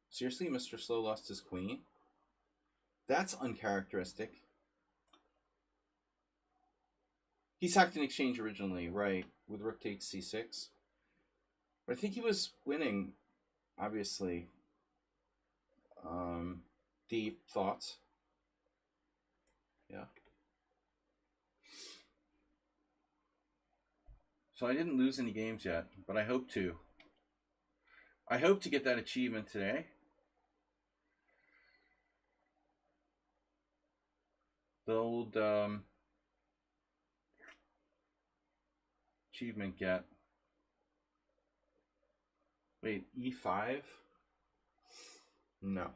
Seriously, Mr. Slow lost his queen? That's uncharacteristic. He sacked an exchange originally, right, with rook takes c6. But I think he was winning, obviously. Deep thoughts. Yeah. So I didn't lose any games yet, but I hope to. I hope to get that achievement today. The old achievement get. Wait, E5? No.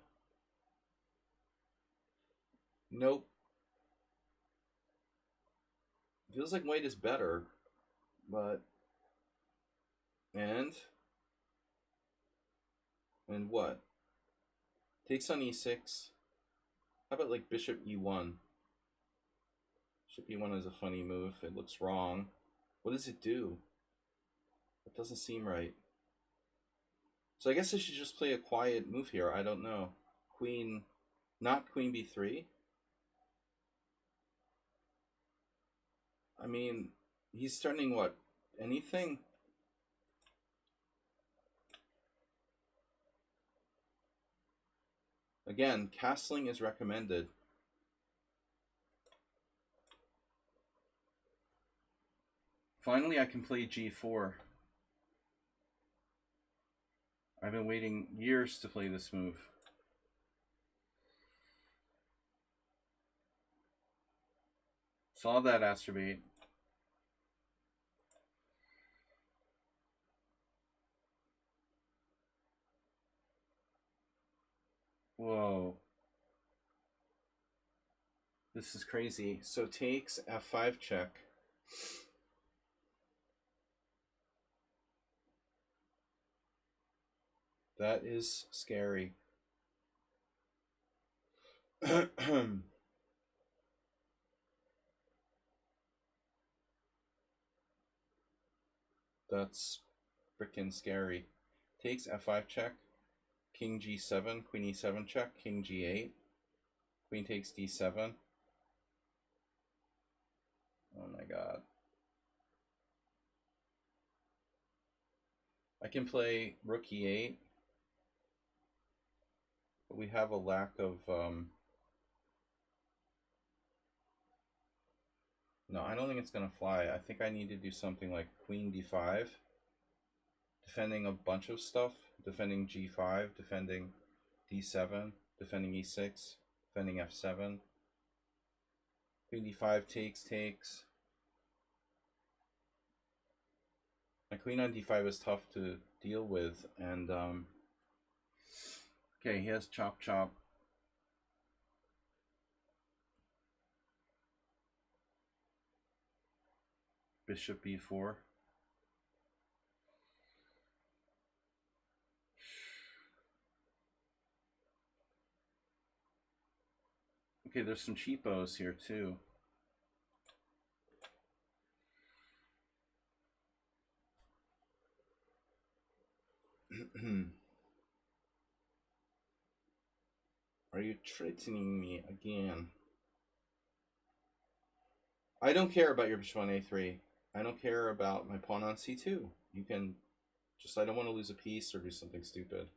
Nope. Feels like white is better, but... And what? Takes on e6. How about like bishop e1? Bishop e1 is a funny move. It looks wrong. What does it do? It doesn't seem right. So I guess I should just play a quiet move here. I don't know. Queen, not queen b3. I mean, he's threatening what? Anything? Again, castling is recommended. Finally, I can play g4. I've been waiting years to play this move. Saw that, Astrobate. Whoa. This is crazy. So takes f5 check. That is scary. That's freaking scary. Takes f5 check. King g7, queen e7 check, king g8. Queen takes d7. Oh my god. I can play rook e8. But we have a lack of... No, I don't think it's going to fly. I think I need to do something like queen d5. Defending a bunch of stuff. Defending g5, defending d7, defending e6, defending f7. Queen d5 takes. My queen on d5 is tough to deal with, and okay, he has chop chop. Bishop b4. Okay, there's some cheapos here too. Are you threatening me again? I don't care about your bishop on a3. I don't care about my pawn on c2. You can just, I don't want to lose a piece or do something stupid.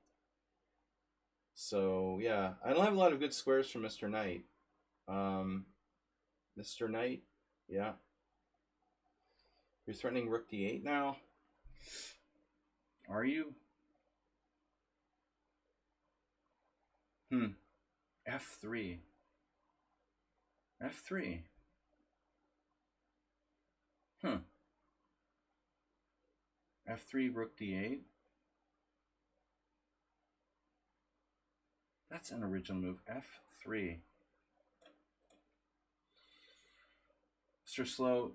So, yeah, I don't have a lot of good squares from Mr. Knight. Mr. Knight, yeah. You're threatening rook d8 now? Are you? F3. F3. F3, rook d8. That's an original move. F3. Mr. Slow,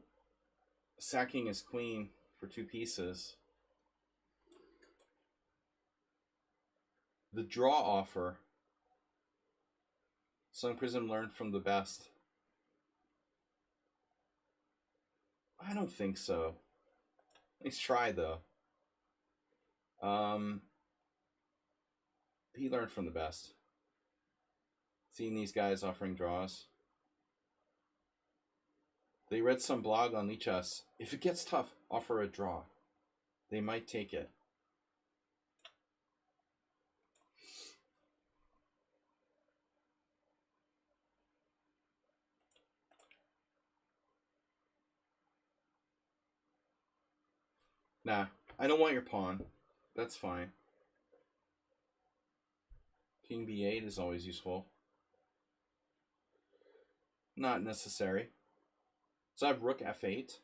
sacking his queen for 2 pieces. The draw offer. Sun Prism learned from the best. I don't think so. Nice try, though. He learned from the best. Seeing these guys offering draws. They read some blog on Lichess. If it gets tough, offer a draw. They might take it. Nah, I don't want your pawn. That's fine. King b8 is always useful. Not necessary. So I have rook f8.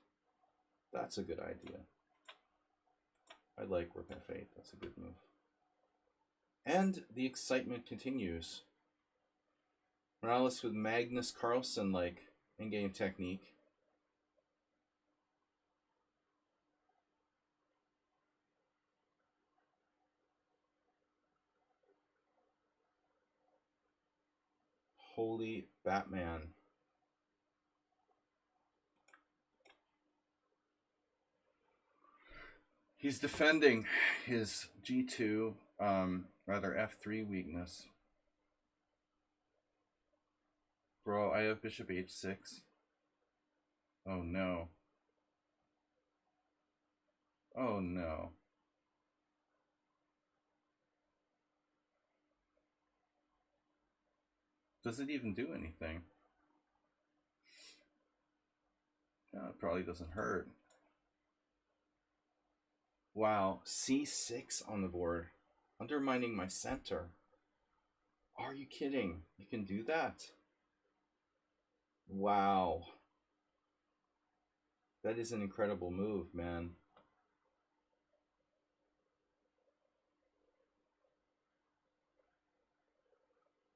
That's a good idea. I like rook f8. That's a good move. And the excitement continues. Morales with Magnus Carlsen-like in-game technique. Holy Batman. He's defending his G2, rather F3 weakness. Bro, I have bishop H6. Oh no. Oh no. Does it even do anything? No, it probably doesn't hurt. Wow, C6 on the board. Undermining my center. Are you kidding? You can do that? Wow. That is an incredible move, man.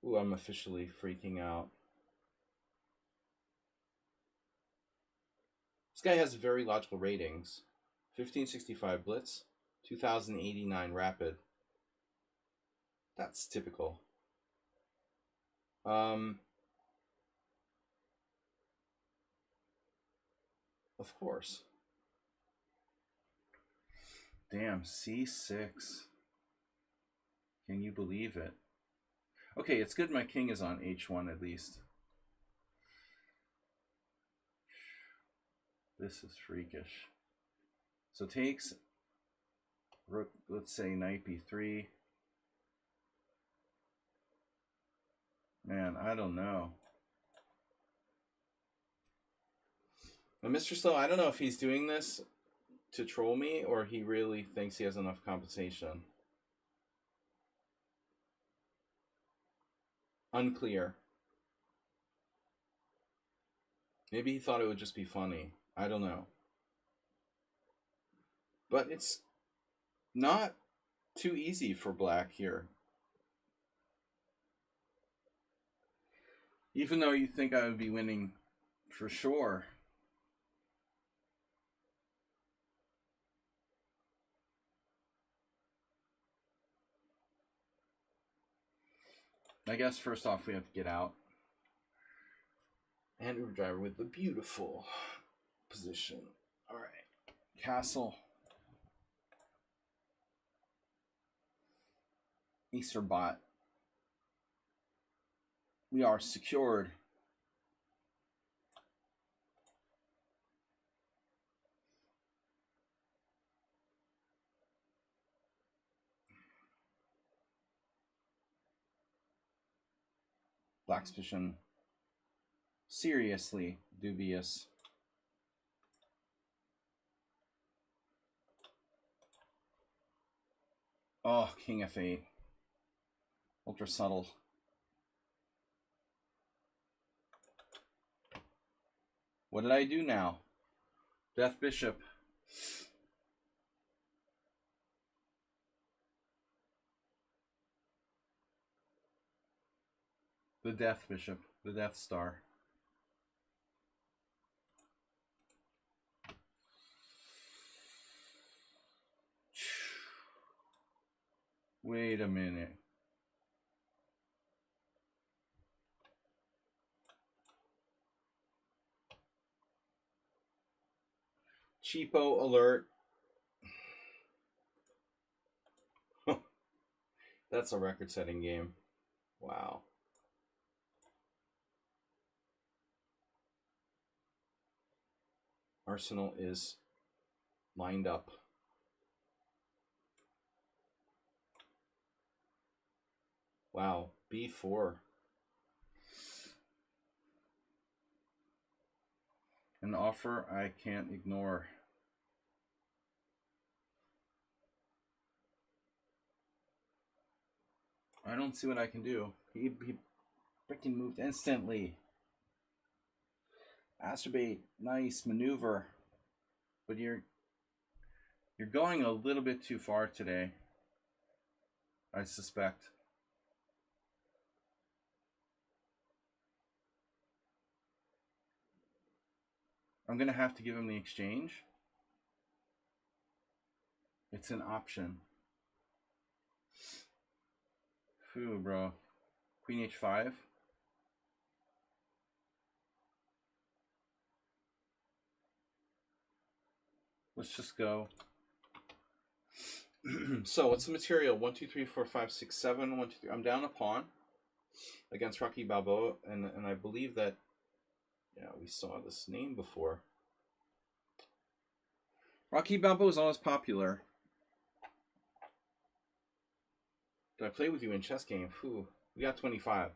Ooh, I'm officially freaking out. This guy has very logical ratings. 1565 Blitz, 2089 Rapid. That's typical. Of course. Damn, C6. Can you believe it? Okay, it's good my king is on H1 at least. This is freakish. So takes rook, let's say knight b3. Man, I don't know. And Mr. Slow, I don't know if he's doing this to troll me or he really thinks he has enough compensation. Unclear. Maybe he thought it would just be funny. I don't know. But it's not too easy for black here. Even though you think I would be winning for sure. I guess first off we have to get out. And Uber Driver with the beautiful position. All right. Castle. Easterbot. We are secured. Black's position seriously dubious. Oh, king f8. Ultra subtle. What did I do now? Death bishop. The death bishop. The Death Star. Wait a minute. Cheapo alert. That's a record-setting game. Wow. Arsenal is lined up. Wow, B4. An offer I can't ignore. I don't see what I can do. He freaking moved instantly. Astrobate, nice maneuver. But you're going a little bit too far today, I suspect. I'm going to have to give him the exchange. It's an option. Phew, bro. Queen H5. Let's just go. So what's the material? 1, 2, 3, 4, 5, 6, 7. 1, 2, 3. I'm down a pawn against Rocky Balboa, and I believe that, yeah, we saw this name before. Rocky Balboa is always popular. Did I play with you in chess game? Whew. We got 25.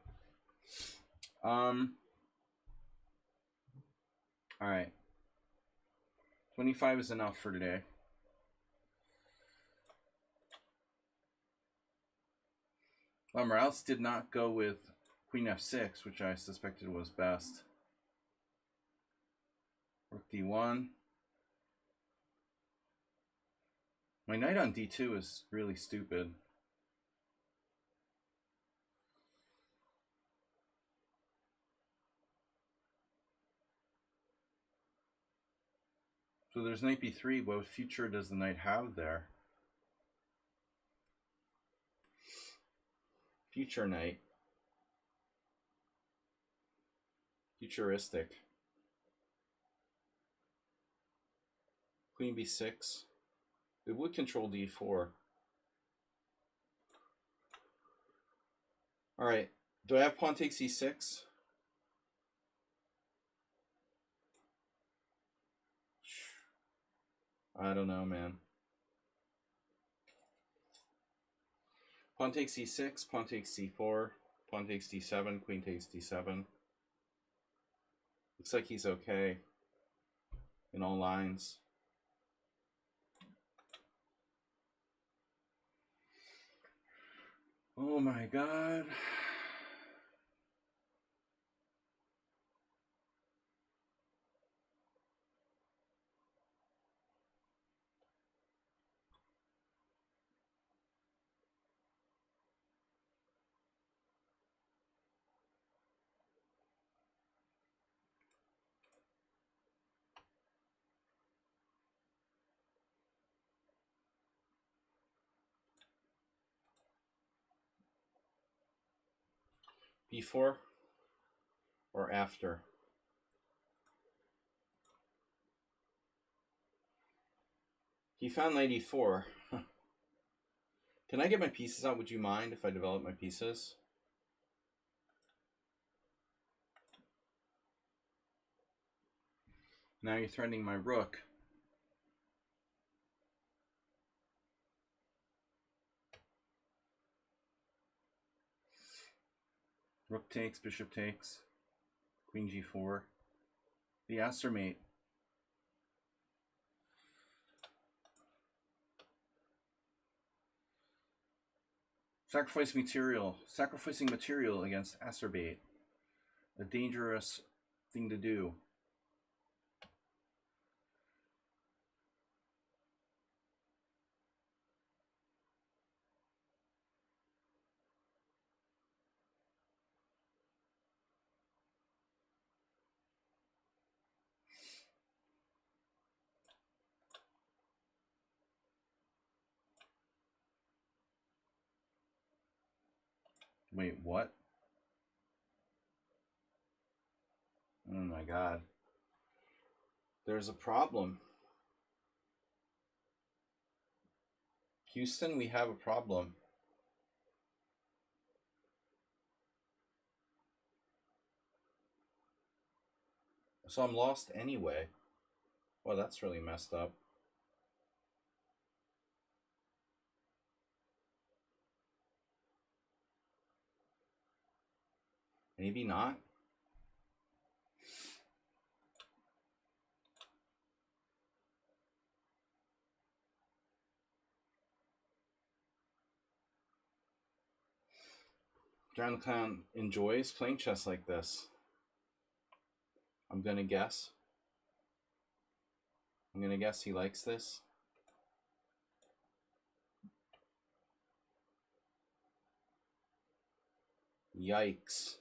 All right. 25 is enough for today. Morales did not go with Queen F6, which I suspected was best. Rook D1. My knight on D2 is really stupid. So there's knight B3. What future does the knight have there? Future knight. Futuristic. Queen B6. It would control D4. Alright. Do I have pawn takes E6? I don't know, man. Pawn takes E6, pawn takes C4, pawn takes D7, queen takes D7. Looks like he's okay in all lines. Oh my god. Before or after? He found 94. Can I get my pieces out? Would you mind if I develop my pieces? Now you're threatening my rook. Rook takes, bishop takes, queen g4. The Aster mate. Sacrificing material against Acerbate. A dangerous thing to do. Wait, what? Oh my god. There's a problem. Houston, we have a problem. So I'm lost anyway. Well, that's really messed up. Maybe not. John the Clown enjoys playing chess like this. I'm gonna guess. I'm gonna guess he likes this. Yikes.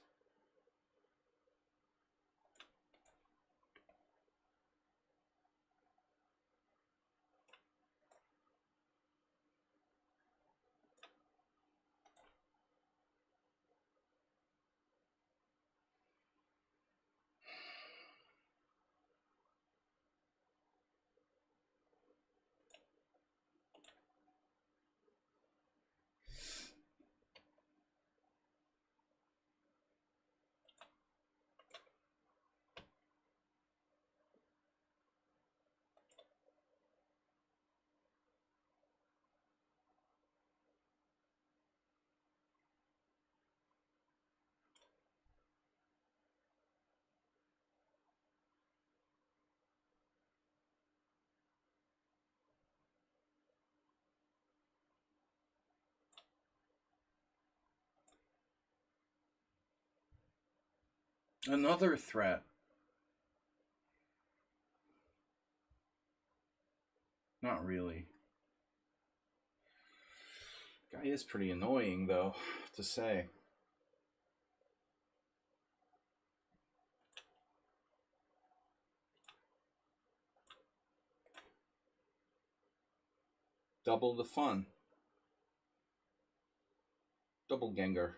Another threat. Not really. Guy is pretty annoying, though, to say. Double the fun. Double Gengar.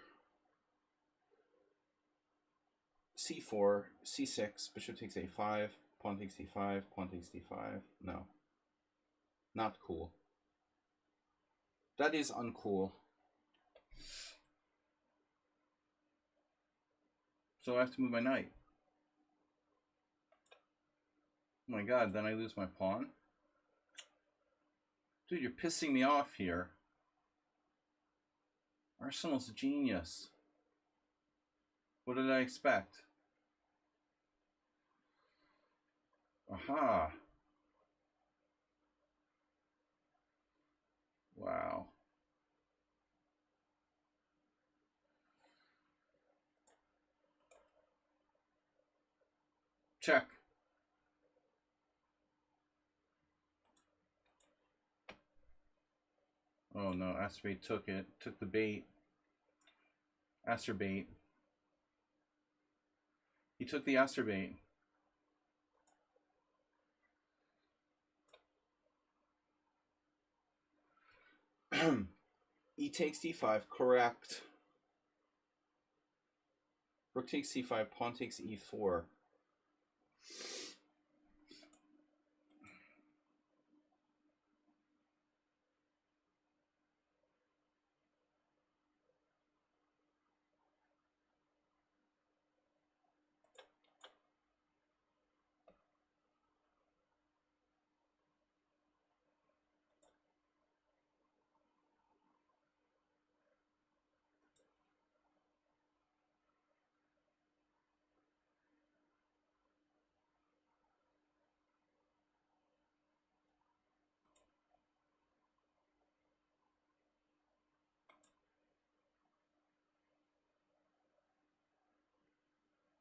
C4, C6, bishop takes A5, pawn takes D5, pawn takes D5. No. Not cool. That is uncool. So I have to move my knight. Oh my god, then I lose my pawn? Dude, you're pissing me off here. Arsenal's a genius. What did I expect? Aha. Wow. Check. Oh no, Asterbait took it. Took the bait. Asterbait. He took the Asterbait. E takes D5, correct. Rook takes C5, pawn takes E4.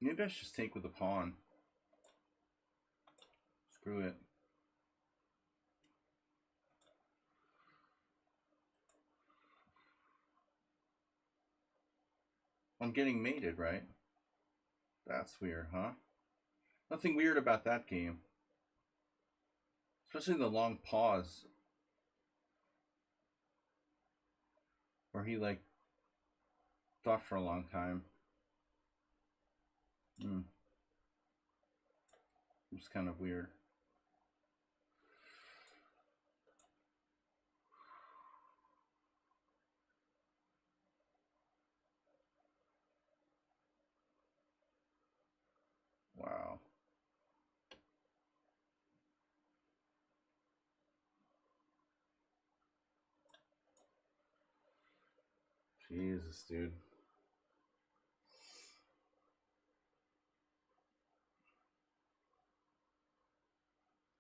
Maybe I should just take with the pawn. Screw it. I'm getting mated, right? That's weird, huh? Nothing weird about that game. Especially the long pause. Where he, like, Thought for a long time. It's kind of weird. Wow. Jesus, dude.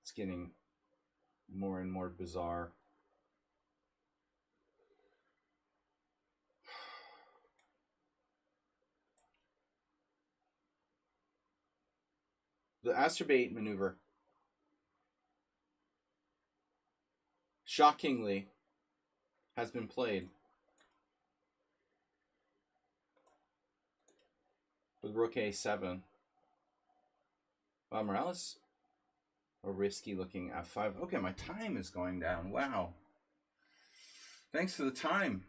It's getting more and more bizarre. The Astrobate maneuver, shockingly, has been played with Rook A7. Wow, Morales, a risky looking F5. Okay, my time is going down. Wow. Thanks for the time.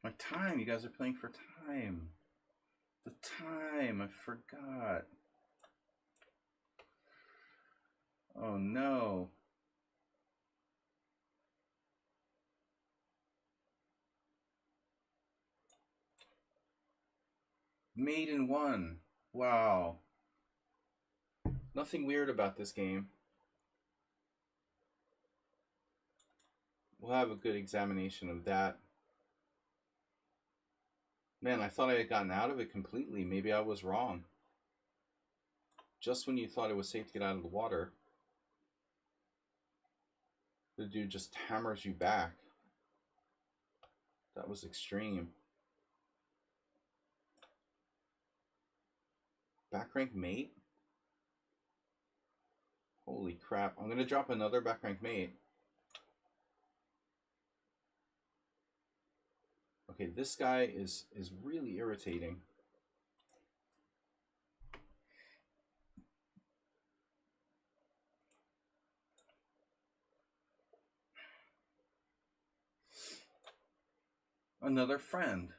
My time. You guys are playing for time. The time. I forgot. Oh no. Mate in 1. Wow. Nothing weird about this game. We'll have a good examination of that. Man, I thought I had gotten out of it completely. Maybe I was wrong. Just when you thought it was safe to get out of the water, the dude just hammers you back. That was extreme. Back rank mate? Holy crap. I'm going to drop another back rank mate. Okay, this guy is really irritating. Another friend.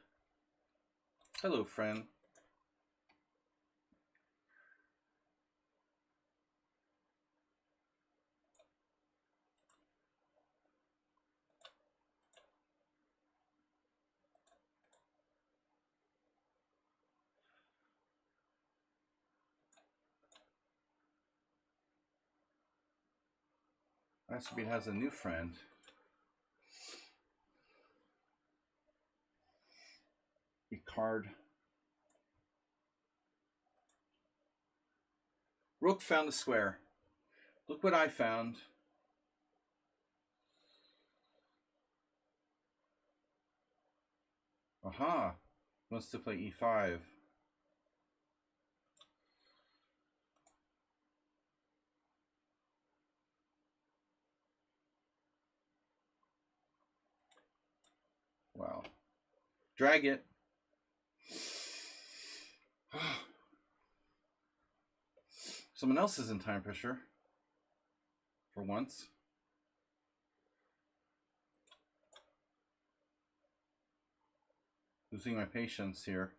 Hello, friend. Astrobate has a new friend. A card. Rook found a square. Look what I found. Aha. Wants to play E5. Wow. Drag it. Someone else is in time pressure. For once. Losing my patience here.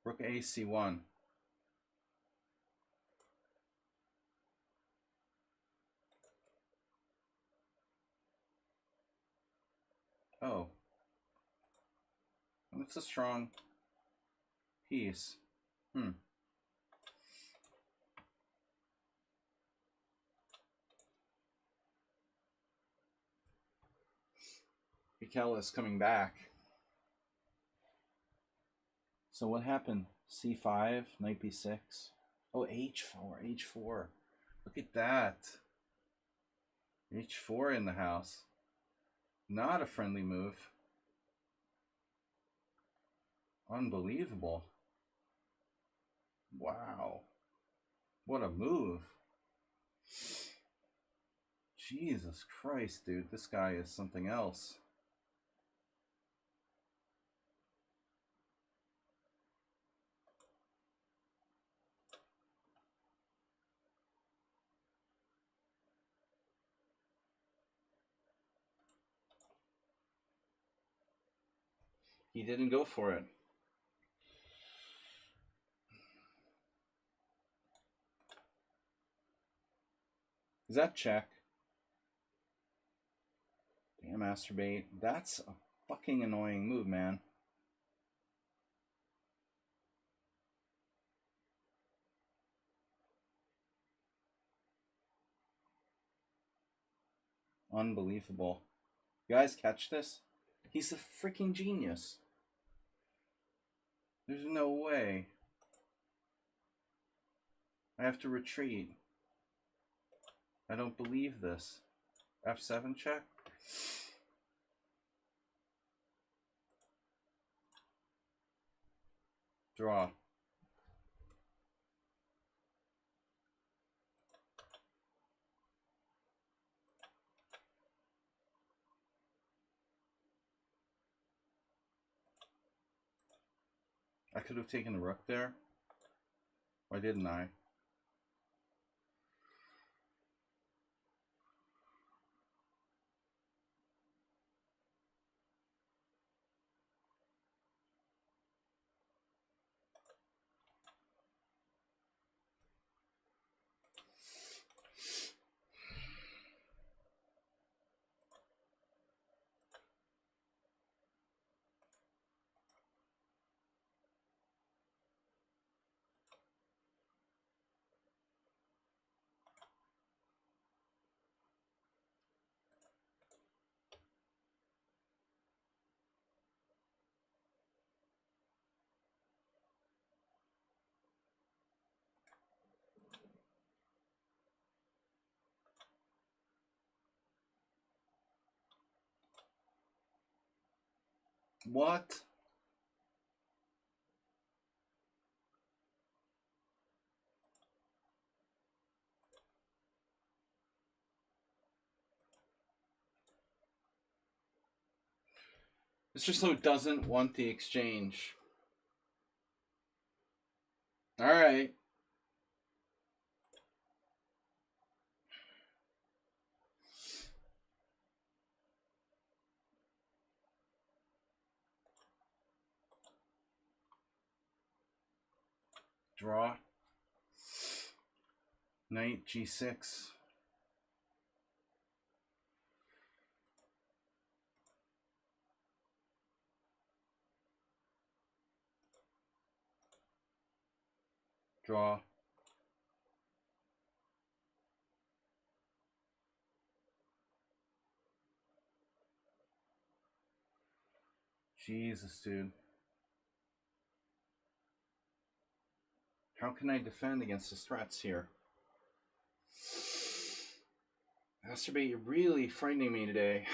Rook A, C1. Oh. That's a strong piece. Mikel is coming back. So what happened? C5, knight B6. Oh, H4, H4. Look at that. H4 in the house. Not a friendly move. Unbelievable. Wow. What a move. Jesus Christ, dude. This guy is something else. He didn't go for it. Is that check? Damn, masturbate. That's a fucking annoying move, man. Unbelievable. You guys catch this? He's a freaking genius. There's no way. I have to retreat. I don't believe this. F7 check? Draw. I could have taken the rook there. Why didn't I? What? Mr. Slow doesn't want the exchange. Alright. Draw. Knight G6. Draw. Jesus, dude. How can I defend against his threats here? Masturbate, you're really frightening me today.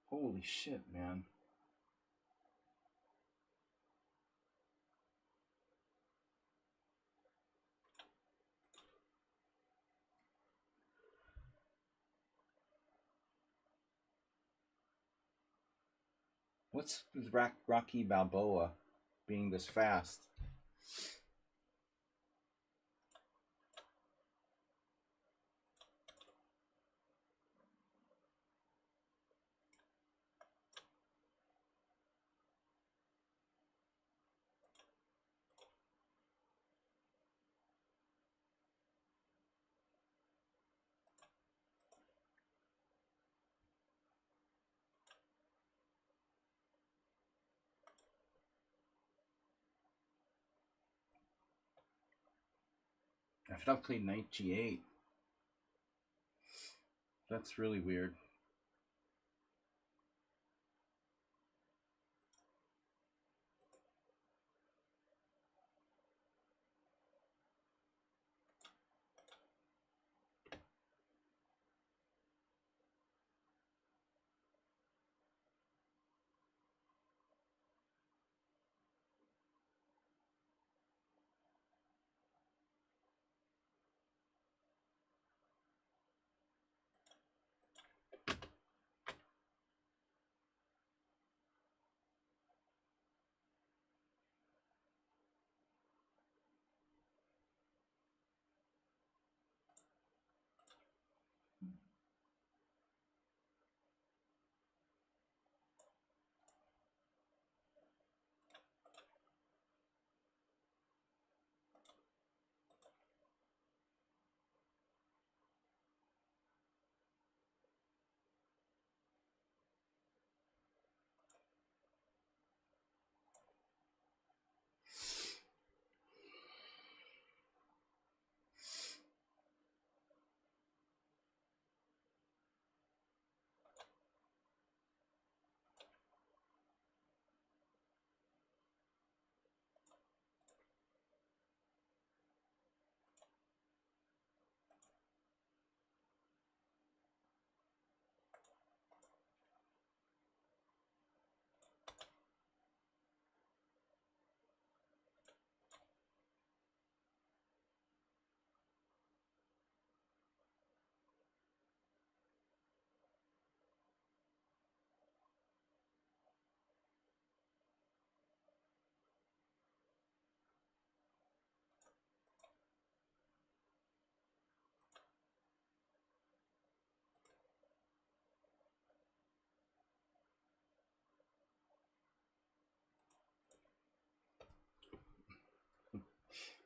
Holy shit, man. What's with Rocky Balboa being this fast? I should have played Knight G8. That's really weird.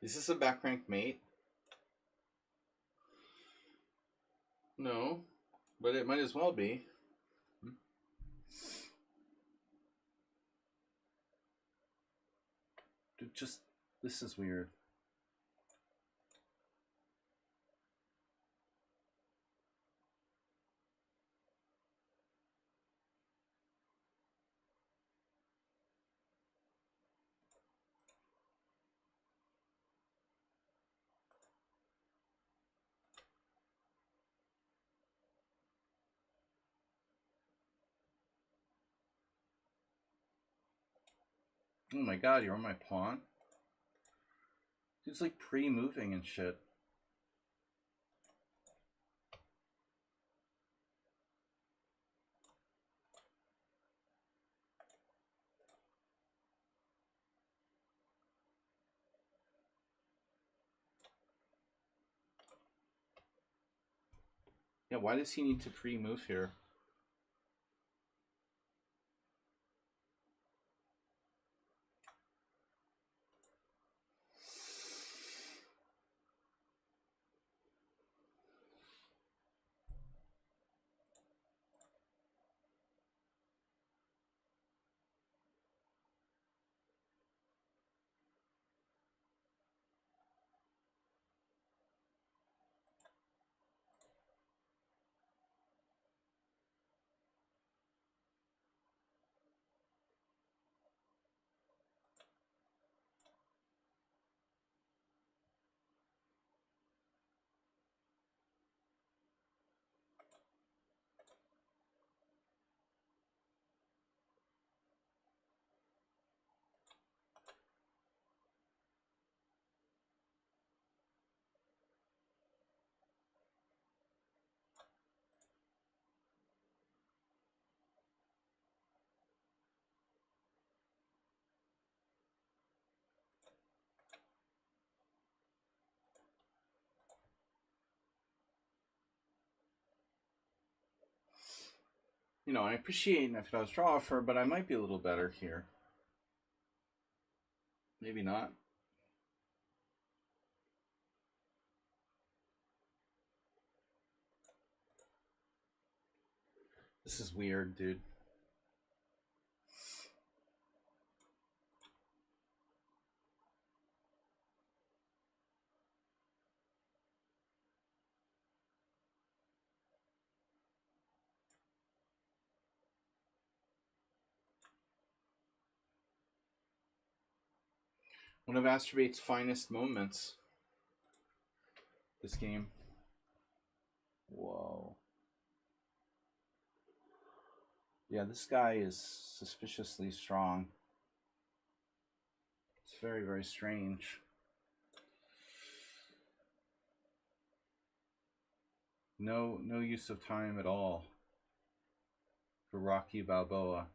Is this a back rank mate? No, but it might as well be. Dude, just this is weird. Oh my god, you're on my pawn? Dude's like pre-moving and shit. Yeah, why does he need to pre-move here? You know, I appreciate if I was draw offer, but I might be a little better here. Maybe not. This is weird, dude. One of Astrobate's finest moments. This game. Whoa. Yeah, this guy is suspiciously strong. It's very, very strange. No use of time at all for Rocky Balboa.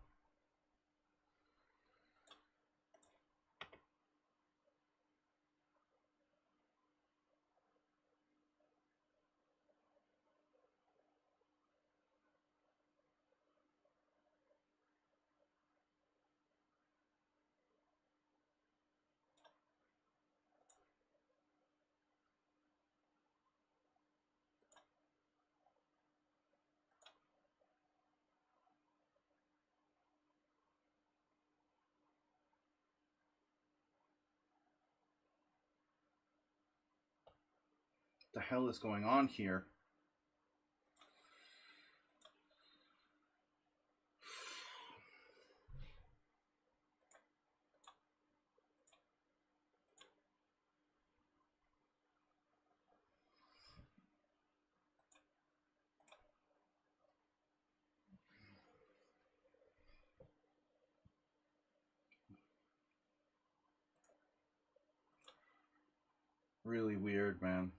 What the hell is going on here? Really weird, man.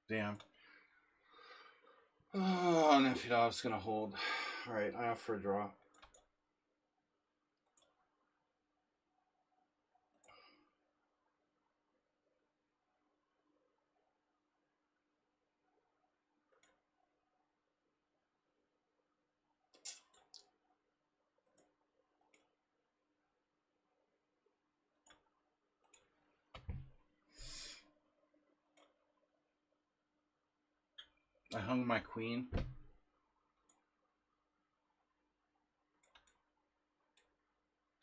Damn. Oh, Nefidov's gonna hold. Alright, I offer a draw. I hung my queen.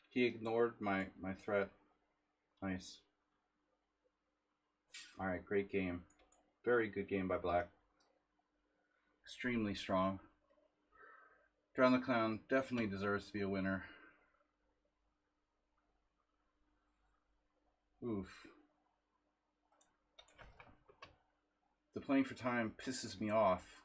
He ignored my threat. Nice. Alright, great game. Very good game by Black. Extremely strong. Drown the Clown definitely deserves to be a winner. Oof. The playing for time pisses me off.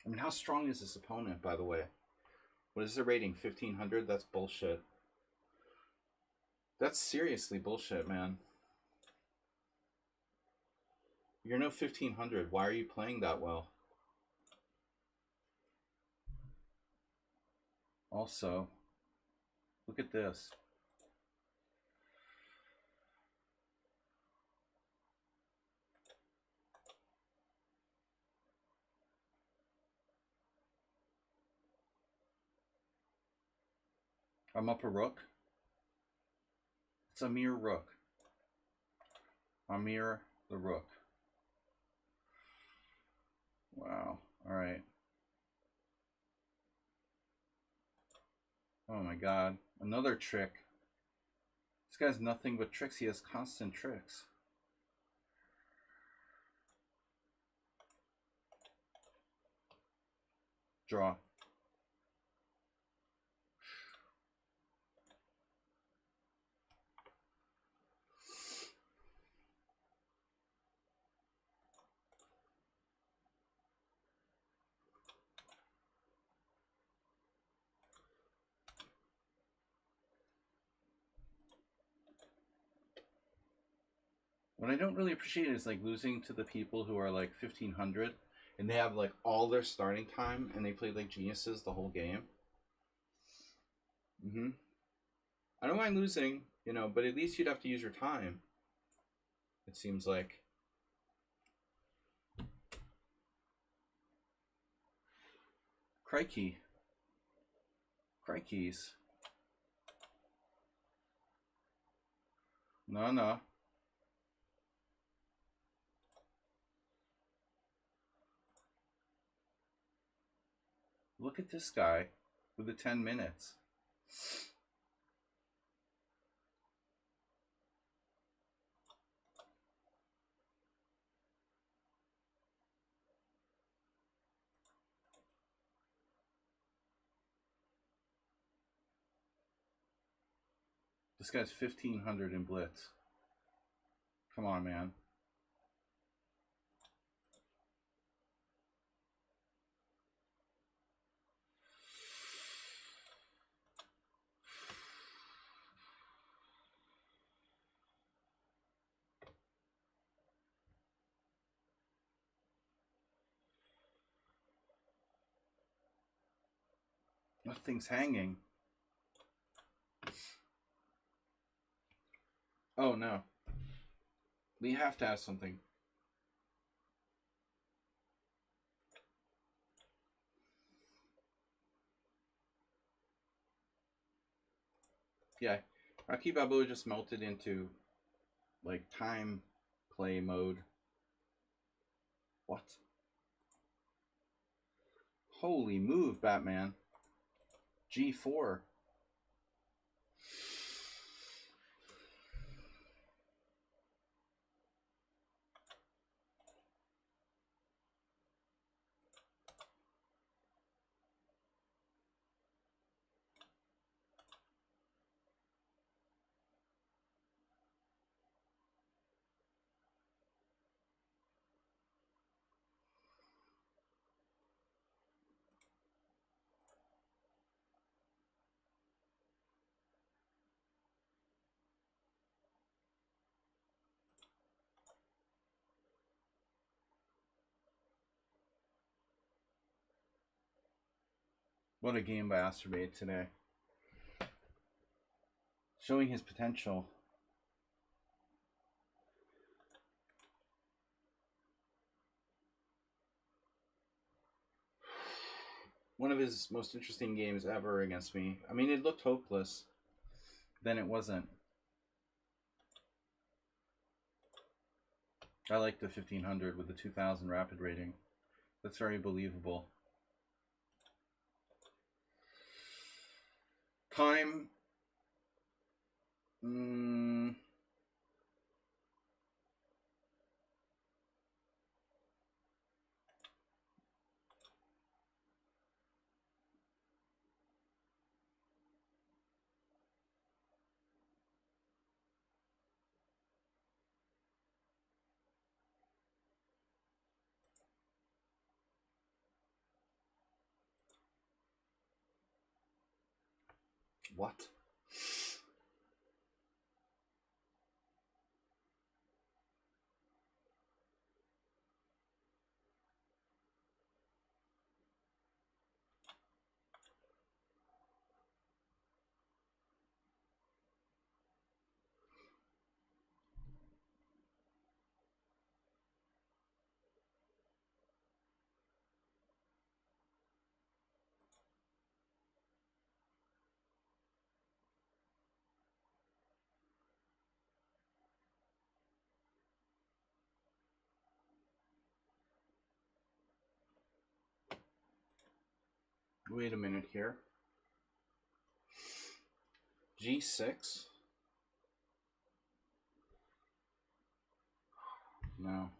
I mean, how strong is this opponent, by the way? What is their rating? 1500? That's bullshit. That's seriously bullshit, man. You're no 1500. Why are you playing that well? Also, look at this. I'm up a rook. It's a mere rook. Amir the rook. Wow. Alright. Oh my god. Another trick. This guy's nothing but tricks. He has constant tricks. Draw. What I don't really appreciate is like losing to the people who are like 1500 and they have like all their starting time and they play like geniuses the whole game. I don't mind losing, you know, but at least you'd have to use your time. It seems like. Crikey. Crikeys. No. Look at this guy with the 10 minutes. This guy's 1500 in blitz. Come on, man. Nothing's hanging. Oh no. We have to have something. Yeah, Rocky Balboa just melted into like time play mode. What? Holy move, Batman. G4. What a game by Asterbate today. Showing his potential. One of his most interesting games ever against me. I mean, it looked hopeless. Then it wasn't. I like the 1500 with the 2000 rapid rating. That's very believable. Time. What? Wait a minute here. G6? No.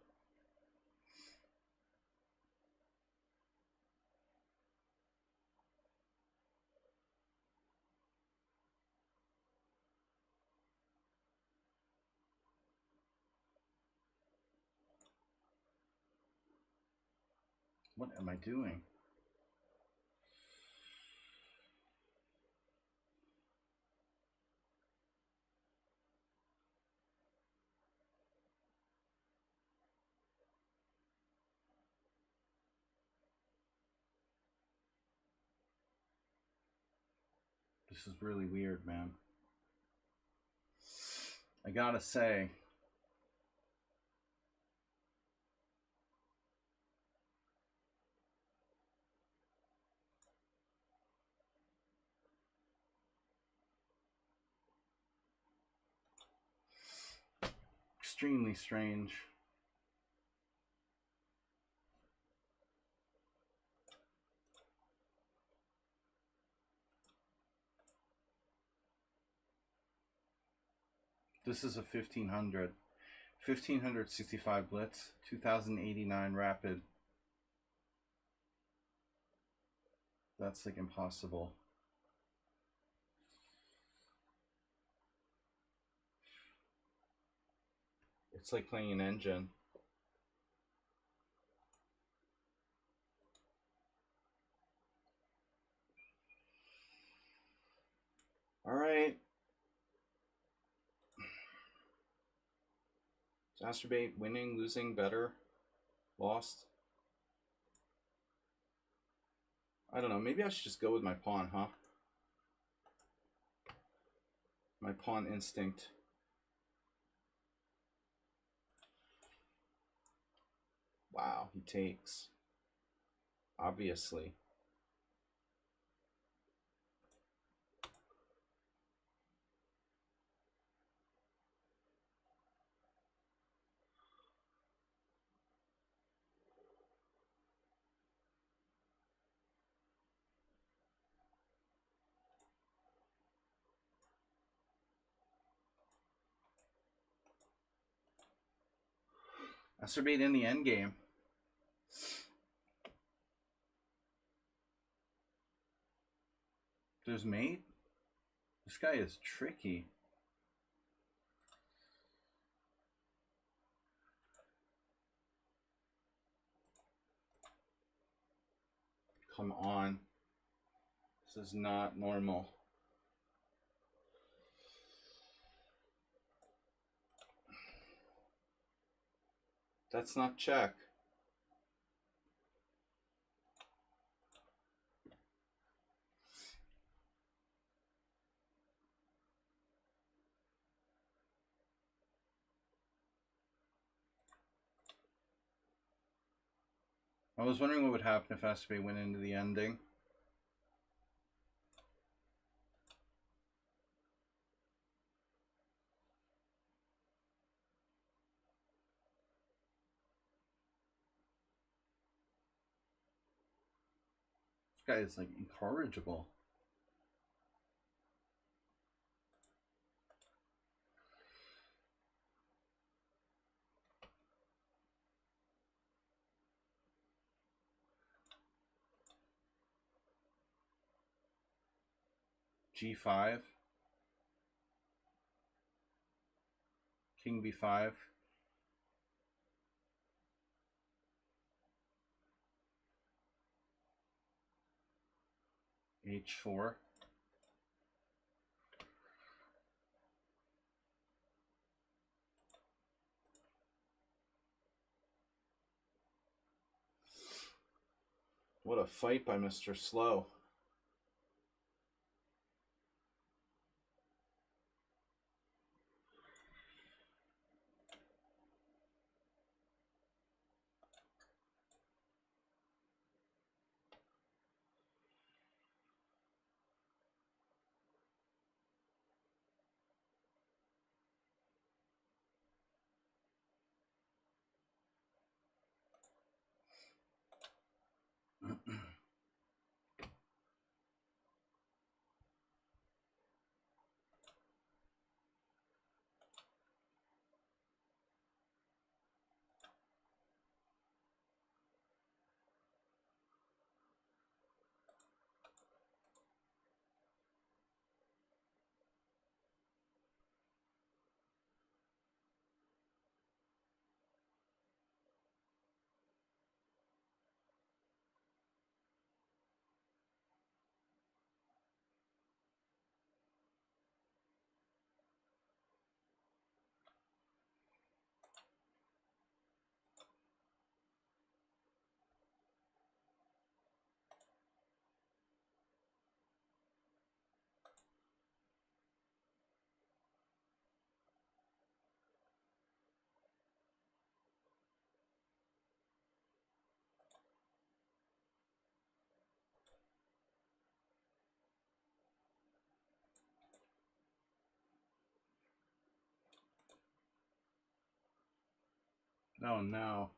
What am I doing? This is really weird, man. I gotta say. Extremely strange. This is a 1500. 1565 Blitz, 2089 Rapid. That's like impossible. It's like playing an engine. All right. Asterbate, winning, losing, better, lost. I don't know. Maybe I should just go with my pawn, huh? My pawn instinct. Wow, he takes. Obviously. Asterbate in the endgame. There's mate. This guy is tricky. Come on. This is not normal. That's not check. I was wondering what would happen if Aspie went into the ending. This guy is like incorrigible. G5. King B5. H4. What a fight by Mr. Slow. Oh no.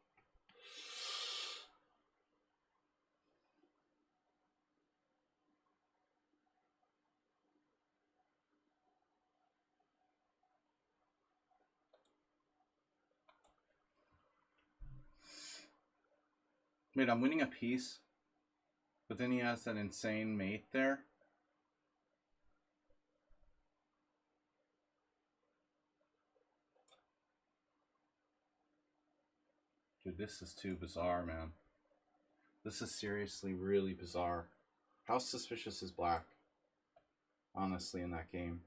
Wait, I'm winning a piece, but then he has that insane mate there. Dude, this is too bizarre, man. This is seriously really bizarre. How suspicious is black? Honestly, in that game.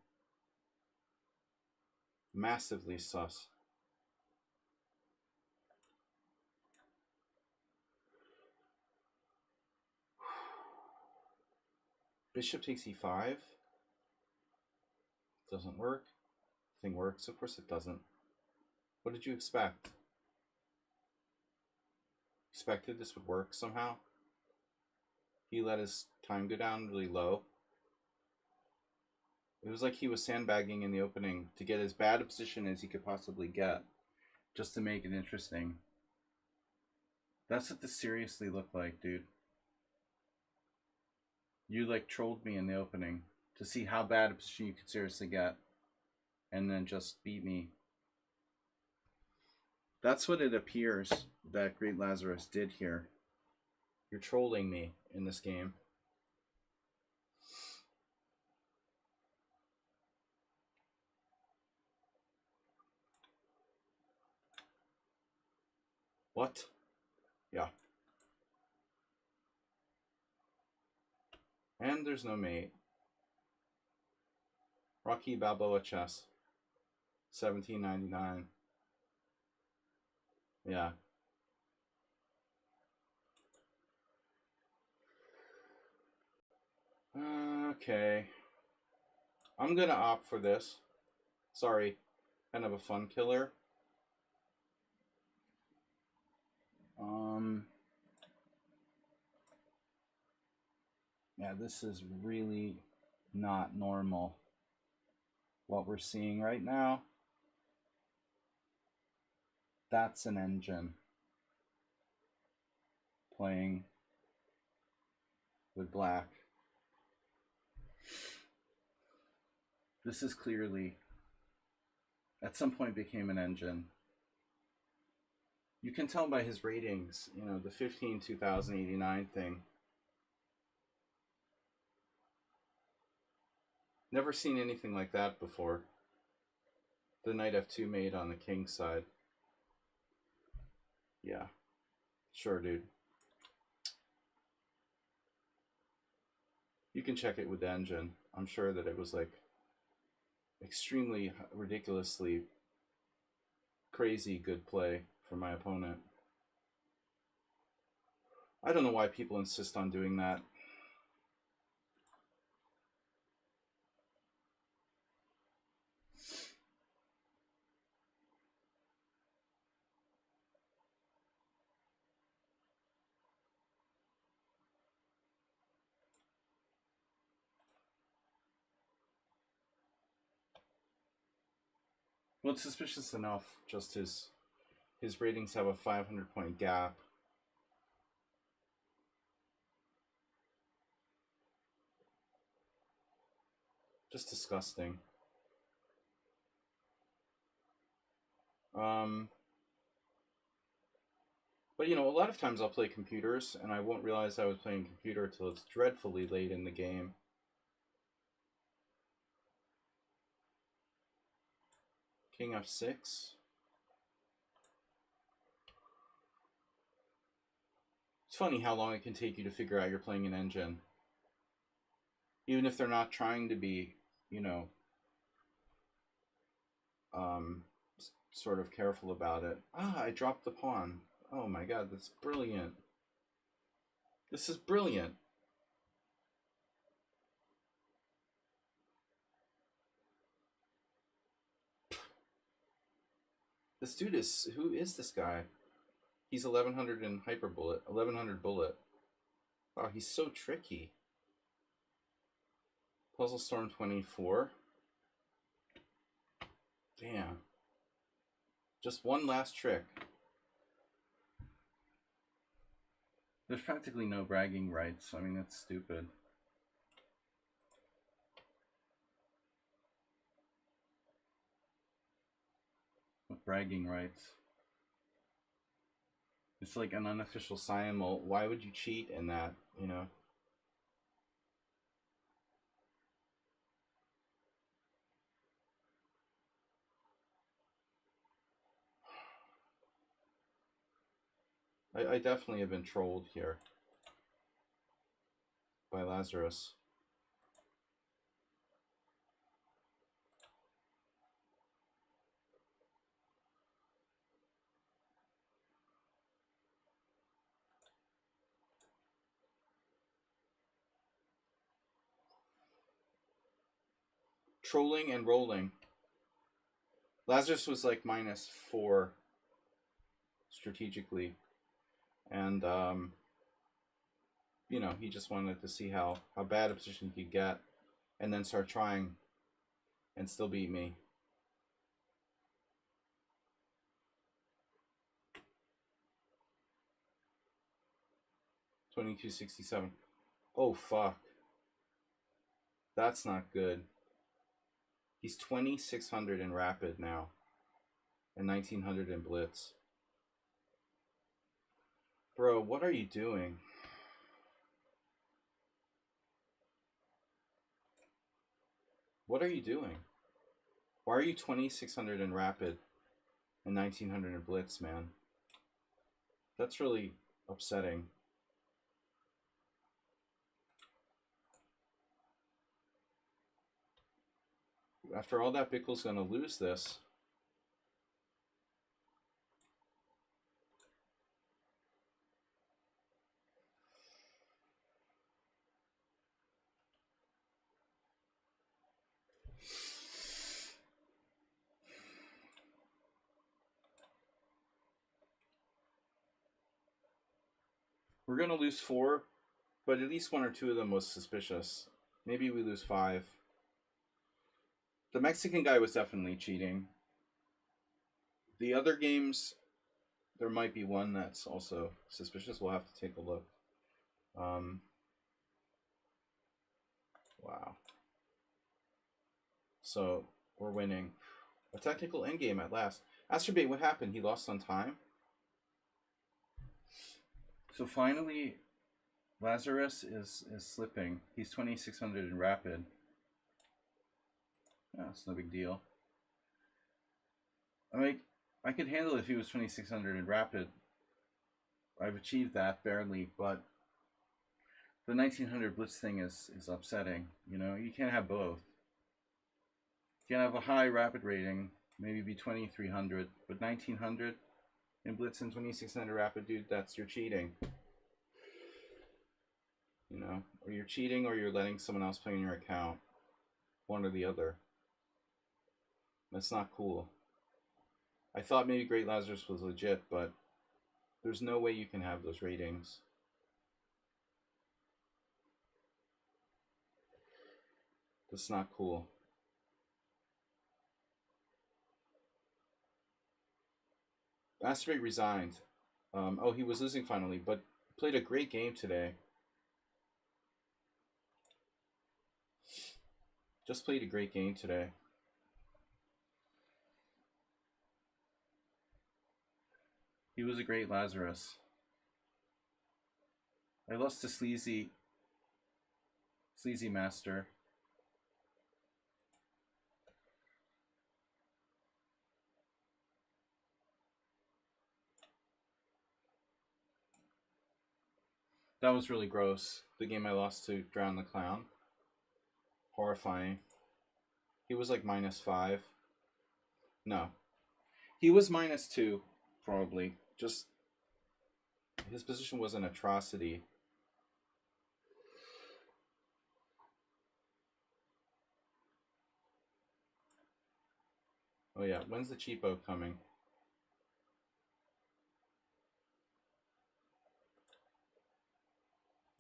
Massively sus. Bishop takes e5. Doesn't work. Thing works. Of course it doesn't. What did you expect? Expected this would work somehow? He let his time go down really low. It was like he was sandbagging in the opening to get as bad a position as he could possibly get, just to make it interesting. That's what this seriously looked like, dude. You like trolled me in the opening to see how bad a position you could seriously get, and then just beat me. That's what it appears that Great Lazarus did here. You're trolling me in this game. What? Yeah. And there's no mate. Rocky Balboa chess. 1799. Yeah. Okay. I'm gonna opt for this. Sorry. Kind of a fun killer. Yeah, this is really not normal. What we're seeing right now, that's an engine playing with black. This is clearly, at some point, became an engine. You can tell by his ratings, you know, the 15,2089 thing. Never seen anything like that before. The knight f2 made on the king's side. Yeah, sure, dude. You can check it with the engine. I'm sure that it was like extremely ridiculously crazy good play for my opponent. I don't know why people insist on doing that. Well, it's suspicious enough, just his ratings have a 500-point gap. Just disgusting. But you know, a lot of times I'll play computers and I won't realize I was playing a computer till it's dreadfully late in the game. King f6. It's funny how long it can take you to figure out you're playing an engine. Even if they're not trying to be, you know, sort of careful about it. Ah, I dropped the pawn. Oh my god, that's brilliant. This is brilliant. This dude is, who is this guy? He's 1100 in hyper bullet, 1100 bullet. Oh, he's so tricky. Puzzle Storm 24. Damn. Just one last trick. There's practically no bragging rights. I mean, that's stupid. What bragging rights? It's like an unofficial simul. Why would you cheat in that, you know? I definitely have been trolled here by Lazarus. Trolling and rolling. Lazarus was like -4 strategically. And, you know, he just wanted to see how bad a position he could get and then start trying and still beat me. $22.67. Oh, fuck. That's not good. He's 2,600 in rapid now and 1,900 in blitz. Bro, what are you doing? What are you doing? Why are you 2,600 in rapid and 1,900 in blitz, man? That's really upsetting. After all that, Bickle's gonna lose this. We're gonna lose 4 But at least one or two of them was suspicious. Maybe we lose 5. The Mexican guy was definitely cheating. The other games, there might be one that's also suspicious. We'll have to take a look. Wow. So, we're winning. A technical endgame at last. Astrobate, what happened? He lost on time? So finally, Lazarus is slipping. He's 2600 in rapid. Yeah, it's no big deal. I mean, I could handle it if he was 2600 in rapid. I've achieved that barely, but the 1900 blitz thing is upsetting. You know, you can't have both. You can have a high rapid rating, maybe be 2300, but 1900 in blitz and 2600 rapid, dude, that's you're cheating. You know, or you're cheating or you're letting someone else play in your account. One or the other. That's not cool. I thought maybe Great Lazarus was legit, but there's no way you can have those ratings. That's not cool. Astrobate resigned. Oh, he was losing finally, but played a great game today. Just played a great game today. He was a great Lazarus. I lost to Sleazy Master. That was really gross. The game I lost to Drown the Clown. Horrifying. He was like -5. No. He was -2, probably. Just his position was an atrocity. Oh yeah, when's the cheapo coming?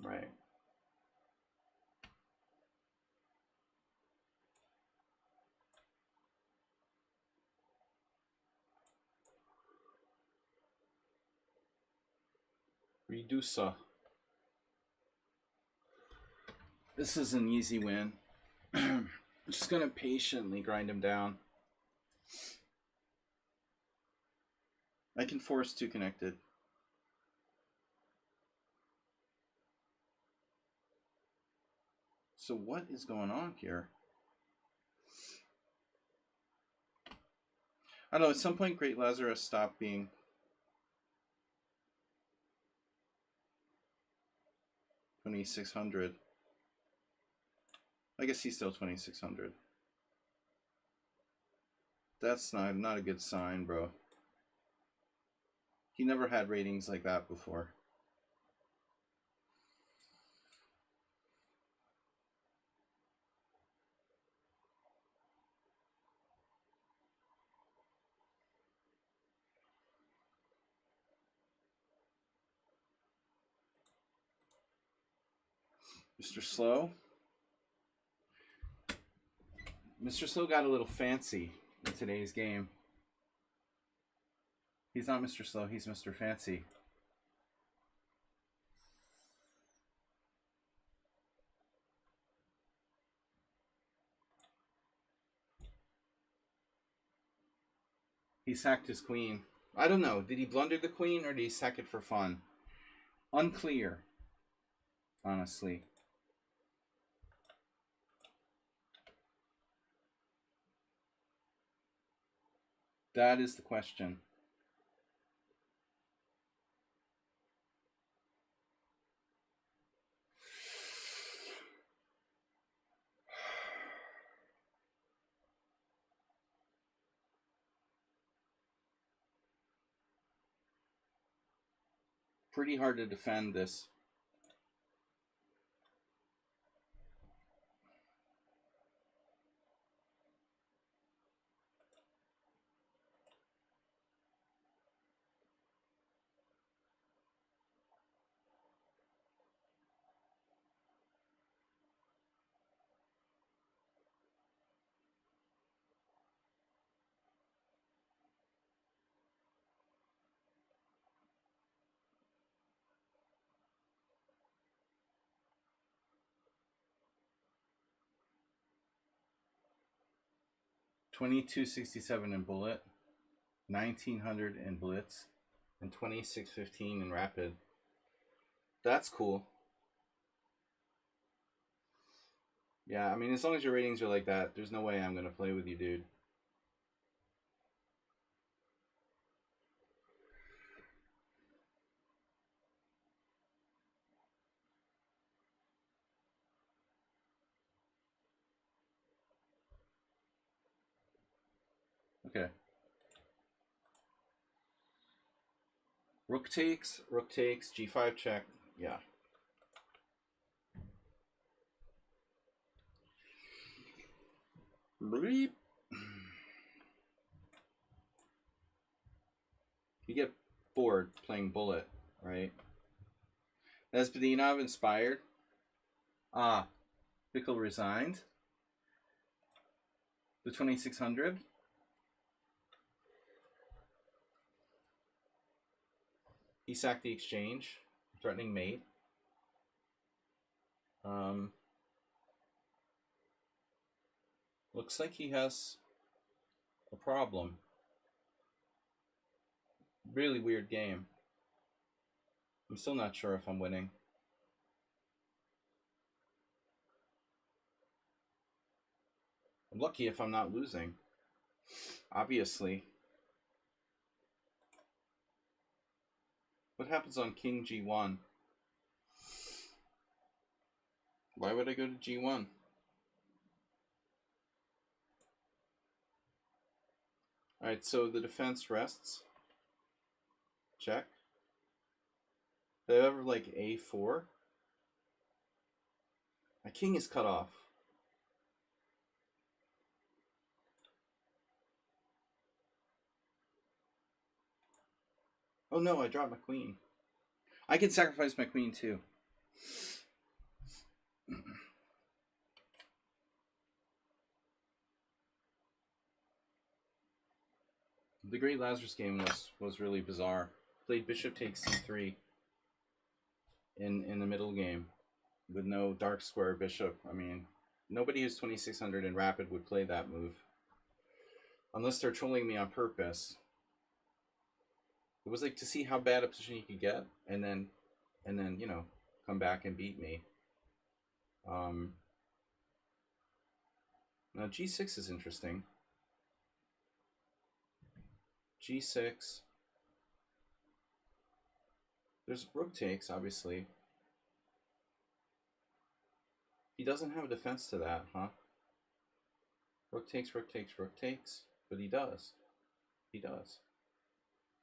Right. Reducer. This is an easy win. I'm just gonna patiently grind him down. I can force 2 connected. So what is going on here? I don't know, at some point Great Lazarus stopped being $2,600. I guess he's still 2,600. That's not a good sign, bro. He never had ratings like that before. Mr. Slow. Mr. Slow got a little fancy in today's game. He's not Mr. Slow, he's Mr. Fancy. He sacked his queen. I don't know. Did he blunder the queen or did he sack it for fun? Unclear. Honestly. That is the question. Pretty hard to defend this. 2267 in bullet, 1900 in blitz, and 2615 in rapid. That's cool. Yeah, I mean, as long as your ratings are like that, there's no way I'm going to play with you, dude. Okay. Rook takes, G5 check. Yeah. Bleep. You get bored playing bullet, right? Nezbedinov inspired. Ah, Bickle resigned. The 2600. He sacked the exchange, threatening mate. Looks like he has a problem. Really weird game. I'm still not sure if I'm winning. I'm lucky if I'm not losing. Obviously. What happens on King G1? Why would I go to G1? Alright, so the defense rests. Check. Did I ever like A4? My king is cut off. Oh no, I dropped my queen. I can sacrifice my queen too. The Great Lazarus game was really bizarre. Played bishop takes c3 in the middle game with no dark square bishop. I mean, nobody who's 2600 in rapid would play that move. Unless they're trolling me on purpose. It was like to see how bad a position you could get and then you know, come back and beat me. Now g6 is interesting. G6. There's rook takes, obviously. He doesn't have a defense to that, huh? Rook takes, rook takes, rook takes. But he does. He does.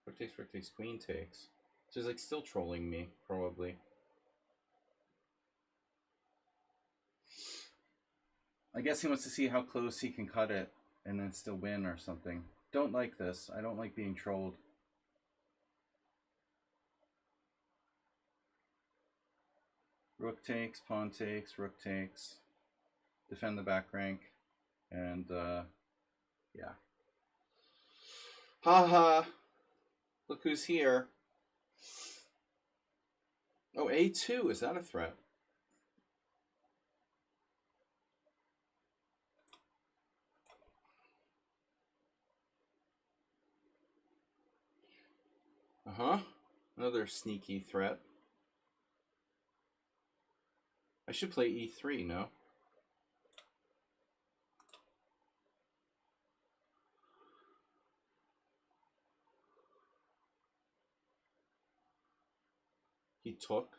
Rook takes, queen takes. So he's like still trolling me, probably. I guess he wants to see how close he can cut it and then still win or something. Don't like this. I don't like being trolled. Rook takes, pawn takes, rook takes. Defend the back rank. And, yeah. Haha. Look who's here. Oh, A2. Is that a threat? Uh-huh. Another sneaky threat. I should play E3, no? He took.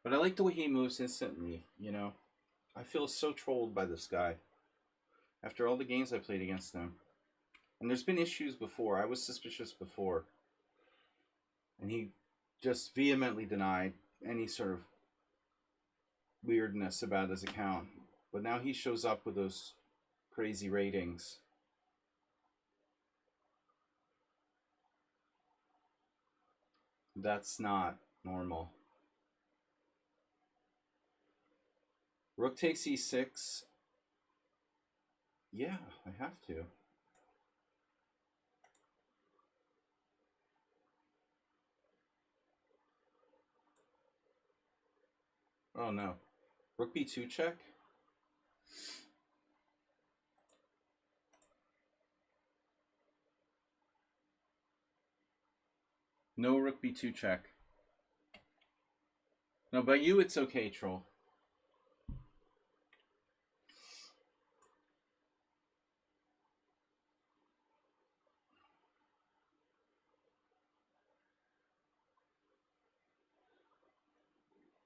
But I like the way he moves instantly, you know? I feel so trolled by this guy. After all the games I played against him. And there's been issues before. I was suspicious before. And he just vehemently denied any sort of weirdness about his account. But now he shows up with those crazy ratings. That's not normal. Rook takes e6. Yeah, I have to. Oh no. Rook b2 check? No rook b2 check. No, by you it's okay, troll.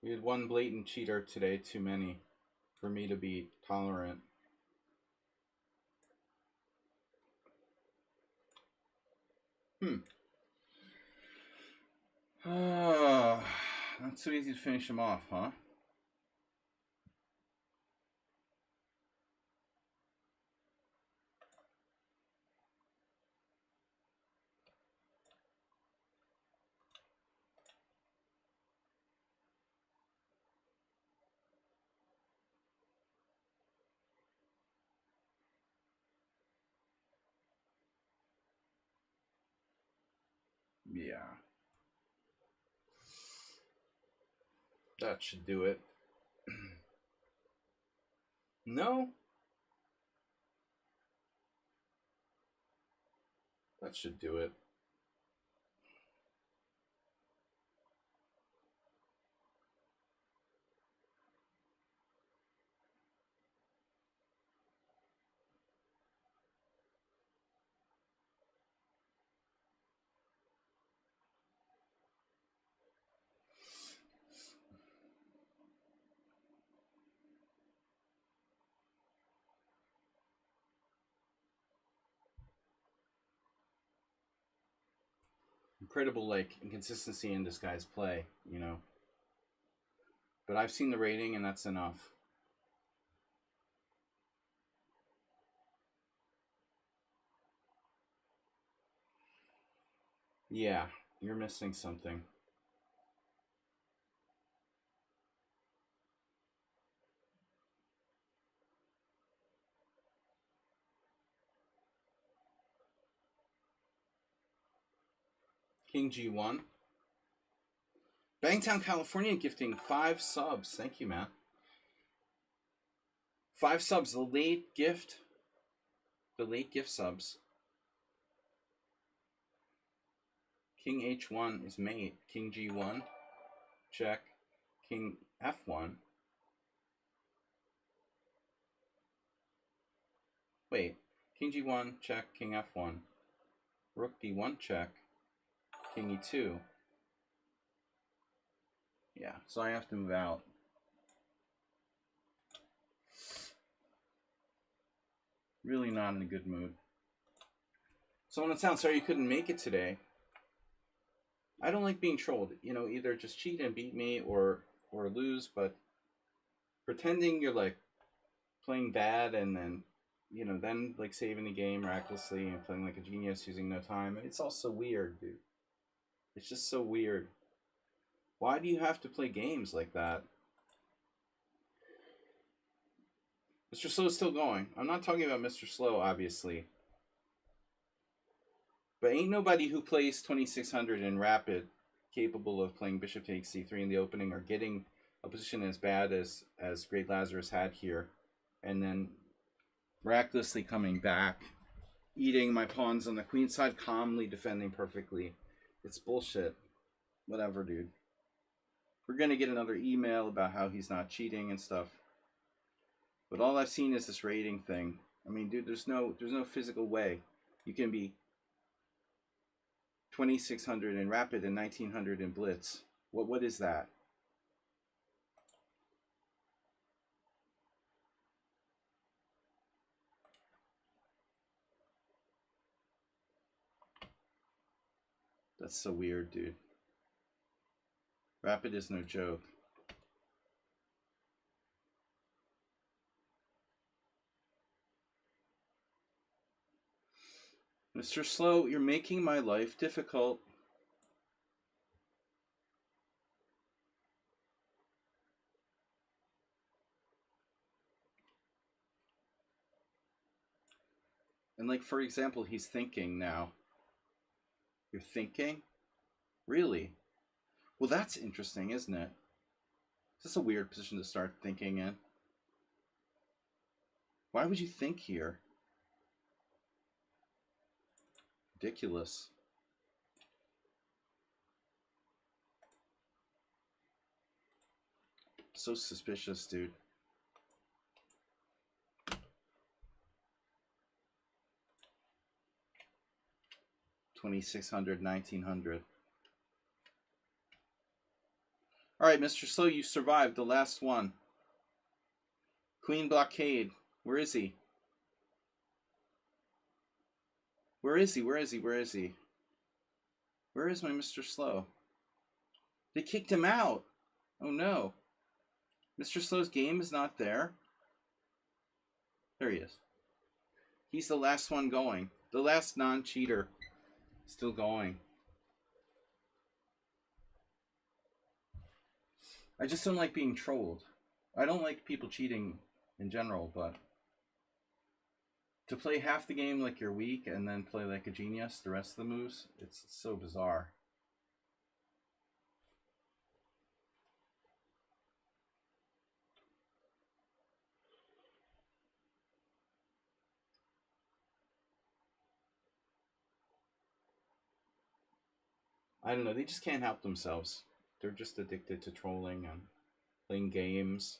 We had one blatant cheater today, too many for me to be tolerant. Not so easy to finish him off, huh? Yeah. That should do it. No? That should do it. Incredible, like, inconsistency in this guy's play, you know. But I've seen the rating, and that's enough. Yeah, you're missing something. King G1. Bangtown, California, gifting 5 subs. Thank you, man. 5 subs. The late gift. The late gift subs. King H1 is mate. King G1. Check. King F1. Wait. King G1, check. King F1. Rook D1, check. King E2. Yeah, so I have to move out. Really not in a good mood. Someone in town, sorry you couldn't make it today. I don't like being trolled. You know, either just cheat and beat me or lose, but pretending you're like playing bad and then, you know, then like saving the game miraculously and playing like a genius using no time. It's all so weird, dude. It's just so weird. Why do you have to play games like that? Mr. Slow is still going. I'm not talking about Mr. Slow, obviously. But ain't nobody who plays 2600 in Rapid capable of playing Bishop takes c3 in the opening or getting a position as bad as Great Lazarus had here. And then miraculously coming back, eating my pawns on the queen side, calmly defending perfectly. It's bullshit. Whatever, dude. We're going to get another email about how he's not cheating and stuff. But all I've seen is this rating thing. I mean, dude, there's no physical way you can be 2600 in Rapid and 1900 in Blitz. What is that? That's so weird, dude. Rapid is no joke. Mr. Slow, you're making my life difficult. And like, for example, he's thinking now. You're thinking? Really? Well, that's interesting, isn't it? Is this a weird position to start thinking in? Why would you think here? Ridiculous. So suspicious, dude. $2,600, $1,900. All right, Mr. Slow, you survived the last one. Queen Blockade. Where is he? Where is he? Where is he? Where is he? Where is my Mr. Slow? They kicked him out. Oh no. Mr. Slow's game is not there. There he is. He's the last one going. The last non-cheater. Still going. I just don't like being trolled. I don't like people cheating in general, but to play half the game like you're weak and then play like a genius the rest of the moves, it's so bizarre. I don't know. They just can't help themselves. They're just addicted to trolling and playing games.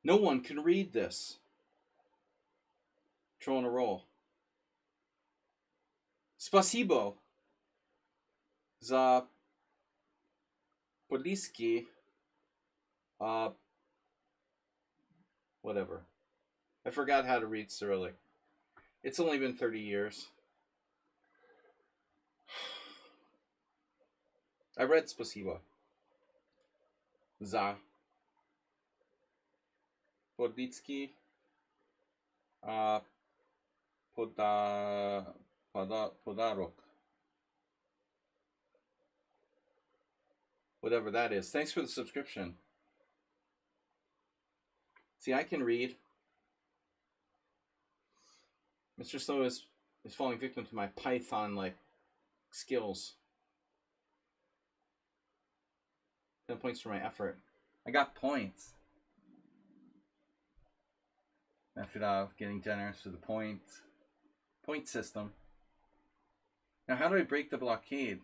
No one can read this. Trolling a roll. Spasibo. Za Poliski. Whatever. I forgot how to read Cyrillic. It's only been 30 years. I read Spasibo. Za Podlitsky. Podarok. Whatever that is. Thanks for the subscription. See, I can read. Mr. Slow is falling victim to my Python-like skills. 10 points for my effort. I got points. Method of getting generous with the point system. Now, how do I break the blockade?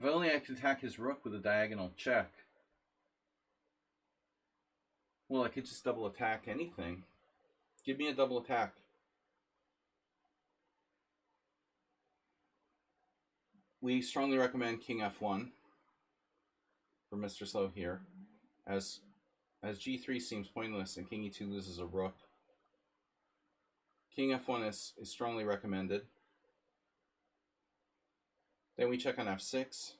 If only I could attack his rook with a diagonal check. Well, I could just double attack anything. Give me a double attack. We strongly recommend King F1 for Mr. Slow here, as G3 seems pointless and King E2 loses a rook. King F1 is strongly recommended. Then we check on F6.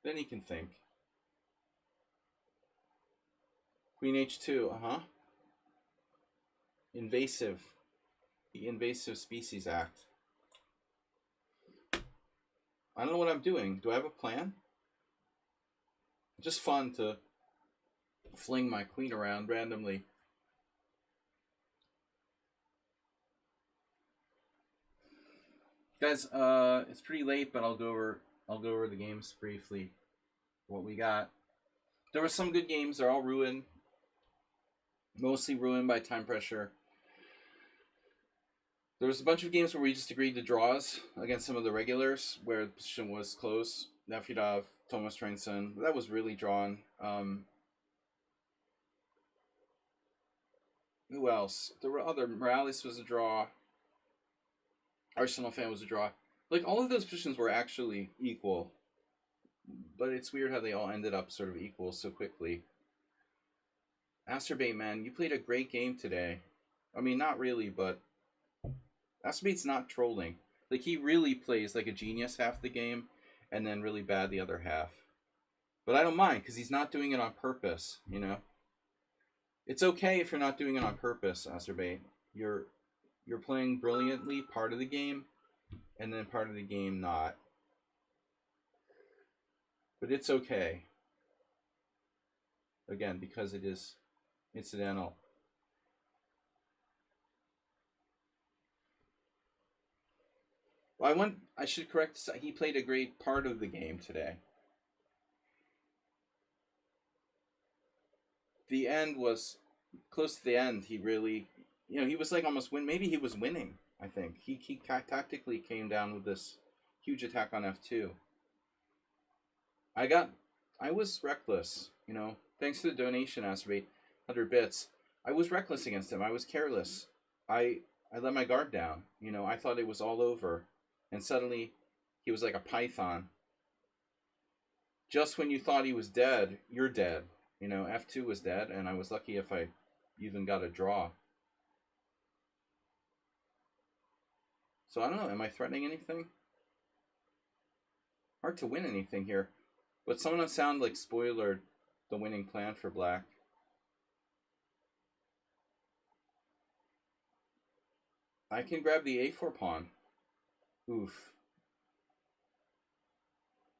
Then he can think. Queen H2, Invasive. The Invasive Species Act. I don't know what I'm doing. Do I have a plan? Just fun to fling my queen around randomly. Guys, it's pretty late, but I'll go over the games briefly. What we got. There were some good games. They're all ruined. Mostly ruined by time pressure. There was a bunch of games where we just agreed to draws against some of the regulars, where the position was close. Nefedov, Thomas Trainson. That was really drawn. Who else? There were other. Morales was a draw. Arsenal fan was a draw. Like, all of those positions were actually equal. But it's weird how they all ended up sort of equal so quickly. Asterbait, man, you played a great game today. I mean, not really, but Asterbait's not trolling. Like, he really plays like a genius half the game, and then really bad the other half. But I don't mind, because he's not doing it on purpose, you know? It's okay if you're not doing it on purpose, Acerbate. You're playing brilliantly part of the game, and then part of the game not. But it's okay. Again, because it is incidental. Well, I should correct. He played a great part of the game today. The end was close to the end. He really, he was like almost win. Maybe he was winning. I think he tactically came down with this huge attack on F2. I was reckless. Thanks to the donation, Acerbate, 100 bits. I was reckless against him. I was careless. I let my guard down. I thought it was all over, and suddenly he was like a python. Just when you thought he was dead, you're dead. F2 was dead, and I was lucky if I even got a draw. So I don't know, am I threatening anything? Hard to win anything here. But someone sound like spoilered the winning plan for black. I can grab the A4 pawn. Oof.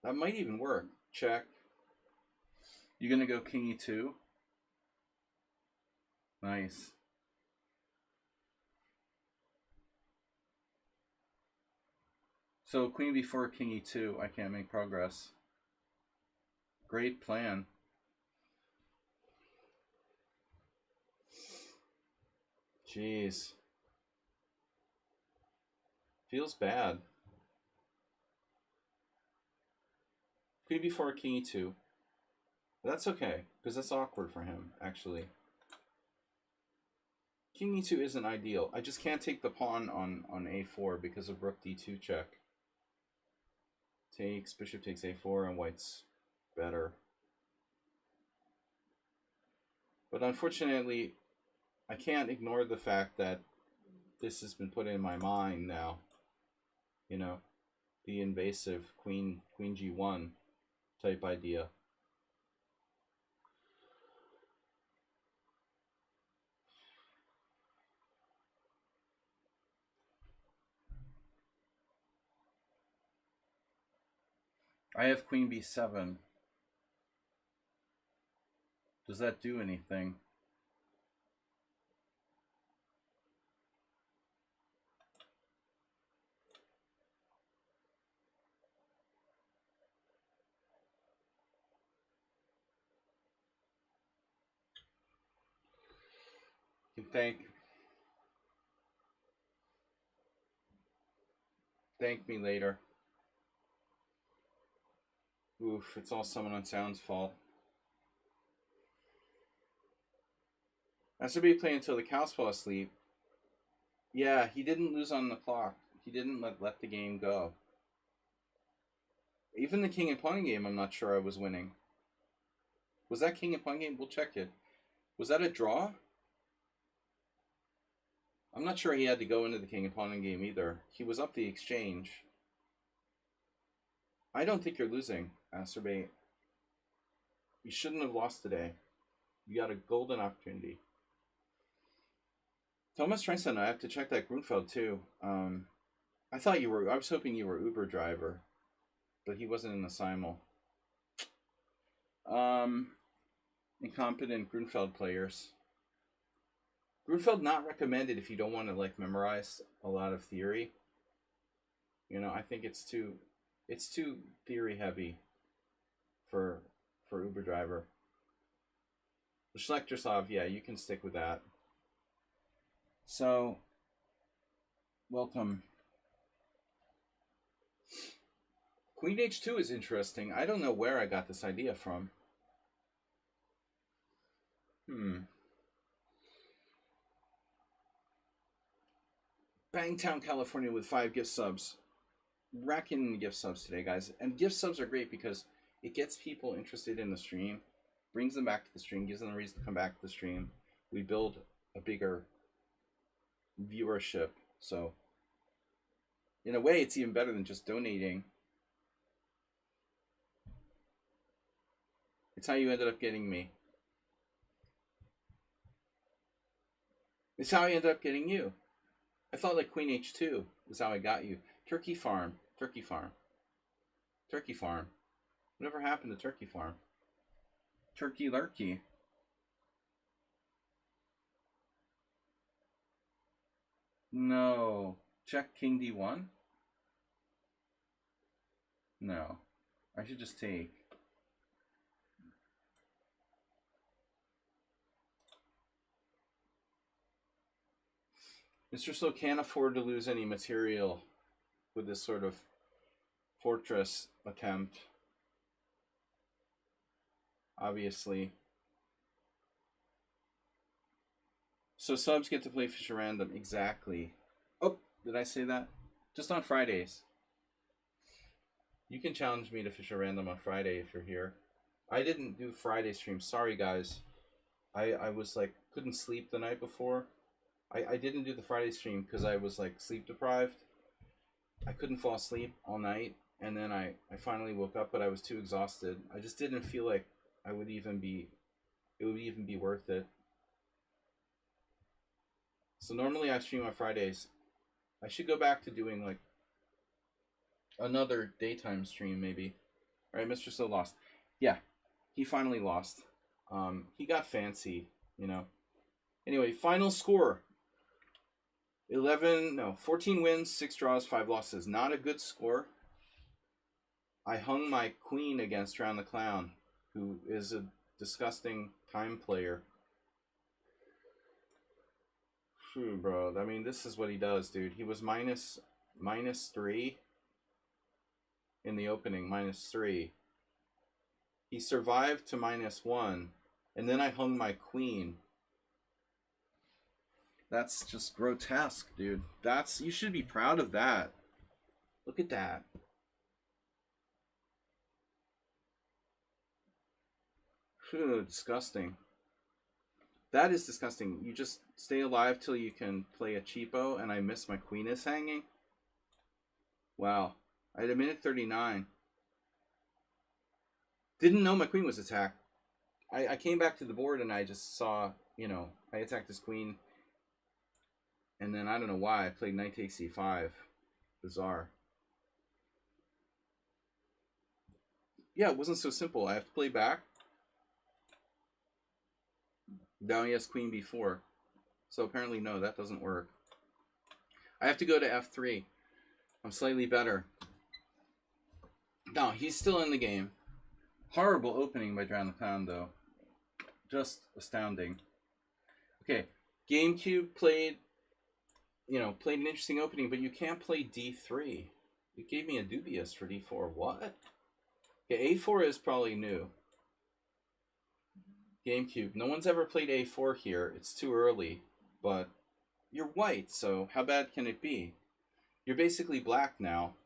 That might even work. Check. You gonna go king e2? Nice. So queen b4, king e2. I can't make progress. Great plan. Jeez. Feels bad. Queen b4, king e2. That's okay, because that's awkward for him, actually. King e2 isn't ideal. I just can't take the pawn on a4 because of rook d2 check. Takes, bishop takes a4, and white's better. But unfortunately, I can't ignore the fact that this has been put in my mind now. The invasive queen g1 type idea. I have queen b7. Does that do anything? You can thank me later. Oof, it's all someone on Sound's fault. I should be playing until the cows fall asleep. Yeah, he didn't lose on the clock. He didn't let the game go. Even the king and pawn game, I'm not sure I was winning. Was that king and pawn game? We'll check it. Was that a draw? I'm not sure he had to go into the king and pawn game either. He was up the exchange. I don't think you're losing, Acerbate. You shouldn't have lost today. You got a golden opportunity. Thomas Trenson, I have to check that Grunfeld too. I was hoping you were Uber driver, but he wasn't in the simul. Incompetent Grunfeld players. Grunfeld not recommended if you don't want to memorize a lot of theory. I think it's too theory heavy for Uber driver. The Schlechtersov, yeah, you can stick with that. So, welcome. Queen h2 is interesting. I don't know where I got this idea from. Bangtown, California with 5 gift subs. Racking gift subs today, guys. And gift subs are great because it gets people interested in the stream, brings them back to the stream, gives them a reason to come back to the stream. We build a bigger viewership. So, in a way, it's even better than just donating. It's how you ended up getting me. It's how I ended up getting you. I thought like Queen H2 was how I got you. Turkey Farm. Turkey Farm. Turkey Farm. Whatever happened to Turkey Farm? Turkey lurkey. No. Check King D1? No. I should just take. Mr. Slow can't afford to lose any material with this sort of fortress attempt. Obviously. So subs get to play Fisher Random. Exactly. Oh, did I say that? Just on Fridays. You can challenge me to Fisher Random on Friday if you're here. I didn't do Friday stream. Sorry, guys. I was like, couldn't sleep the night before. I didn't do the Friday stream because I was like sleep deprived. I couldn't fall asleep all night. And then I finally woke up, but I was too exhausted. I just didn't feel like it would even be worth it. So normally I stream on Fridays. I should go back to doing like another daytime stream maybe. All right, Mr. So lost. Yeah, he finally lost. He got fancy, you know. Anyway, final score. 14 wins, 6 draws, 5 losses. Not a good score. I hung my queen against Drown the Clown, who is a disgusting time player. Phew, bro. I mean, this is what he does, dude. He was minus 3 in the opening, -3. He survived to -1, and then I hung my queen. That's just grotesque, dude. You should be proud of that. Look at that. Phew, disgusting. That is disgusting. You just stay alive till you can play a cheapo, and I miss my queen is hanging? Wow. I had a minute 39. Didn't know my queen was attacked. I came back to the board and I just saw, you know, I attacked his queen. And then I don't know why I played knight takes c5. Bizarre. Yeah, it wasn't so simple. I have to play back. Now he has queen b4. So apparently no, that doesn't work. I have to go to f3. I'm slightly better. No, he's still in the game. Horrible opening by Drown the Clown, though. Just astounding. Okay, GameCube played an interesting opening, but you can't play d3. You gave me a dubious for d4. What? Okay, a4 is probably new. GameCube. No one's ever played a4 here. It's too early, but you're white, so how bad can it be? You're basically black now.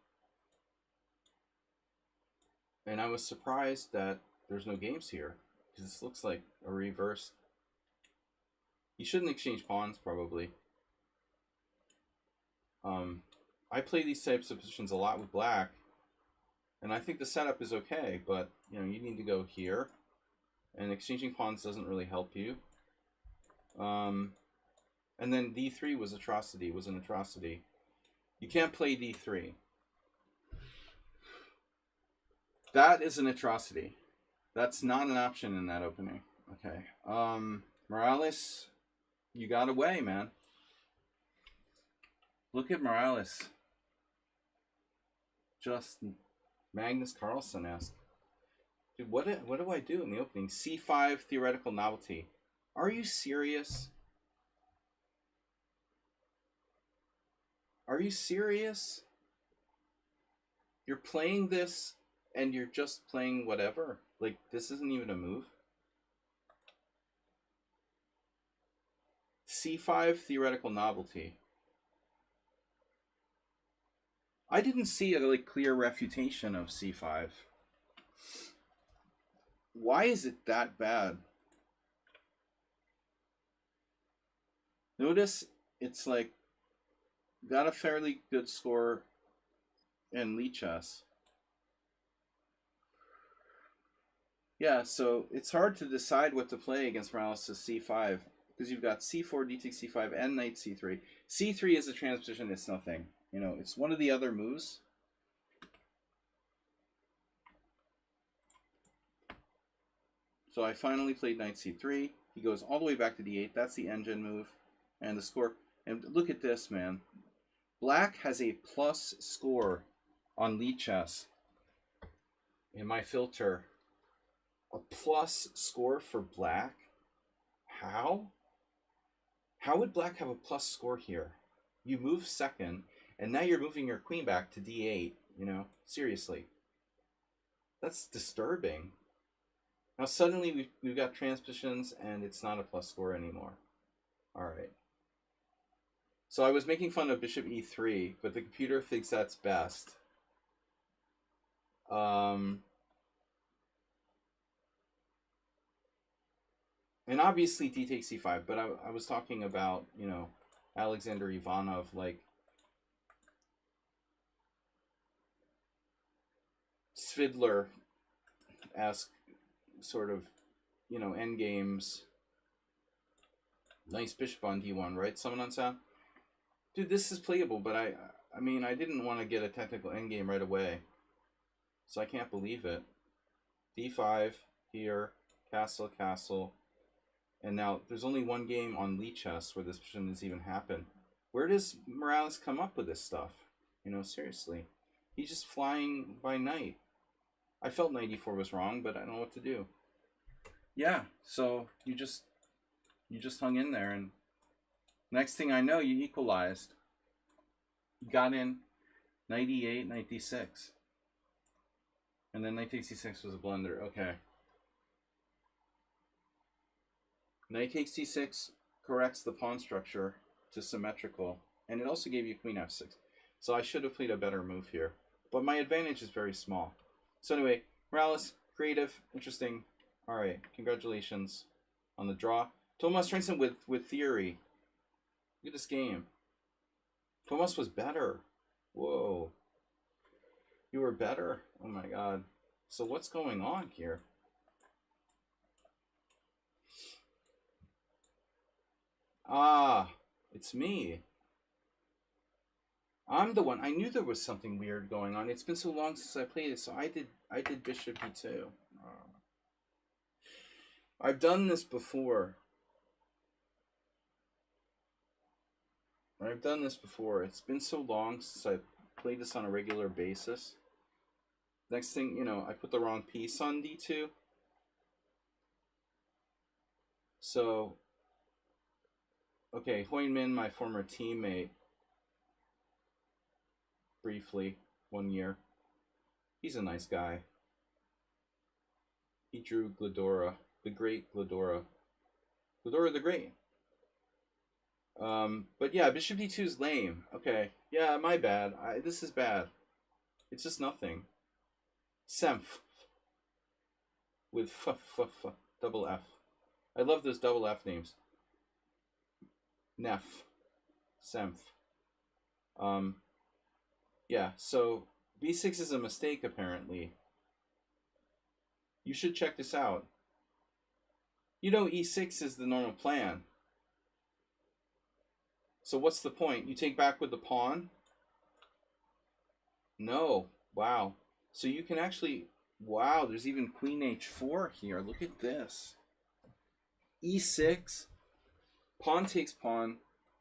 And I was surprised that there's no games here, because this looks like a reverse. You shouldn't exchange pawns, probably. I play these types of positions a lot with black, and I think the setup is okay, but you need to go here, and exchanging pawns doesn't really help you. And then d3 was an atrocity. You can't play d3. That is an atrocity. That's not an option in that opening. Okay. Morales, you got away, man. look at Morales. Just Magnus Carlsen-esque. Dude, what do I do in the opening? C5 theoretical novelty. Are you serious? Are you serious? You're playing this and you're just playing whatever? Like, this isn't even a move? C5 theoretical novelty. I didn't see a clear refutation of C5. Why is it that bad? Notice it's got a fairly good score in Lee chess. Yeah, so it's hard to decide what to play against Morales' C5. because you've got c4, d takes c5, and knight c3. c3 is a transition. It's nothing. You know, it's one of the other moves. So I finally played knight c3. He goes all the way back to d8. That's the engine move. And the score. And look at this, man. Black has a plus score on Lead Chess. In my filter. A plus score for Black? How? How would Black have a plus score here? You move second, and now you're moving your queen back to d8. You know, seriously. That's disturbing. Now suddenly we've got transpositions, and it's not a plus score anymore. All right. So I was making fun of bishop e3, but the computer thinks that's best. And obviously d takes c5, but I was talking about, you know, Alexander Ivanov, like Svidler-esque sort of, you know, endgames. Nice bishop on d1, right? Someone on sound? Dude, this is playable, but I mean, I didn't want to get a technical endgame right away. So I can't believe it. d5 here, castle, castle. And now there's only one game on Lead Chess where this position has even happened. Where does Morales come up with this stuff? You know, seriously. He's just flying by night. I felt knight e4 was wrong, but I don't know what to do. Yeah, so you just hung in there, and next thing I know, you equalized. You got in knight e8, knight d6. And then knight takes c6 was a blunder. Okay. Knight takes c6 corrects the pawn structure to symmetrical, and it also gave you queen f6. So I should have played a better move here. But my advantage is very small. So anyway, Morales, creative, interesting. All right, congratulations on the draw. Tomas Trenson with theory. Look at this game. Tomas was better. Whoa. You were better? Oh my god. So what's going on here? Ah, it's me. I'm the one. I knew there was something weird going on. It's been so long since I played it, so I did bishop e2. I've done this before. It's been so long since I played this on a regular basis. Next thing, you know, I put the wrong piece on d2. So, okay, Hoyman, my former teammate, briefly, 1 year. He's a nice guy. He drew Glidora, the great Glidora. Glidora the Great. But yeah, bishop d2 is lame. Okay, yeah, my bad. This is bad. It's just nothing. Semph. With double F. I love those double F names. Neff. Semph. Yeah, so b6 is a mistake, apparently. You should check this out. You know e6 is the normal plan. So what's the point? You take back with the pawn? No. Wow. So you can actually... Wow, there's even queen h4 here. Look at this. e6. Pawn takes pawn.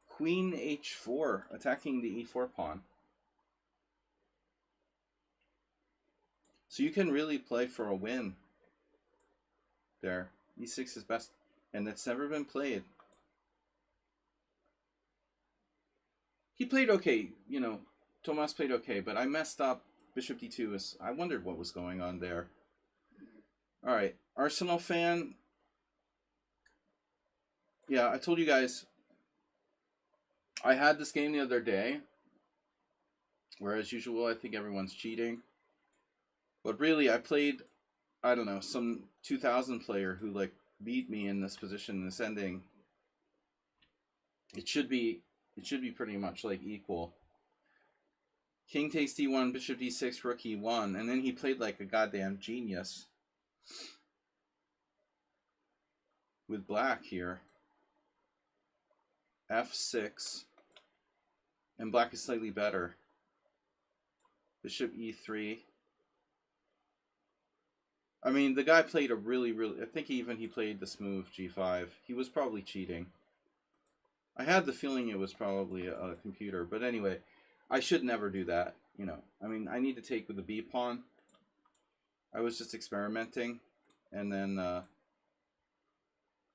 Queen h4, attacking the e4 pawn. So you can really play for a win there. e6 is best, and it's never been played. He played okay, you know, Tomas played okay, but I messed up. Bishop d2 I wondered what was going on there. All right, Arsenal fan. Yeah, I told you guys I had this game the other day, where as usual I think everyone's cheating. But really, I played, I don't know, some 2000 player who like beat me in this position, this ending. It should be pretty much like equal. King takes d1, bishop d6, rook e1, and then he played like a goddamn genius with black here. f6, and black is slightly better. Bishop e3. I mean, the guy played a really, I think he played this move, g5. He was probably cheating. I had the feeling it was probably a computer, but anyway, I should never do that, you know. I mean, I need to take with the b pawn. I was just experimenting, and then,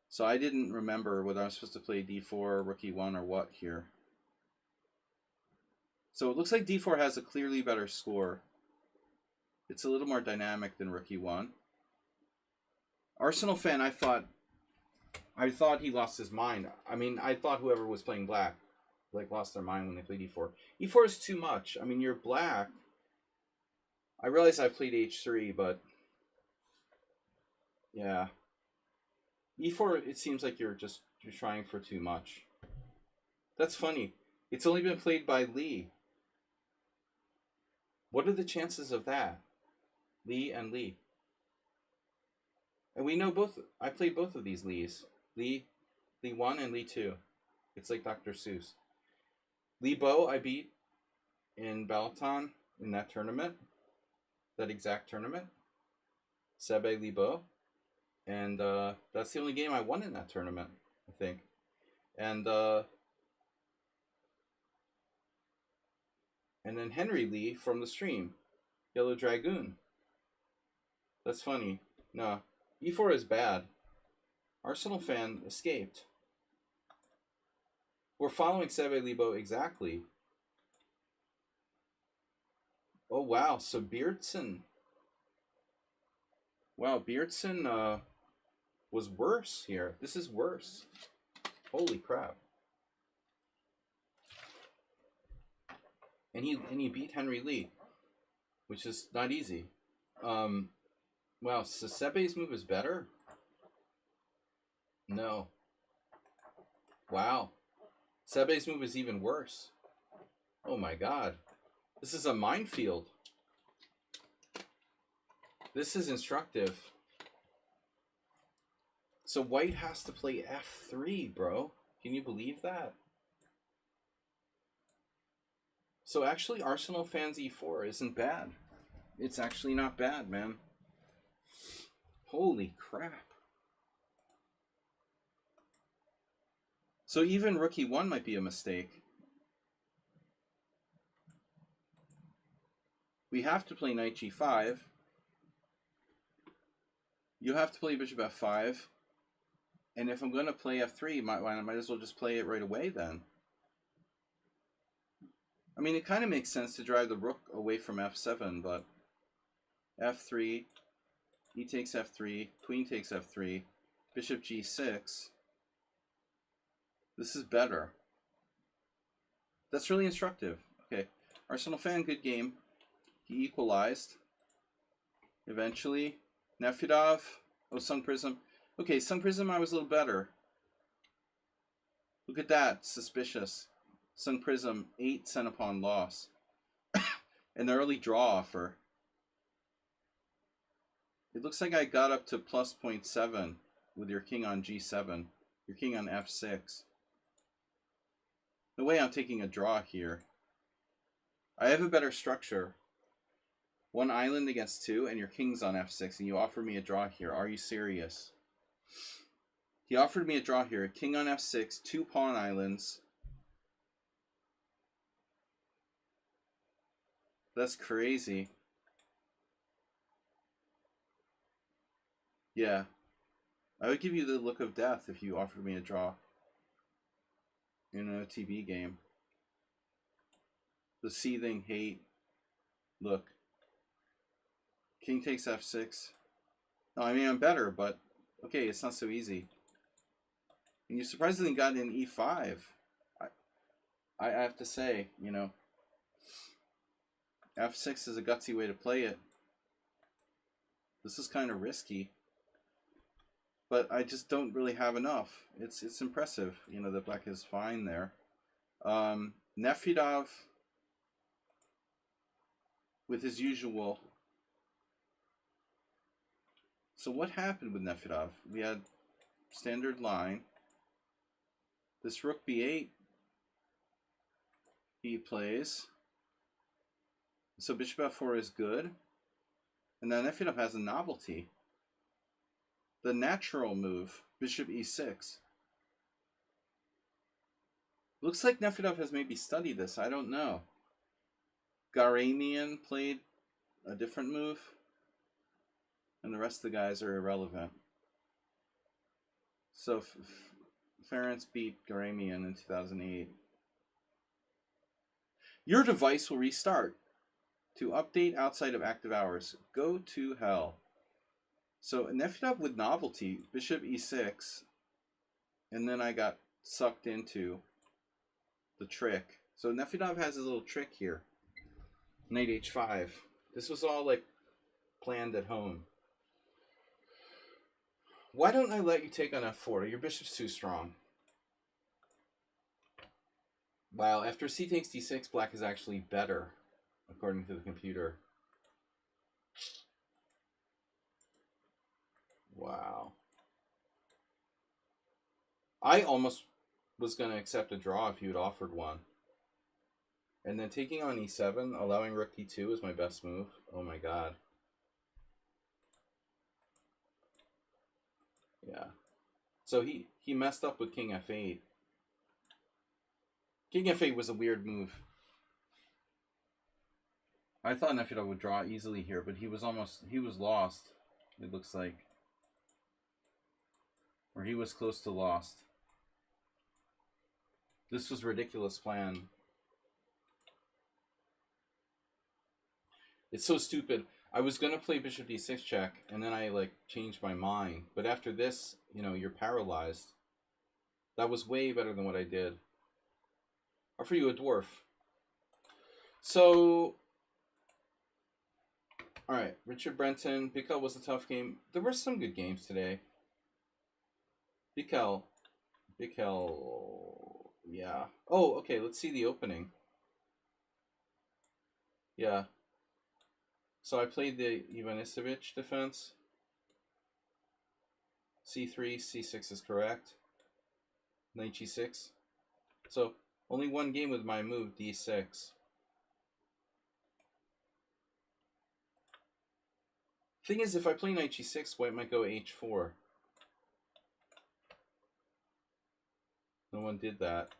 so I didn't remember whether I was supposed to play d4, rook e1, or what here. So it looks like d4 has a clearly better score. It's a little more dynamic than rook e1. Arsenal fan, I thought he lost his mind. I mean, I thought whoever was playing black, like, lost their mind when they played e4. e4 is too much. I mean, you're black. I realize I played h3, but yeah. e4, it seems like you're trying for too much. That's funny. It's only been played by Lee. What are the chances of that? Lee and Lee. And we know both. I played both of these Lees. Lee 1 and Lee 2. It's like Dr. Seuss. Lee Bo I beat in Balaton in that tournament. That exact tournament. Sebe Lee Bo. And that's the only game I won in that tournament, I think. And then Henry Lee from the stream. Yellow Dragoon. That's funny. No. e4 is bad. Arsenal fan escaped. We're following Sebe Libo exactly. Oh, wow. So Beardson. Wow, Beardson was worse here. This is worse. Holy crap. And he beat Henry Lee, which is not easy. Wow, so Sebe's move is better? No. Wow. Sebe's move is even worse. Oh my god. This is a minefield. This is instructive. So white has to play f3, bro. Can you believe that? So actually Arsenal fans e4 isn't bad. It's actually not bad, man. Holy crap. So even rook e1 might be a mistake. We have to play knight g5. You have to play bishop f5. And if I'm going to play f3, might as well just play it right away then. I mean, it kind of makes sense to drive the rook away from f7, but f3, e takes f3, queen takes f3, bishop g6. This is better. That's really instructive. Okay, Arsenal fan, good game. He equalized. Eventually, Nefedov. Oh, Sun Prism. Okay, Sun Prism, I was a little better. Look at that, suspicious. Sun Prism, 8 cent upon loss. An early draw offer. It looks like I got up to plus 0.7 with your king on g7. Your king on f6. No way I'm taking a draw here. I have a better structure. 1 island against 2, and your king's on f6, and you offer me a draw here. Are you serious? He offered me a draw here. King on f6, 2 pawn islands. That's crazy. Yeah. I would give you the look of death if you offered me a draw in a TB game. The seething hate. Look. King takes f6. No, I mean, I'm better, but okay, it's not so easy. And you surprisingly got in e5. I have to say, you know, f6 is a gutsy way to play it. This is kind of risky. But I just don't really have enough. It's impressive, you know, that black is fine there. Nefedov, with his usual. So what happened with Nefedov? We had standard line. This rook b8 he plays. So bishop f4 is good. And then Nefedov has a novelty. The natural move, bishop e6. Looks like Nefedov has maybe studied this. I don't know. Garamian played a different move. And the rest of the guys are irrelevant. So Ferenc beat Garamian in 2008. Your device will restart. To update outside of active hours, go to hell. So Nefedov with novelty, bishop e6, and then I got sucked into the trick. So Nefedov has his little trick here. Knight h5. This was all like planned at home. Why don't I let you take on f4? Your bishop's too strong. Wow, after c takes d6, black is actually better, according to the computer. Wow. I almost was going to accept a draw if you had offered one. And then taking on e7, allowing rook d2 is my best move. Oh my god. Yeah. So he messed up with king f8. King f8 was a weird move. I thought Nefedov would draw easily here, but he was lost, it looks like. Or he was close to lost. This was a ridiculous plan. It's so stupid. I was going to play bishop d6 check, and then I like changed my mind. But after this, you know, you're paralyzed. That was way better than what I did. Offer you a dwarf. So, all right, Richard Brenton. Bikel was a tough game. There were some good games today. Bikel, yeah. Oh, okay, let's see the opening. Yeah. So I played the Ivanisevic defense. c3, c6 is correct. Knight g6. So only one game with my move, d6. Thing is, if I play knight g6, white might go h4. No one did that.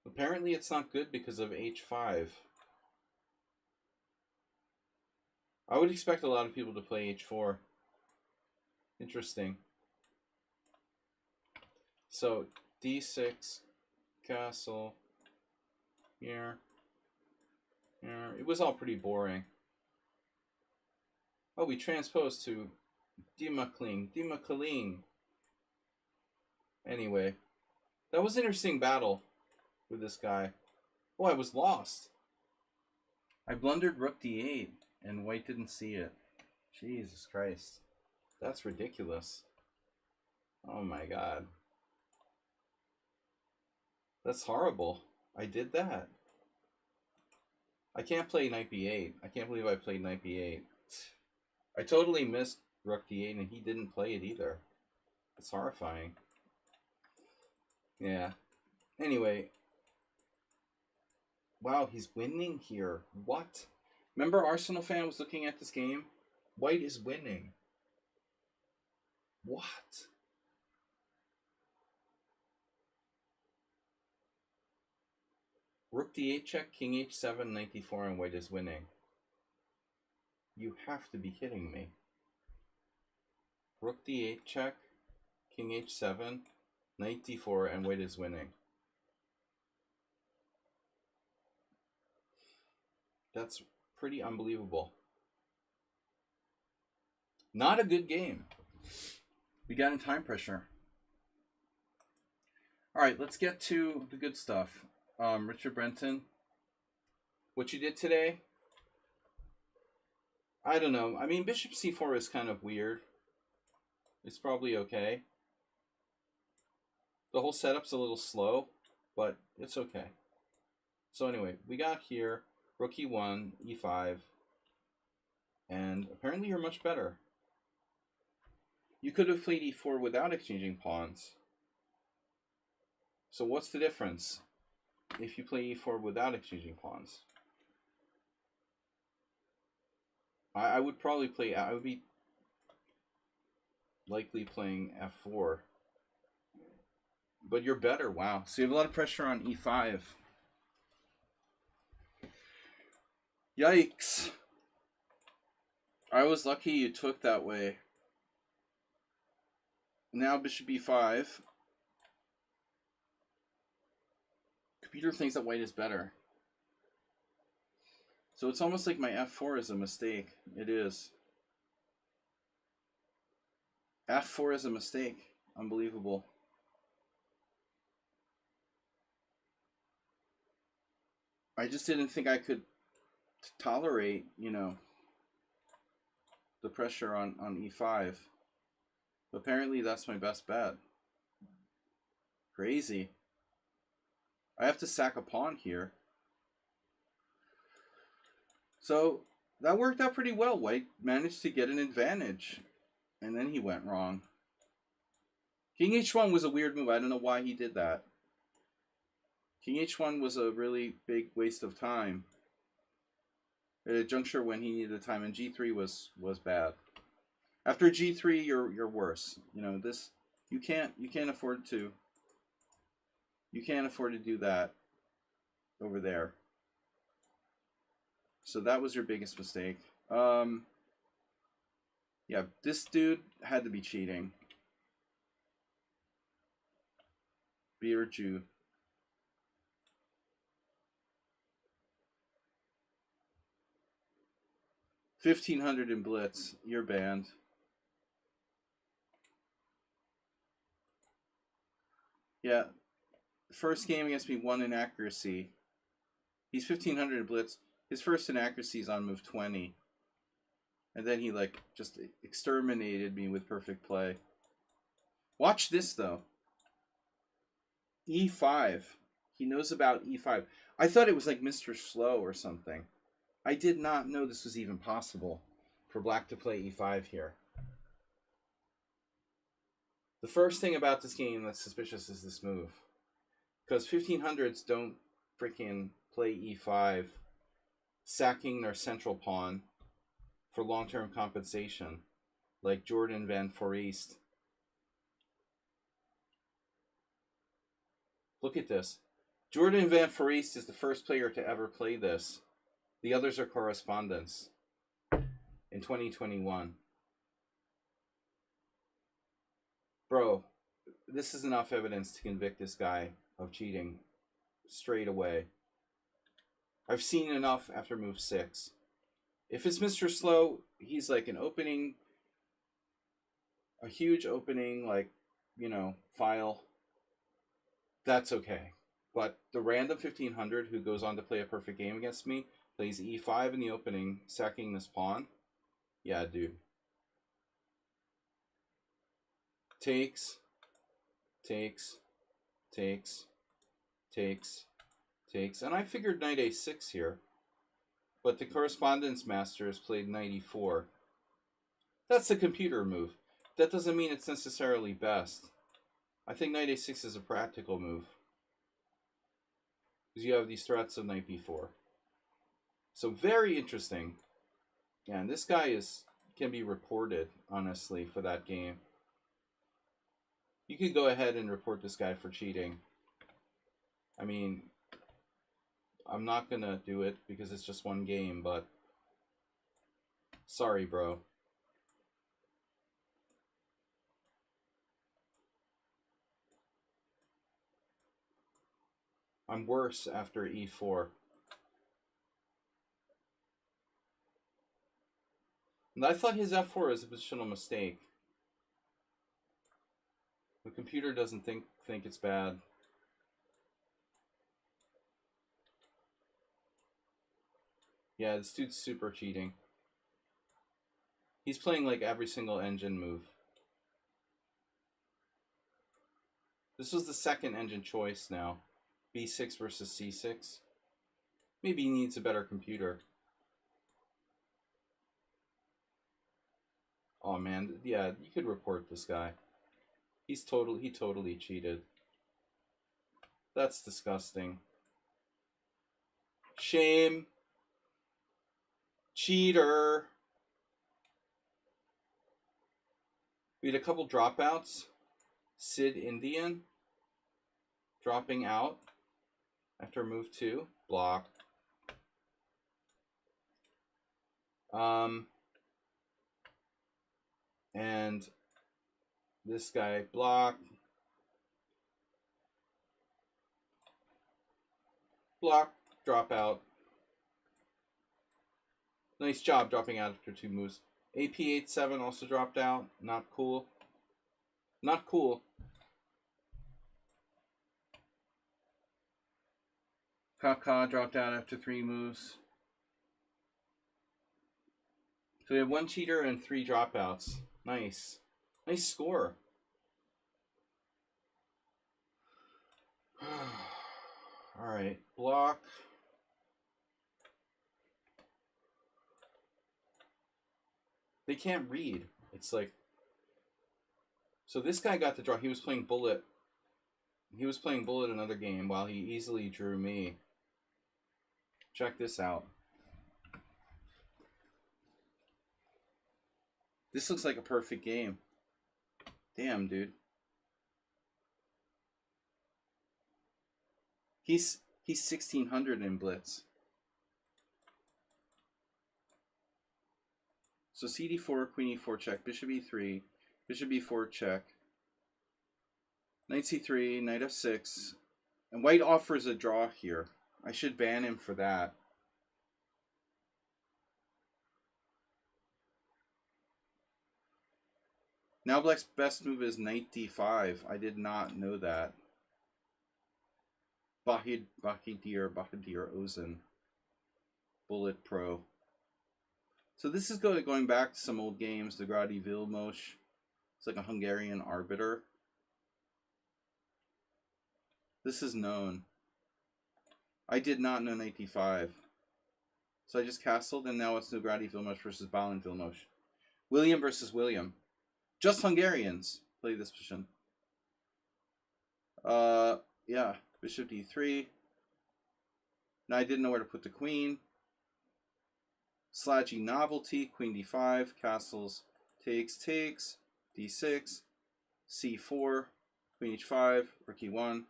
Apparently it's not good because of h5. I would expect a lot of people to play h4. Interesting. So d6, castle, here. It was all pretty boring. Oh, we transposed to Dimakling. Anyway, that was an interesting battle with this guy. Oh, I was lost. I blundered rook d8, and white didn't see it. Jesus Christ. That's ridiculous. Oh my god. That's horrible. I did that. I can't play knight b8. I can't believe I played knight b8. I totally missed rook d8 and he didn't play it either. It's horrifying. Yeah. Anyway. Wow, he's winning here. What? Remember Arsenal fan was looking at this game? White is winning. What? Rook d8 check, king h7, knight d4, and white is winning. You have to be kidding me. Rook d8 check, king h7, knight d4, and white is winning. That's pretty unbelievable. Not a good game. We got in time pressure. All right, let's get to the good stuff. Richard Brenton, what you did today? I don't know. I mean, bishop c4 is kind of weird. It's probably okay. The whole setup's a little slow, but it's okay. So anyway, we got here, rook e1, e5, and apparently you're much better. You could have played e4 without exchanging pawns. So what's the difference if you play e4 without exchanging pawns? I would probably play, I would be likely playing f4. But you're better, wow. So you have a lot of pressure on e5. Yikes. I was lucky you took that way. Now bishop e5. Computer thinks that white is better. So it's almost like my f4 is a mistake. It is. f4 is a mistake. Unbelievable. I just didn't think I could tolerate, you know, the pressure on e5. Apparently that's my best bet. Crazy. I have to sack a pawn here. So that worked out pretty well. White managed to get an advantage. And then he went wrong. King h1 was a weird move. I don't know why he did that. King h1 was a really big waste of time at a juncture when he needed the time, and g3 was bad. After g3, you're worse. You know, this you can't afford to do that over there. So that was your biggest mistake. Yeah, this dude had to be cheating. Beer Jew. 1500 in blitz. You're banned. Yeah. First game against me, 1 in accuracy. He's 1500 in blitz. His first inaccuracy is on move 20. And then he like just exterminated me with perfect play. Watch this though. E5. He knows about E5. I thought it was like Mr. Slow or something. I did not know this was even possible for black to play E5 here. The first thing about this game that's suspicious is this move. Because 1500s don't freaking play E5, sacking their central pawn for long-term compensation, like Jordan van Foreest. Look at this. Jordan van Foreest is the first player to ever play this. The others are correspondents in 2021. Bro, this is enough evidence to convict this guy of cheating straight away. I've seen enough after move 6. If it's Mr. Slow, he's like an opening, a huge opening, like, you know, file. That's okay. But the random 1500 who goes on to play a perfect game against me, plays e5 in the opening, sacking this pawn. Yeah, dude. Takes, takes, takes, takes, takes. And I figured knight a6 here. But the correspondence masters played knight e4. That's the computer move. That doesn't mean it's necessarily best. I think knight a6 is a practical move. Because you have these threats of knight b4. So very interesting. Yeah, and this guy can be reported, honestly, for that game. You could go ahead and report this guy for cheating. I mean, I'm not going to do it because it's just one game, but sorry, bro. I'm worse after e4. And I thought his f4 is a positional mistake. The computer doesn't think it's bad. Yeah, this dude's super cheating. He's playing like every single engine move. This was the second engine choice now. b6 versus c6. Maybe he needs a better computer. Oh man, yeah, you could report this guy. He totally cheated. That's disgusting. Shame. Cheater. We had a couple dropouts. Sid Indian dropping out after move 2. Block. And this guy block. Block. Drop out. Nice job dropping out after 2 moves. AP87 also dropped out. Not cool. Not cool. Kaka dropped out after 3 moves. So we have 1 cheater and 3 dropouts. Nice. Nice score. Alright. Block. They can't read. It's like... So this guy got the draw. He was playing Bullet. He was playing Bullet another game while he easily drew me. Check this out. This looks like a perfect game. Damn, dude. He's 1600 in Blitz. So CD4, Queen E4 check, Bishop E3, Bishop E4 check, Knight C3, Knight F6, and White offers a draw here. I should ban him for that. Now Black's best move is Knight D5. I did not know that. Bahadir Ozen. Bullet Pro. So this is going back to some old games. The Gradi Vilmos. It's like a Hungarian arbiter. This is known. I did not know Knight D5. So I just castled, and now it's Gradi Vilmos versus Balin Vilmos. William versus William. Just Hungarians play this position. Yeah. Bishop D3. Now I didn't know where to put the queen. Sladgie Novelty, Queen D5, castles, takes, D6, C4, Queen H5, Rook E1,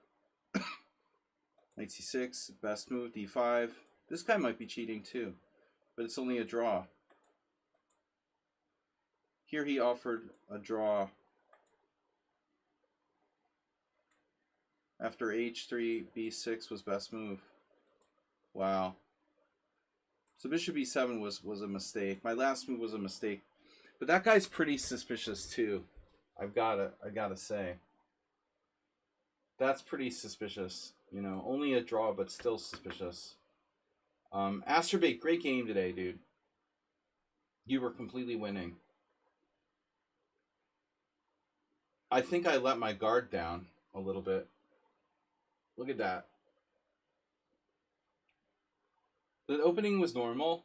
Knight C6, best move, D5. This guy might be cheating too, but it's only a draw. Here he offered a draw after H3, B6 was best move. Wow. So Bishop E7 was a mistake. My last move was a mistake. But that guy's pretty suspicious too. I've gotta say. That's pretty suspicious. You know, only a draw, but still suspicious. Asterbait, great game today, dude. You were completely winning. I think I let my guard down a little bit. Look at that. The opening was normal.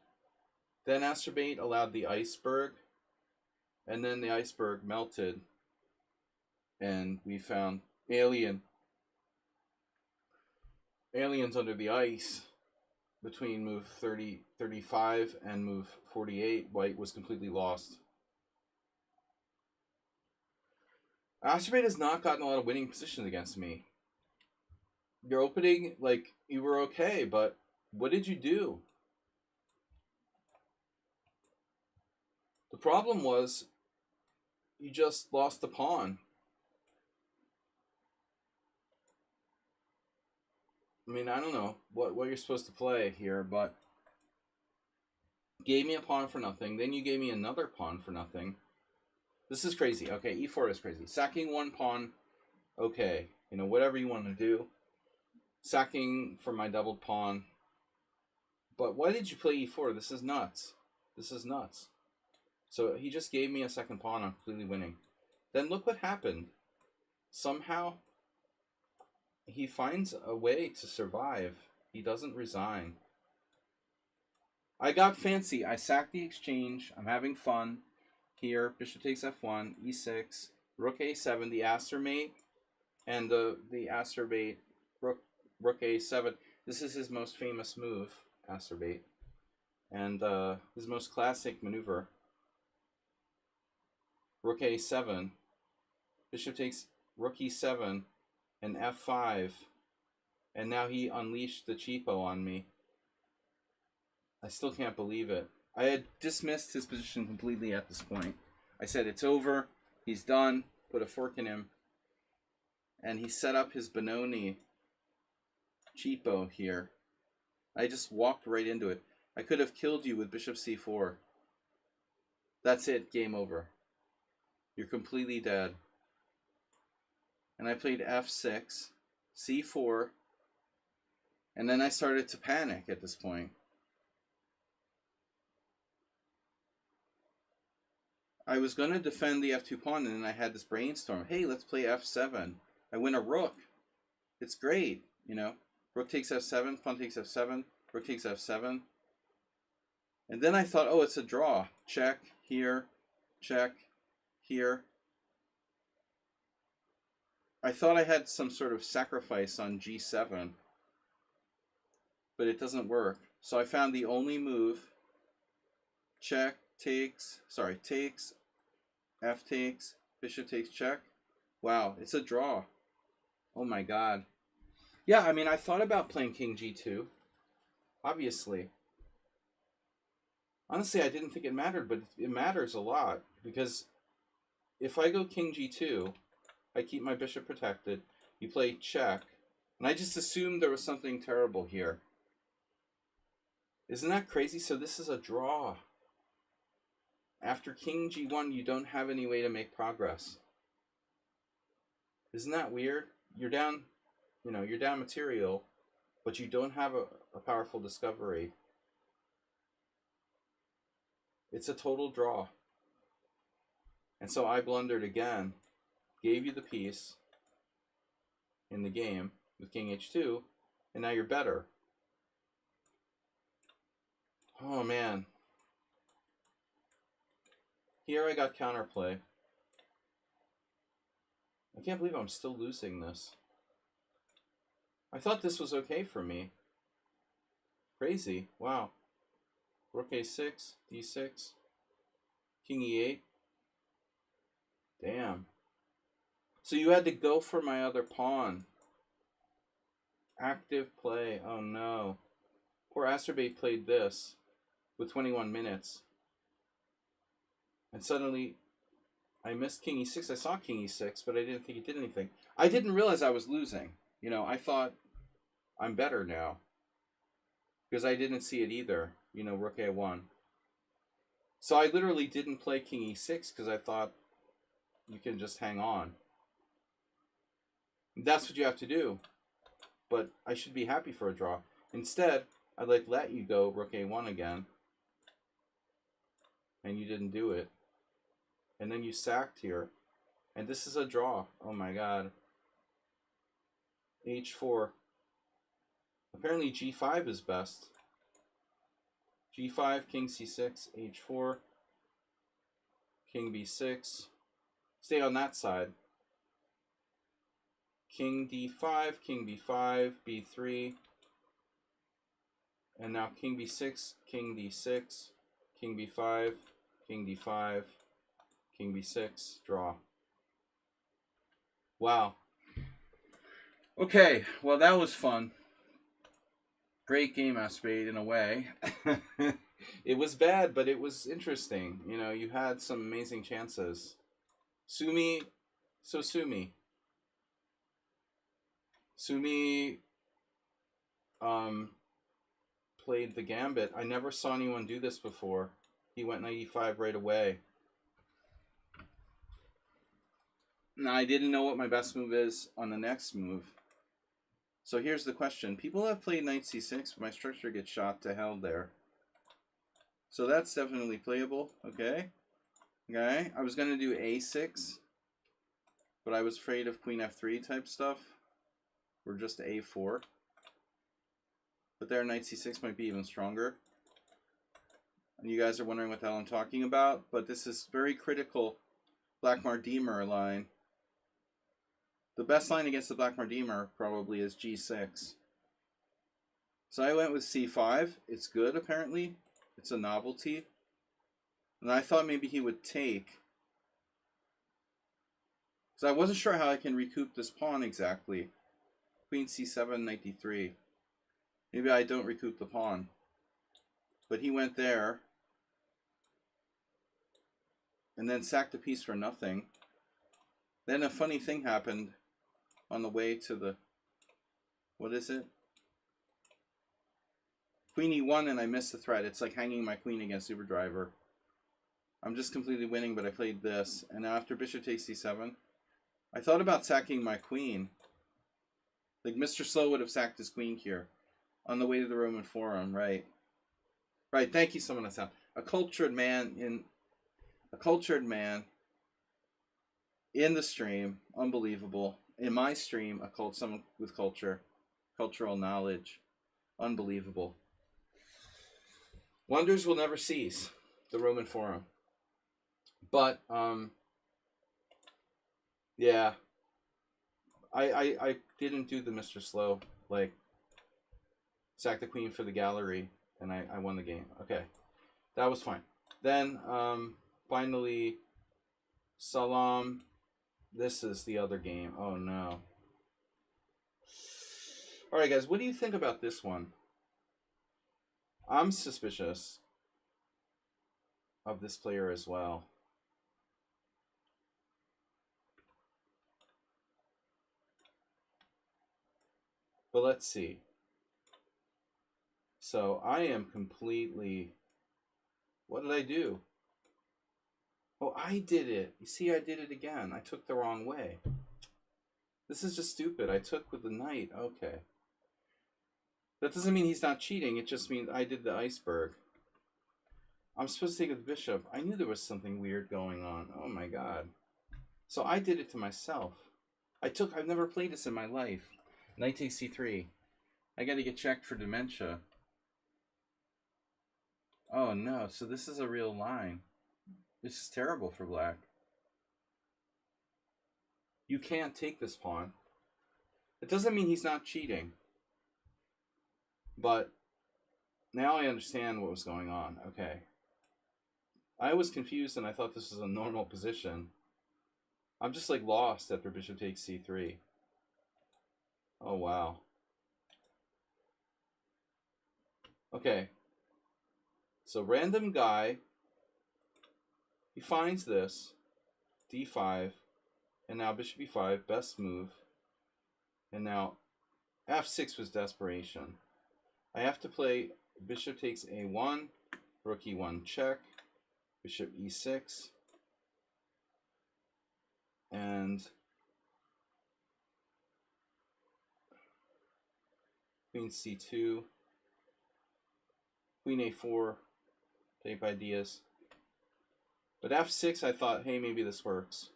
Then Asterbait allowed the iceberg. And then the iceberg melted. And we found aliens under the ice. Between move 35 and move 48, White was completely lost. Asterbait has not gotten a lot of winning positions against me. Your opening, like, you were okay, but what did you do? The problem was you just lost the pawn. I mean, I don't know what you're supposed to play here, but gave me a pawn for nothing. Then you gave me another pawn for nothing. This is crazy. Okay, E4 is crazy. Sacking one pawn, okay. You know, whatever you want to do. Sacking for my doubled pawn. But why did you play E4? This is nuts. This is nuts. So he just gave me a second pawn. I'm completely winning. Then look what happened. Somehow, he finds a way to survive. He doesn't resign. I got fancy. I sacked the exchange. I'm having fun. here, bishop takes f1, e6, rook a7, the Aster mate, and the Aster bait, rook a7. This is his most famous move, Aster bait, and his most classic maneuver. Rook a7, bishop takes rook e7, and f5, and now he unleashed the cheapo on me. I still can't believe it. I had dismissed his position completely at this point. I said, it's over, he's done, put a fork in him. And he set up his Benoni cheapo here. I just walked right into it. I could have killed you with bishop c4. That's it, game over. You're completely dead. And I played f6, c4, and then I started to panic at this point. I was going to defend the f2 pawn, and then I had this brainstorm. Hey, let's play f7. I win a rook. It's great, you know. Rook takes f7, pawn takes f7, rook takes f7. And then I thought, oh, it's a draw. Check, here, check, here. I thought I had some sort of sacrifice on g7, but it doesn't work. So I found the only move, check, takes, f takes, bishop takes check. Wow, it's a draw. Oh my god. Yeah, I mean, I thought about playing king g2, obviously. Honestly, I didn't think it mattered, but it matters a lot, because if I go king g2, I keep my bishop protected, you play check, and I just assumed there was something terrible here. Isn't that crazy? So this is a draw. After king g1, you don't have any way to make progress. Isn't that weird? You're down, you know, you're down material, but you don't have a powerful discovery. It's a total draw. And so I blundered again, gave you the piece in the game with king h2, and now you're better. Oh man. Here I got counterplay. I can't believe I'm still losing this. I thought this was okay for me. Crazy. Wow. Rook a6, d6, king e8. Damn. So you had to go for my other pawn. Active play. Oh no. Poor Asterbate played this with 21 minutes. And suddenly I missed king e6. I saw king e6, but I didn't think it did anything. I didn't realize I was losing. You know, I thought I'm better now. Because I didn't see it either. You know, rook a1. So I literally didn't play king e6 because I thought you can just hang on. That's what you have to do. But I should be happy for a draw. Instead, I let you go rook a1 again. And you didn't do it. And then you sacked here. And this is a draw. Oh my god. h4. Apparently g5 is best. g5, king c6, h4, king b6. Stay on that side. King d5, king b5, b3. And now king b6, king d6, king b5, king d5, king b6, draw. Wow. Okay, well that was fun. Great game, Aspade, in a way. It was bad, but it was interesting. You know, you had some amazing chances. Sumi, so Sumi. Sumi played the gambit. I never saw anyone do this before. He went knight e5 right away. Now, I didn't know what my best move is on the next move. So here's the question. People have played knight c6, but my structure gets shot to hell there. So that's definitely playable. Okay. Okay. I was going to do a6, but I was afraid of queen f3 type stuff. Or just a4. But there, knight c6 might be even stronger. You guys are wondering what the hell I'm talking about, but this is very critical Black Mardemer line. The best line against the Black Mardemer probably is G6. So I went with C5. It's good, apparently. It's a novelty. And I thought maybe he would take. So I wasn't sure how I can recoup this pawn exactly. Queen C7, knight D3. Maybe I don't recoup the pawn. But he went there. And then sacked a piece for nothing. Then a funny thing happened on the way to the... What is it? Queen E1 and I missed the threat. It's like hanging my queen against Superdriver. I'm just completely winning, but I played this. And now after bishop takes C7, I thought about sacking my queen. Like Mr. Slow would have sacked his queen here. On the way to the Roman Forum, right? Right, thank you, someone else. A cultured man in the stream. Unbelievable. In my stream, someone with cultural knowledge. Unbelievable. Wonders will never cease. The Roman Forum. But, yeah. I didn't do the Mr. Slow, like, sack the queen for the gallery, and I won the game. Okay. That was fine. Then, finally, Salam. This is the other game. Oh, no. Alright, guys, what do you think about this one? I'm suspicious of this player as well. But let's see. So I am completely... What did I do? Oh, I did it. You see, I did it again. I took the wrong way. This is just stupid. I took with the knight. Okay. That doesn't mean he's not cheating. It just means I did the iceberg. I'm supposed to take with the bishop. I knew there was something weird going on. Oh my god. So I did it to myself. I've never played this in my life. Knight takes c3. I gotta get checked for dementia. Oh no, so this is a real line. This is terrible for black. You can't take this pawn. It doesn't mean he's not cheating. But now I understand what was going on. Okay. I was confused and I thought this was a normal position. I'm just like lost after bishop takes c3. Oh wow. Okay. So random guy, he finds this, d5, and now bishop e5, best move. And now f6 was desperation. I have to play bishop takes a1, rook e1 check, bishop e6, and queen c2, queen a4, tape ideas. But f6, I thought, hey, maybe this works.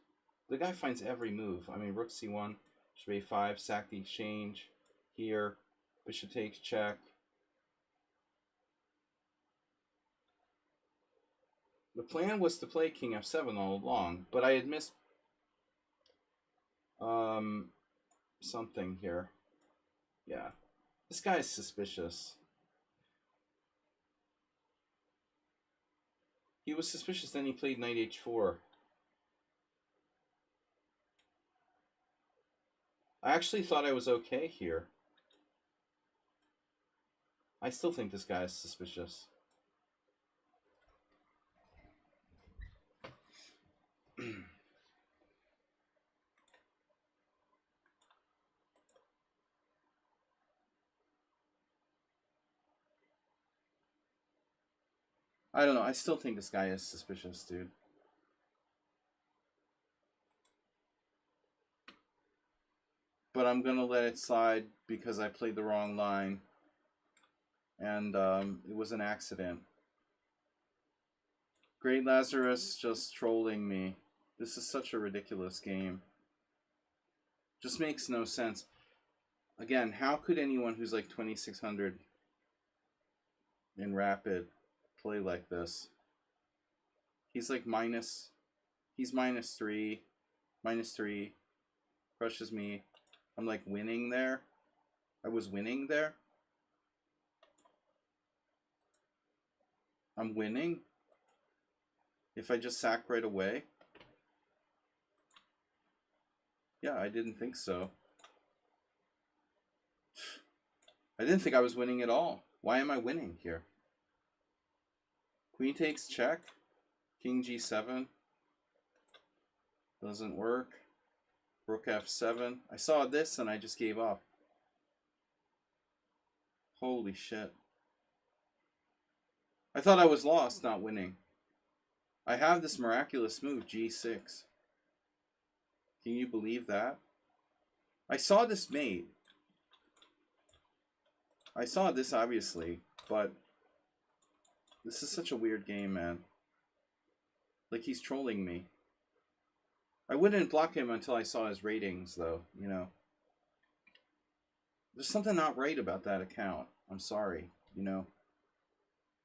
The guy finds every move. I mean, rook c1, bishop a5, sack the exchange, here, bishop takes check. The plan was to play king f7 all along, but I had missed something here. Yeah. This guy is suspicious. He was suspicious, then he played knight h4. I actually thought I was okay here. I still think this guy is suspicious. I don't know. I still think this guy is suspicious, dude. But I'm going to let it slide because I played the wrong line. And it was an accident. Great Lazarus just trolling me. This is such a ridiculous game. Just makes no sense. Again, how could anyone who's like 2600 in Rapid play like this. He's like minus. He's -3. -3. Crushes me. I'm like winning there. I was winning there. I'm winning. If I just sack right away. Yeah, I didn't think so. I didn't think I was winning at all. Why am I winning here? Queen takes check. King G7. Doesn't work. Rook F7. I saw this and I just gave up. Holy shit. I thought I was lost, not winning. I have this miraculous move, G6. Can you believe that? I saw this mate. I saw this, obviously, but this is such a weird game, man. Like, he's trolling me. I wouldn't block him until I saw his ratings, though, you know. There's something not right about that account. I'm sorry, you know.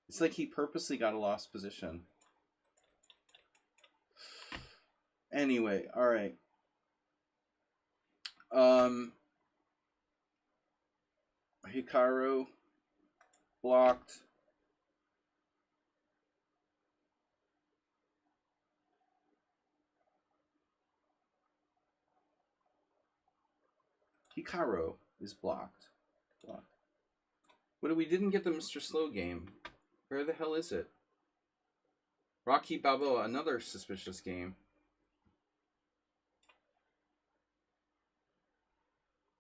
It's like he purposely got a lost position. Anyway, alright. Hikaru blocked. Hikaru is blocked. But we didn't get the Mr. Slow game. Where the hell is it? Rocky Balboa, another suspicious game.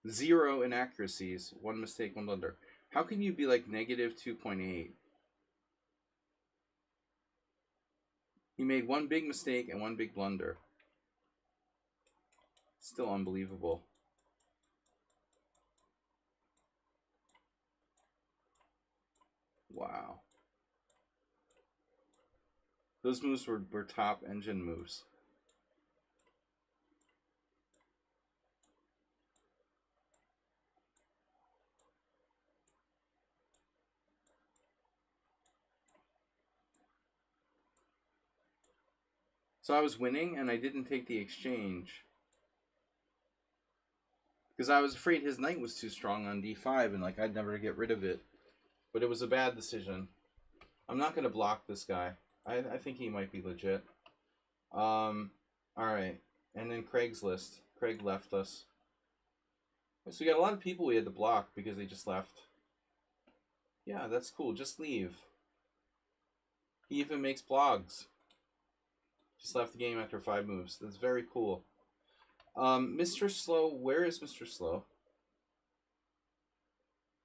0 inaccuracies. 1 mistake, 1 blunder. How can you be like -2.8? He made 1 big mistake and 1 big blunder. Still unbelievable. Wow. Those moves were top engine moves. So I was winning and I didn't take the exchange. Because I was afraid his knight was too strong on d5 and like I'd never get rid of it. But it was a bad decision. I'm not going to block this guy. I think he might be legit. Alright. And then Craigslist. Craig left us. So we got a lot of people we had to block because they just left. Yeah, that's cool. Just leave. He even makes blogs. Just left the game after 5 moves. That's very cool. Mr. Slow, where is Mr. Slow?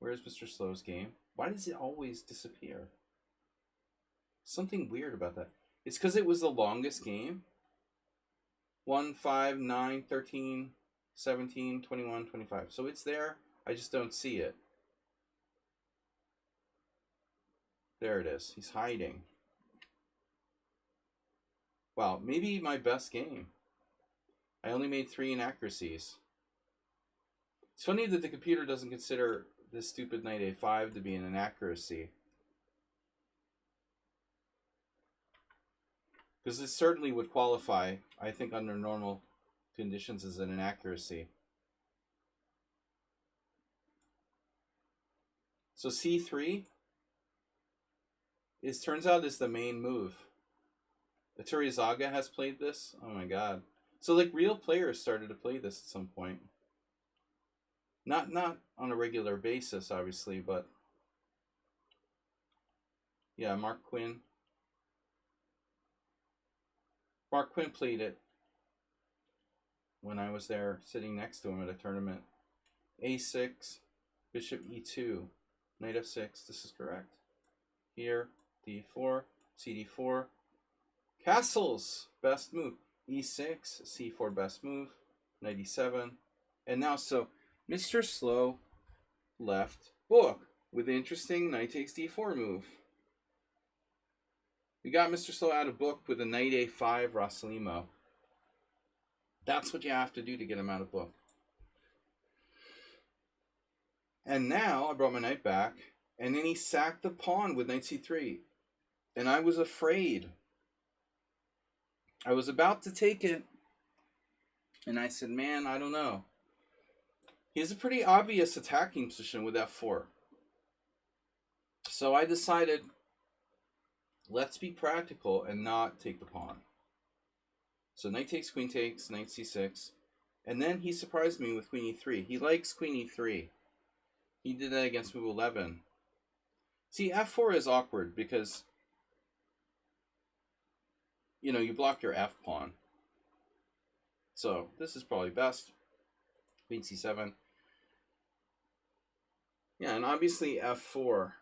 Where is Mr. Slow's game? Why does it always disappear? Something weird about that. It's because it was the longest game. 1, 5, 9, 13, 17, 21, 25. So it's there. I just don't see it. There it is. He's hiding. Wow, maybe my best game. I only made 3 inaccuracies. It's funny that the computer doesn't consider this stupid knight a5 to be an inaccuracy. Because this certainly would qualify, I think, under normal conditions as an inaccuracy. So c3 turns out is the main move. Aturizaga has played this. Oh my god. So like real players started to play this at some point. Not on a regular basis, obviously, but yeah, Mark Quinn. Mark Quinn played it when I was there sitting next to him at a tournament. A6, bishop e2, knight f6, this is correct. Here, d4, cd4, castles, best move. e6, c4, best move, knight e7. And now, so, Mr. Slow left book with the interesting knight takes d4 move. We got Mr. Slow out of book with a knight a5 Rossalimo. That's what you have to do to get him out of book. And now I brought my knight back, and then he sacked the pawn with knight c3. And I was afraid. I was about to take it. And I said, man, I don't know. He has a pretty obvious attacking position with f4. So I decided, let's be practical and not take the pawn. So knight takes, knight c6. And then he surprised me with queen e3. He likes queen e3. He did that against move 11. See, f4 is awkward because, you know, you block your f pawn. So this is probably best. Queen c7. Yeah, and obviously f4.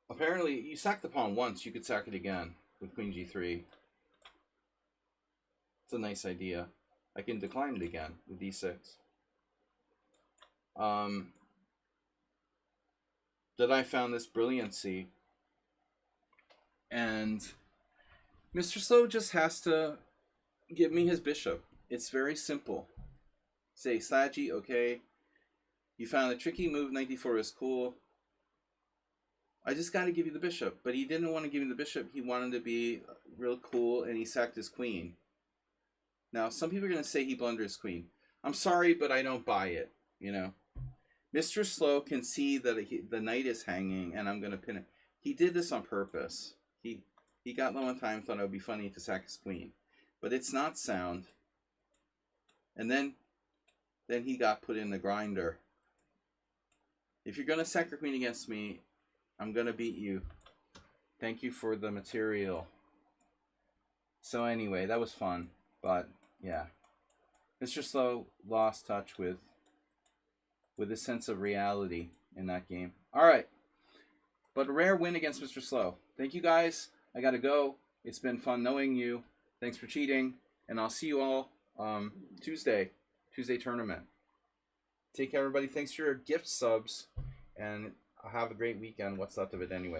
Apparently, you sack the pawn once, you could sack it again with queen g3. It's a nice idea. I can decline it again with d6. That I found this brilliancy. And Mr. Slow just has to give me his bishop. It's very simple. Say, Sladgie, okay, you found a tricky move, knight d4 is cool. I just got to give you the bishop. But he didn't want to give me the bishop. He wanted to be real cool, and he sacked his queen. Now, some people are going to say he blundered his queen. I'm sorry, but I don't buy it, you know. Mr. Slow can see that the knight is hanging, and I'm going to pin it. He did this on purpose. He got low on time, thought it would be funny to sack his queen. But it's not sound. And then he got put in the grinder. If you're going to sack your queen against me, I'm going to beat you. Thank you for the material. So anyway, that was fun. But, yeah. Mr. Slow lost touch with a sense of reality in that game. All right. But a rare win against Mr. Slow. Thank you, guys. I got to go. It's been fun knowing you. Thanks for cheating. And I'll see you all Tuesday tournament. Take care, everybody. Thanks for your gift subs. And have a great weekend. What's left of it anyway.